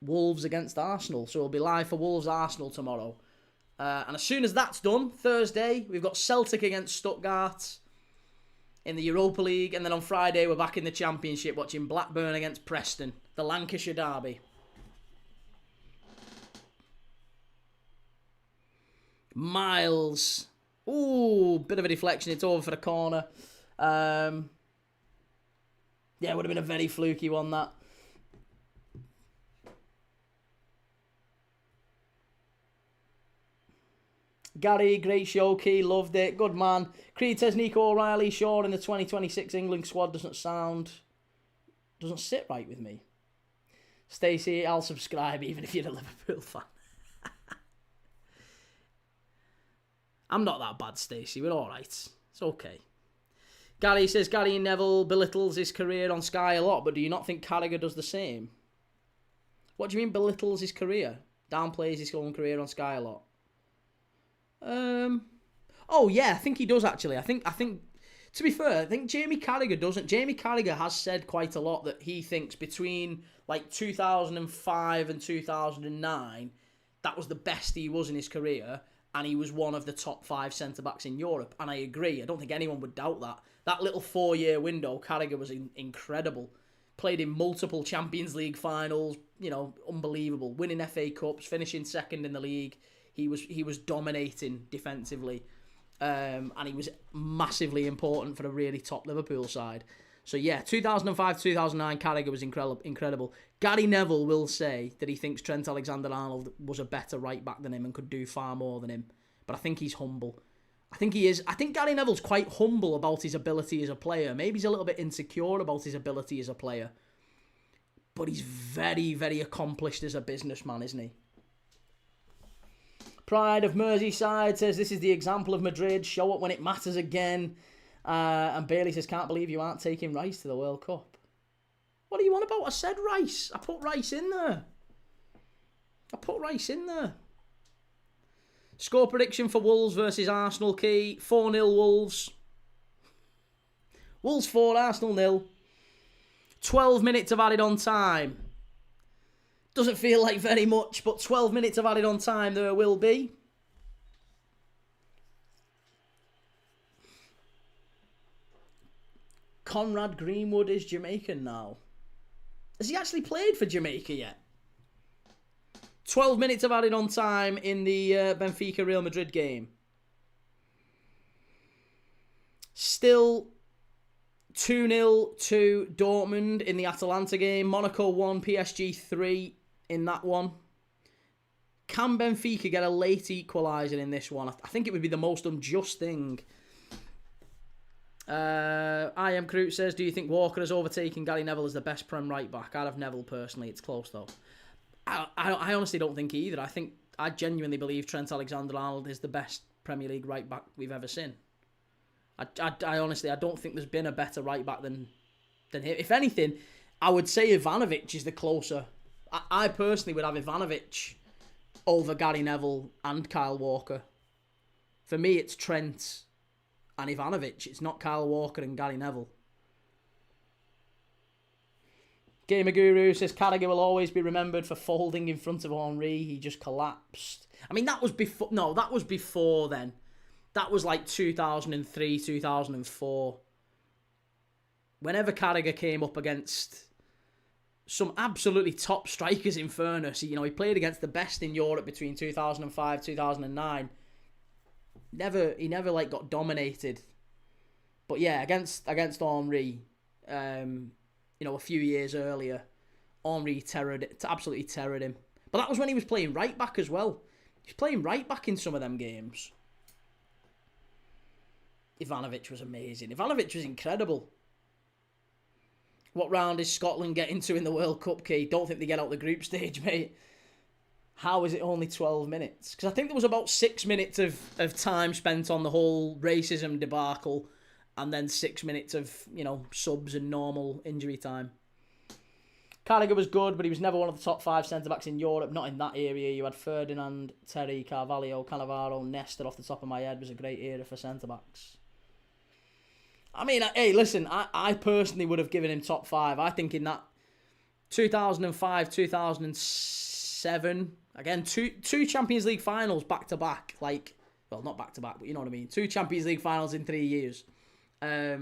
Speaker 1: Wolves against Arsenal. So we'll be live for Wolves Arsenal tomorrow. And as soon as that's done, Thursday, we've got Celtic against Stuttgart in the Europa League. And then on Friday, we're back in the Championship watching Blackburn against Preston, the Lancashire derby. Miles. Ooh, bit of a deflection. It's over for the corner. Yeah, it would have been a very fluky one, that. Gary, great show, Key, loved it. Good man. Creed says Nico O'Reilly, sure, in the 2026 England squad doesn't sit right with me. Stacey, I'll subscribe even if you're a Liverpool fan. I'm not that bad, Stacey. We're alright. It's okay. Gary says Gary Neville belittles his career on Sky a lot, but do you not think Carragher does the same? What do you mean belittles his career? Downplays his own career on Sky a lot? Oh yeah, I think he does actually. I think to be fair, I think Jamie Carragher doesn't. Jamie Carragher has said quite a lot that he thinks between like 2005 and 2009, that was the best he was in his career, and he was one of the top 5 centre-backs in Europe. And I agree. I don't think anyone would doubt that. That little 4-year window, Carragher was incredible. Played in multiple Champions League finals, unbelievable. Winning FA Cups, finishing second in the league. He was dominating defensively, and he was massively important for a really top Liverpool side. So yeah, 2005-2009, Carragher was incredible. Gary Neville will say that he thinks Trent Alexander-Arnold was a better right back than him and could do far more than him. But I think he's humble. I think he is. I think Gary Neville's quite humble about his ability as a player. Maybe he's a little bit insecure about his ability as a player. But he's very, very accomplished as a businessman, isn't he? Pride of Merseyside says, this is the example of Madrid. Show up when it matters again. And Bailey says, can't believe you aren't taking Rice to the World Cup. What are you on about? I said Rice. I put Rice in there. Score prediction for Wolves versus Arsenal, Key. 4-0 Wolves. Wolves 4, Arsenal 0. 12 minutes of added on time. Doesn't feel like very much, but 12 minutes of added on time there will be. Conrad Greenwood is Jamaican now. Has he actually played for Jamaica yet? 12 minutes of added on time in the Benfica Real Madrid game. Still 2-0 to Dortmund in the Atalanta game. Monaco 1, PSG 3 in that one. Can Benfica get a late equaliser in this one? I think it would be the most unjust thing. I Am Crute says, do you think Walker has overtaken Gary Neville as the best Prem right back? I'd have Neville personally. It's close though. I honestly don't think either. I genuinely believe Trent Alexander-Arnold is the best Premier League right back we've ever seen. I honestly don't think there's been a better right back than him. If anything, I would say Ivanovic is the closer. I personally would have Ivanovic over Gary Neville and Kyle Walker. For me, it's Trent and Ivanovic. It's not Kyle Walker and Gary Neville. Gamer Guru says Carragher will always be remembered for folding in front of Henry. He just collapsed. I mean, that was before. No, that was before then. That was like 2003, 2004. Whenever Carragher came up against some absolutely top strikers, in fairness, he played against the best in Europe between 2005, 2009. He never like got dominated. But yeah, against Henry, a few years earlier, Henry absolutely terrored him. But that was when he was playing right back as well. He was playing right back in some of them games. Ivanovic was amazing. Ivanovic was incredible. What round is Scotland getting to in the World Cup, Key? Don't think they get out the group stage, mate. How is it only 12 minutes? Because I think there was about 6 minutes of time spent on the whole racism debacle, and then 6 minutes of, subs and normal injury time. Carragher was good, but he was never one of the top 5 centre-backs in Europe, not in that area. You had Ferdinand, Terry, Carvalho, Cannavaro, Nesta off the top of my head. Was a great era for centre-backs. I mean, hey, listen, I personally would have given him top 5. I think in that 2005, 2007, again, two Champions League finals back-to-back. Well, not back-to-back, but you know what I mean. 2 Champions League finals in 3 years. I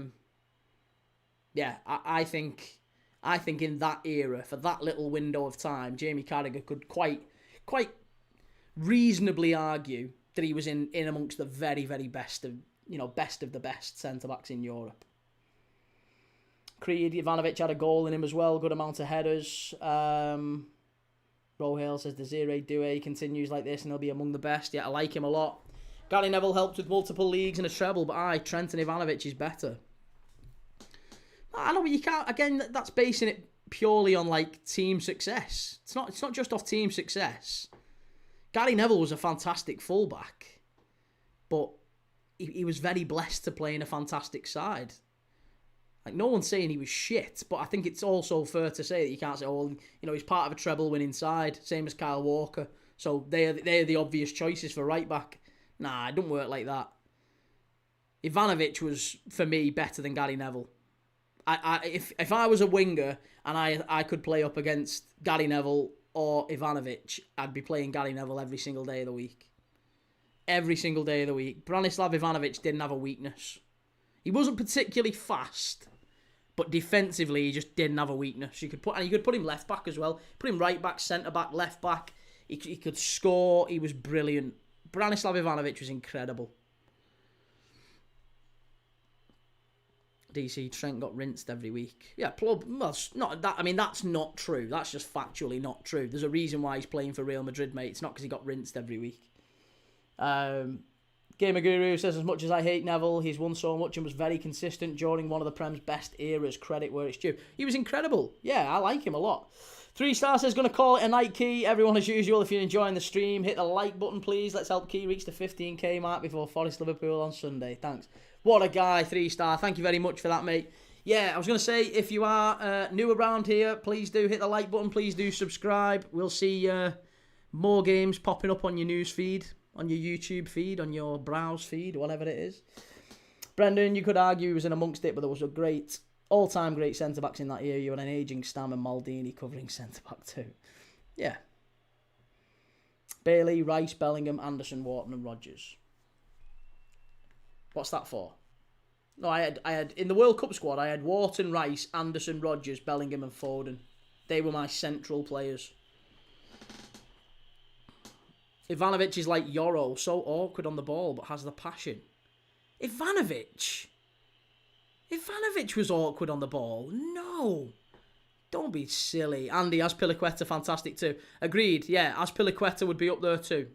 Speaker 1: think in that era, for that little window of time, Jamie Carragher could quite reasonably argue that he was in amongst the very, very best of the best centre-backs in Europe. Creed, Ivanovic had a goal in him as well, good amount of headers. Rohale says, Desiree Doué continues like this and he'll be among the best. Yeah, I like him a lot. Gary Neville helped with multiple leagues and a treble, but Trent and Ivanovic is better. I know, but you can't, again, that's basing it purely on, team success. It's not just off team success. Gary Neville was a fantastic fullback, but he was very blessed to play in a fantastic side. No one's saying he was shit, but I think it's also fair to say that you can't say, he's part of a treble winning side, same as Kyle Walker. So they're the obvious choices for right back. Nah, it don't work like that. Ivanovic was, for me, better than Gary Neville. If I was a winger and I could play up against Gary Neville or Ivanovic, I'd be playing Gary Neville every single day of the week. Every single day of the week. Branislav Ivanovic didn't have a weakness. He wasn't particularly fast, but defensively he just didn't have a weakness. You could put him left back as well. Put him right back, centre back, left back. He could score. He was brilliant. Branislav Ivanovic was incredible. DC Trent got rinsed every week. Yeah, not that. I mean, that's not true. That's just factually not true. There's a reason why he's playing for Real Madrid, mate. It's not because he got rinsed every week. Gamer Guru says, as much as I hate Neville, he's won so much and was very consistent during one of the Prem's best eras. Credit where it's due. He was incredible. Yeah, I like him a lot. 3 Star says, going to call it a night, Key. Everyone, as usual, if you're enjoying the stream, hit the like button, please. Let's help Key reach the 15k mark before Forest Liverpool on Sunday. Thanks. What a guy, 3 Star. Thank you very much for that, mate. Yeah, I was going to say, if you are new around here, please do hit the like button. Please do subscribe. We'll see more games popping up on your news feed, on your YouTube feed, on your browse feed, whatever it is. Brendan, you could argue he was in amongst it, but there was a great, all-time great centre-backs in that year. You had an ageing Stam and Maldini covering centre-back too. Yeah. Bailey, Rice, Bellingham, Anderson, Wharton and Rodgers. What's that for? No, I had in the World Cup squad, I had Wharton, Rice, Anderson, Rodgers, Bellingham and Foden. They were my central players. Ivanovic is like Yoro, so awkward on the ball, but has the passion. Ivanovic? Ivanovic was awkward on the ball. No. Don't be silly. Andy, Azpilicueta, fantastic too. Agreed, yeah, Azpilicueta would be up there too.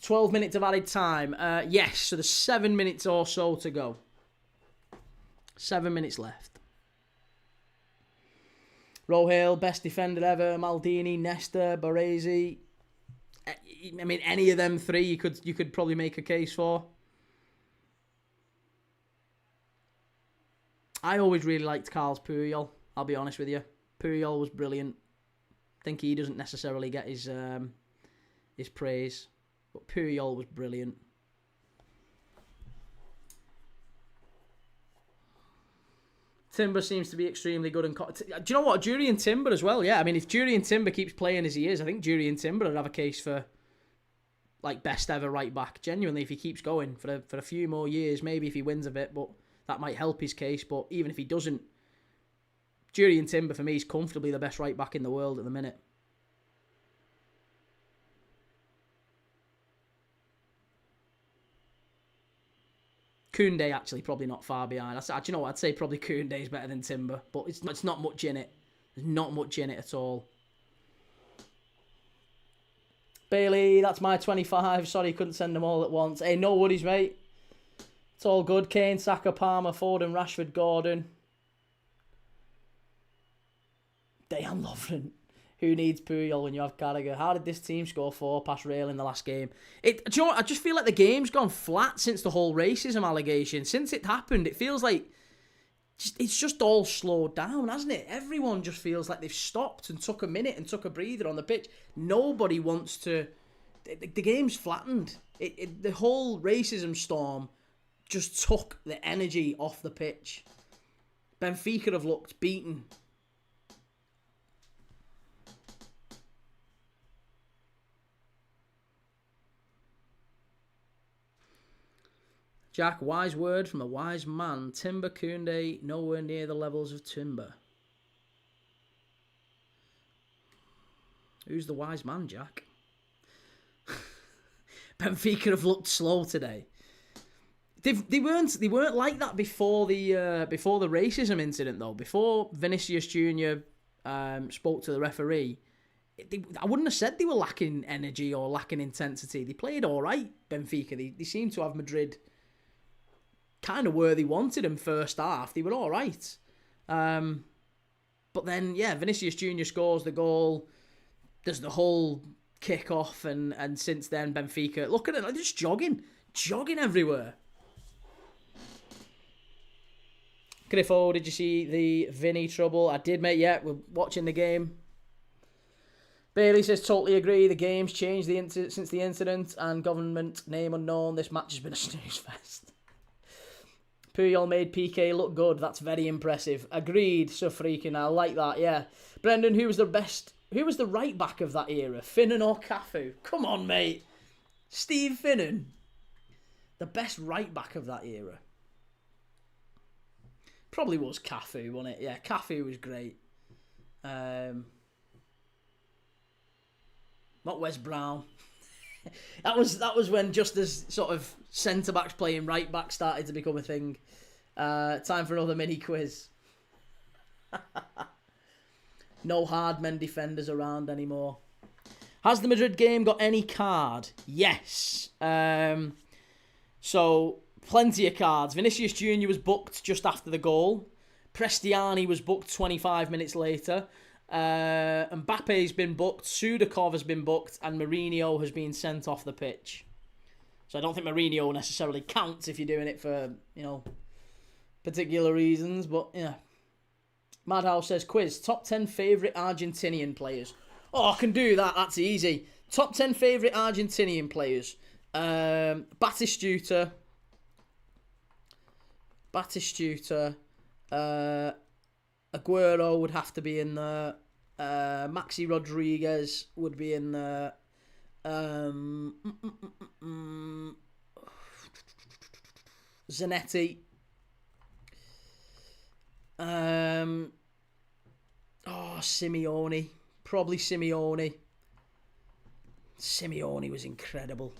Speaker 1: "12 minutes of added time." Yes, so there's 7 minutes or so to go. 7 minutes left. Rohil, best defender ever. Maldini, Nesta, Baresi. I mean, any of them three you could probably make a case for. I always really liked Carles Puyol, I'll be honest with you. Puyol was brilliant. I think he doesn't necessarily get his praise, but Puyol was brilliant. Timber seems to be extremely good. Do you know what? Jurriën Timber as well, yeah. I mean, if Jurriën Timber keeps playing as he is, I think Jurriën Timber would have a case for, like, best ever right back. Genuinely, if he keeps going for a few more years, maybe if he wins a bit, but that might help his case. But even if he doesn't, Jurriën Timber, for me, is comfortably the best right back in the world at the minute. Koundé actually probably not far behind. Do you know what? I'd say probably Koundé is better than Timber, but it's not much in it. There's not much in it at all. Bailey, that's my 25. Sorry, couldn't send them all at once. Hey, no worries, mate. It's all good. Kane, Saka, Palmer, Foden, Rashford, Gordon. Dejan Lovren. Who needs Puyol when you have Carragher? How did this team score 4 past Real in the last game? Do you know what? I just feel like the game's gone flat since the whole racism allegation. Since it happened, it feels like it's just all slowed down, hasn't it? Everyone just feels like they've stopped and took a minute and took a breather on the pitch. Nobody wants to... The game's flattened. The whole racism storm just took the energy off the pitch. Benfica have looked beaten. Jack, wise word from a wise man. Timber, Koundé, nowhere near the levels of Timber. Who's the wise man, Jack? Benfica have looked slow today. They weren't like that before the racism incident though. Before Vinicius Junior spoke to the referee, I wouldn't have said they were lacking energy or lacking intensity. They played all right, Benfica. They seemed to have Madrid kind of where they wanted him first half. They were all right. But then, yeah, Vinicius Junior scores the goal. There's the whole kick-off, and since then, Benfica, look at it, they're just jogging everywhere. Griffo, did you see the Vinny trouble? I did, mate, yeah, we're watching the game. Bailey says, totally agree, the game's changed since the incident, and government name unknown, this match has been a snooze fest. Puyol made PK look good. That's very impressive. Agreed, so freaking. I like that, yeah. Brendan, who was the right back of that era? Finnan or Cafu? Come on, mate. Steve Finnan. The best right back of that era. Probably was Cafu, wasn't it? Yeah, Cafu was great. Not Wes Brown. That was when just as sort of centre-backs playing right-back started to become a thing. Time for another mini-quiz. No hard men defenders around anymore. Has the Madrid game got any card? Yes. So, plenty of cards. Vinicius Junior was booked just after the goal. Prestiani was booked 25 minutes later. Mbappe's been booked, Sudakov has been booked, and Mourinho has been sent off the pitch. So I don't think Mourinho necessarily counts if you're doing it for, particular reasons, but yeah. Madhouse says, quiz, top 10 favourite Argentinian players. Oh, I can do that, that's easy. Top 10 favourite Argentinian players. Batistuta. Aguero would have to be in there. Maxi Rodriguez would be in there. Zanetti. Oh, Simeone. Probably Simeone. Simeone was incredible.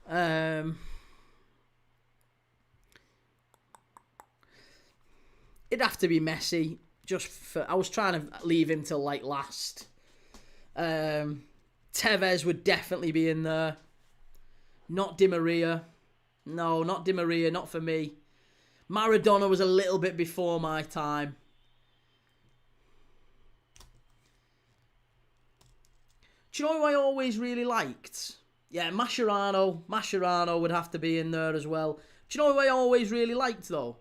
Speaker 1: It'd have to be Messi. I was trying to leave him till like last. Tevez would definitely be in there. Not Di Maria. No, not Di Maria. Not for me. Maradona was a little bit before my time. Do you know who I always really liked? Yeah, Mascherano. Mascherano would have to be in there as well. Do you know who I always really liked, though?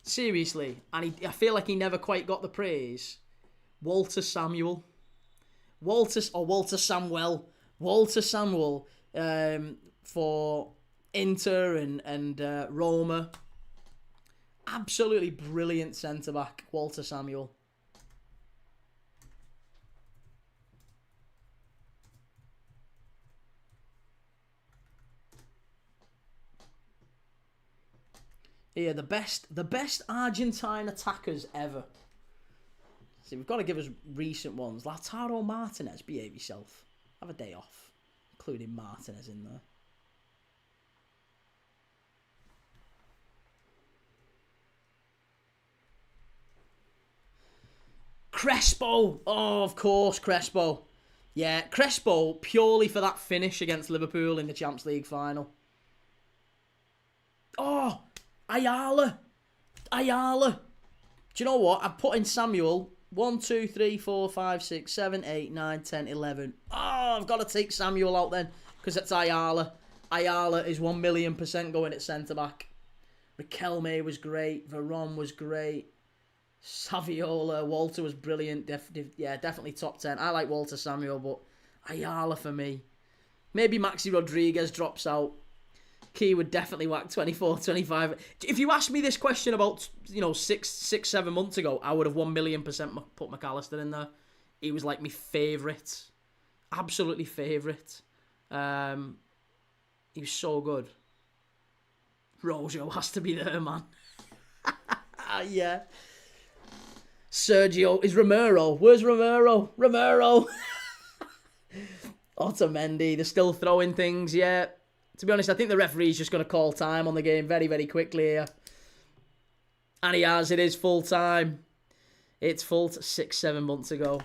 Speaker 1: Seriously. And I feel like he never quite got the praise. Walter Samuel. Walter Samuel. Walter Samuel for Inter and Roma. Absolutely brilliant centre-back, Walter Samuel. Yeah, the best Argentine attackers ever. See, we've got to give us recent ones. Lautaro Martinez, behave yourself. Have a day off, including Martinez in there. Crespo! Oh, of course, Crespo. Yeah, Crespo purely for that finish against Liverpool in the Champions League final. Oh, Ayala. Ayala. Do you know what? I've put in Samuel. 1, 2, 3, 4, 5, 6, 7, 8, 9, 10, 11. Oh, I've got to take Samuel out then, because it's Ayala. Ayala is 1,000,000% going at centre-back. Riquelme was great. Veron was great. Saviola. Walter was brilliant. Definitely top 10. I like Walter Samuel, but Ayala for me. Maybe Maxi Rodriguez drops out. Key would definitely whack 24, 25. If you asked me this question about, 6-7 months ago, I would have 1,000,000% put McAllister in there. He was like my favourite. Absolutely favourite. He was so good. Rojo has to be there, man. Yeah. Sergio. Is Romero. Where's Romero? Romero. Otamendi. They're still throwing things, yeah. To be honest, I think the referee's just going to call time on the game very, very quickly here. And he has. It is full time. It's full 6-7 months ago.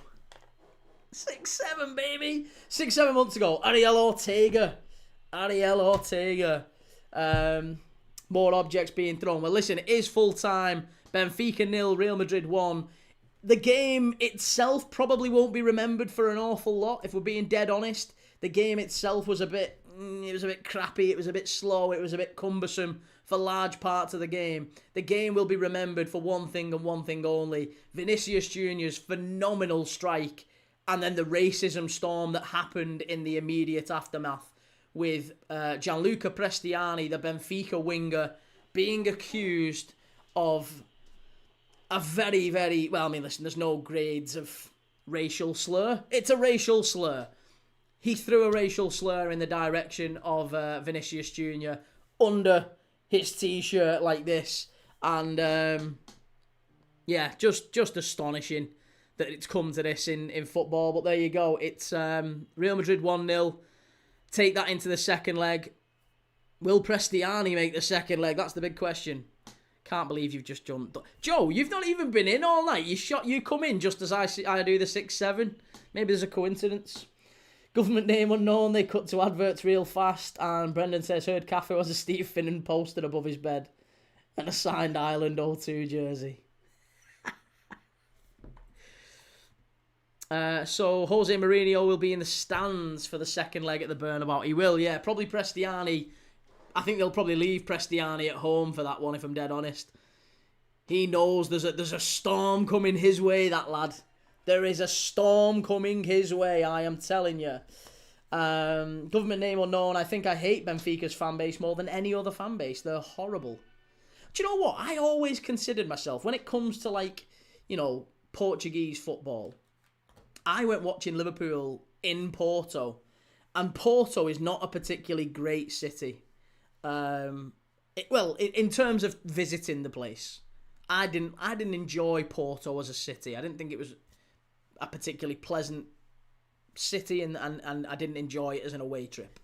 Speaker 1: 6-7, baby. 6-7 months ago. Ariel Ortega. More objects being thrown. Well, listen, it is full time. Benfica 0, Real Madrid 1. The game itself probably won't be remembered for an awful lot, if we're being dead honest. The game itself was a bit crappy, it was a bit slow, it was a bit cumbersome for large parts of the game. The game will be remembered for one thing and one thing only. Vinicius Jr.'s phenomenal strike, and then the racism storm that happened in the immediate aftermath with Gianluca Prestiani, the Benfica winger, being accused of a very, very... Well, I mean, listen, there's no grades of racial slur. It's a racial slur. He threw a racial slur in the direction of Vinicius Jr. under his t-shirt like this. And, just astonishing that it's come to this in football. But there you go. It's Real Madrid 1-0. Take that into the second leg. Will Prestiani make the second leg? That's the big question. Can't believe you've just jumped. Joe, you've not even been in all night. You come in just as I do the 6-7. Maybe there's a coincidence. Government name unknown. They cut to adverts real fast. And Brendan says, heard Cafe was a Steve Finnan posted above his bed. And a signed Ireland 02 jersey. So Jose Mourinho will be in the stands for the second leg at the Bernabéu. He will, yeah. Probably Prestiani. I think they'll probably leave Prestiani at home for that one, if I'm dead honest. He knows there's a storm coming his way, that lad. There is a storm coming his way, I am telling you. Government name unknown. I think I hate Benfica's fan base more than any other fan base. They're horrible. Do you know what? I always considered myself, when it comes to, Portuguese football, I went watching Liverpool in Porto, and Porto is not a particularly great city. In terms of visiting the place, I didn't enjoy Porto as a city. I didn't think it was a particularly pleasant city, and I didn't enjoy it as an away trip.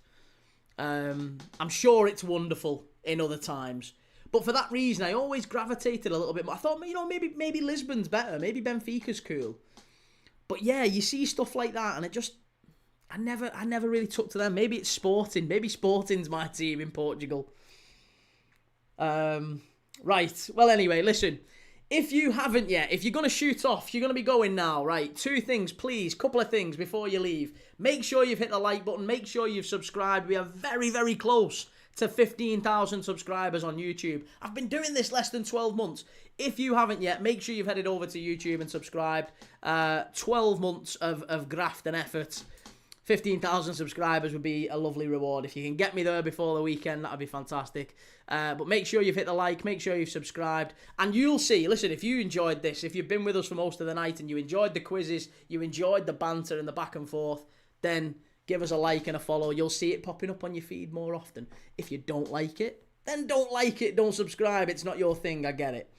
Speaker 1: I'm sure it's wonderful in other times, but for that reason, I always gravitated a little bit more. I thought, maybe Lisbon's better, maybe Benfica's cool. But yeah, you see stuff like that, and I never really took to them. Maybe it's Sporting. Maybe Sporting's my team in Portugal. Right. Well, anyway, listen. If you haven't yet, if you're going to shoot off, you're going to be going now, right? 2 things, please. Couple of things before you leave. Make sure you've hit the like button. Make sure you've subscribed. We are very, very close to 15,000 subscribers on YouTube. I've been doing this less than 12 months. If you haven't yet, make sure you've headed over to YouTube and subscribed. 12 months of graft and effort. 15,000 subscribers would be a lovely reward. If you can get me there before the weekend, that would be fantastic. But make sure you've hit the like, make sure you've subscribed, and you'll see, listen, if you enjoyed this, if you've been with us for most of the night and you enjoyed the quizzes, you enjoyed the banter and the back and forth, then give us a like and a follow. You'll see it popping up on your feed more often. If you don't like it, then don't like it, don't subscribe. It's not your thing, I get it.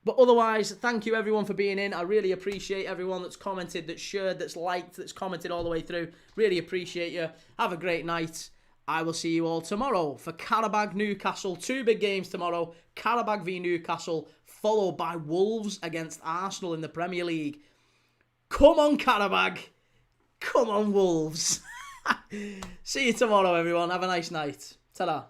Speaker 1: But otherwise, thank you everyone for being in. I really appreciate everyone that's commented, that's shared, that's liked, that's commented all the way through. Really appreciate you. Have a great night. I will see you all tomorrow for Qarabağ Newcastle. 2 big games tomorrow. Qarabağ v Newcastle, followed by Wolves against Arsenal in the Premier League. Come on, Qarabağ. Come on, Wolves. See you tomorrow, everyone. Have a nice night. Ta-da.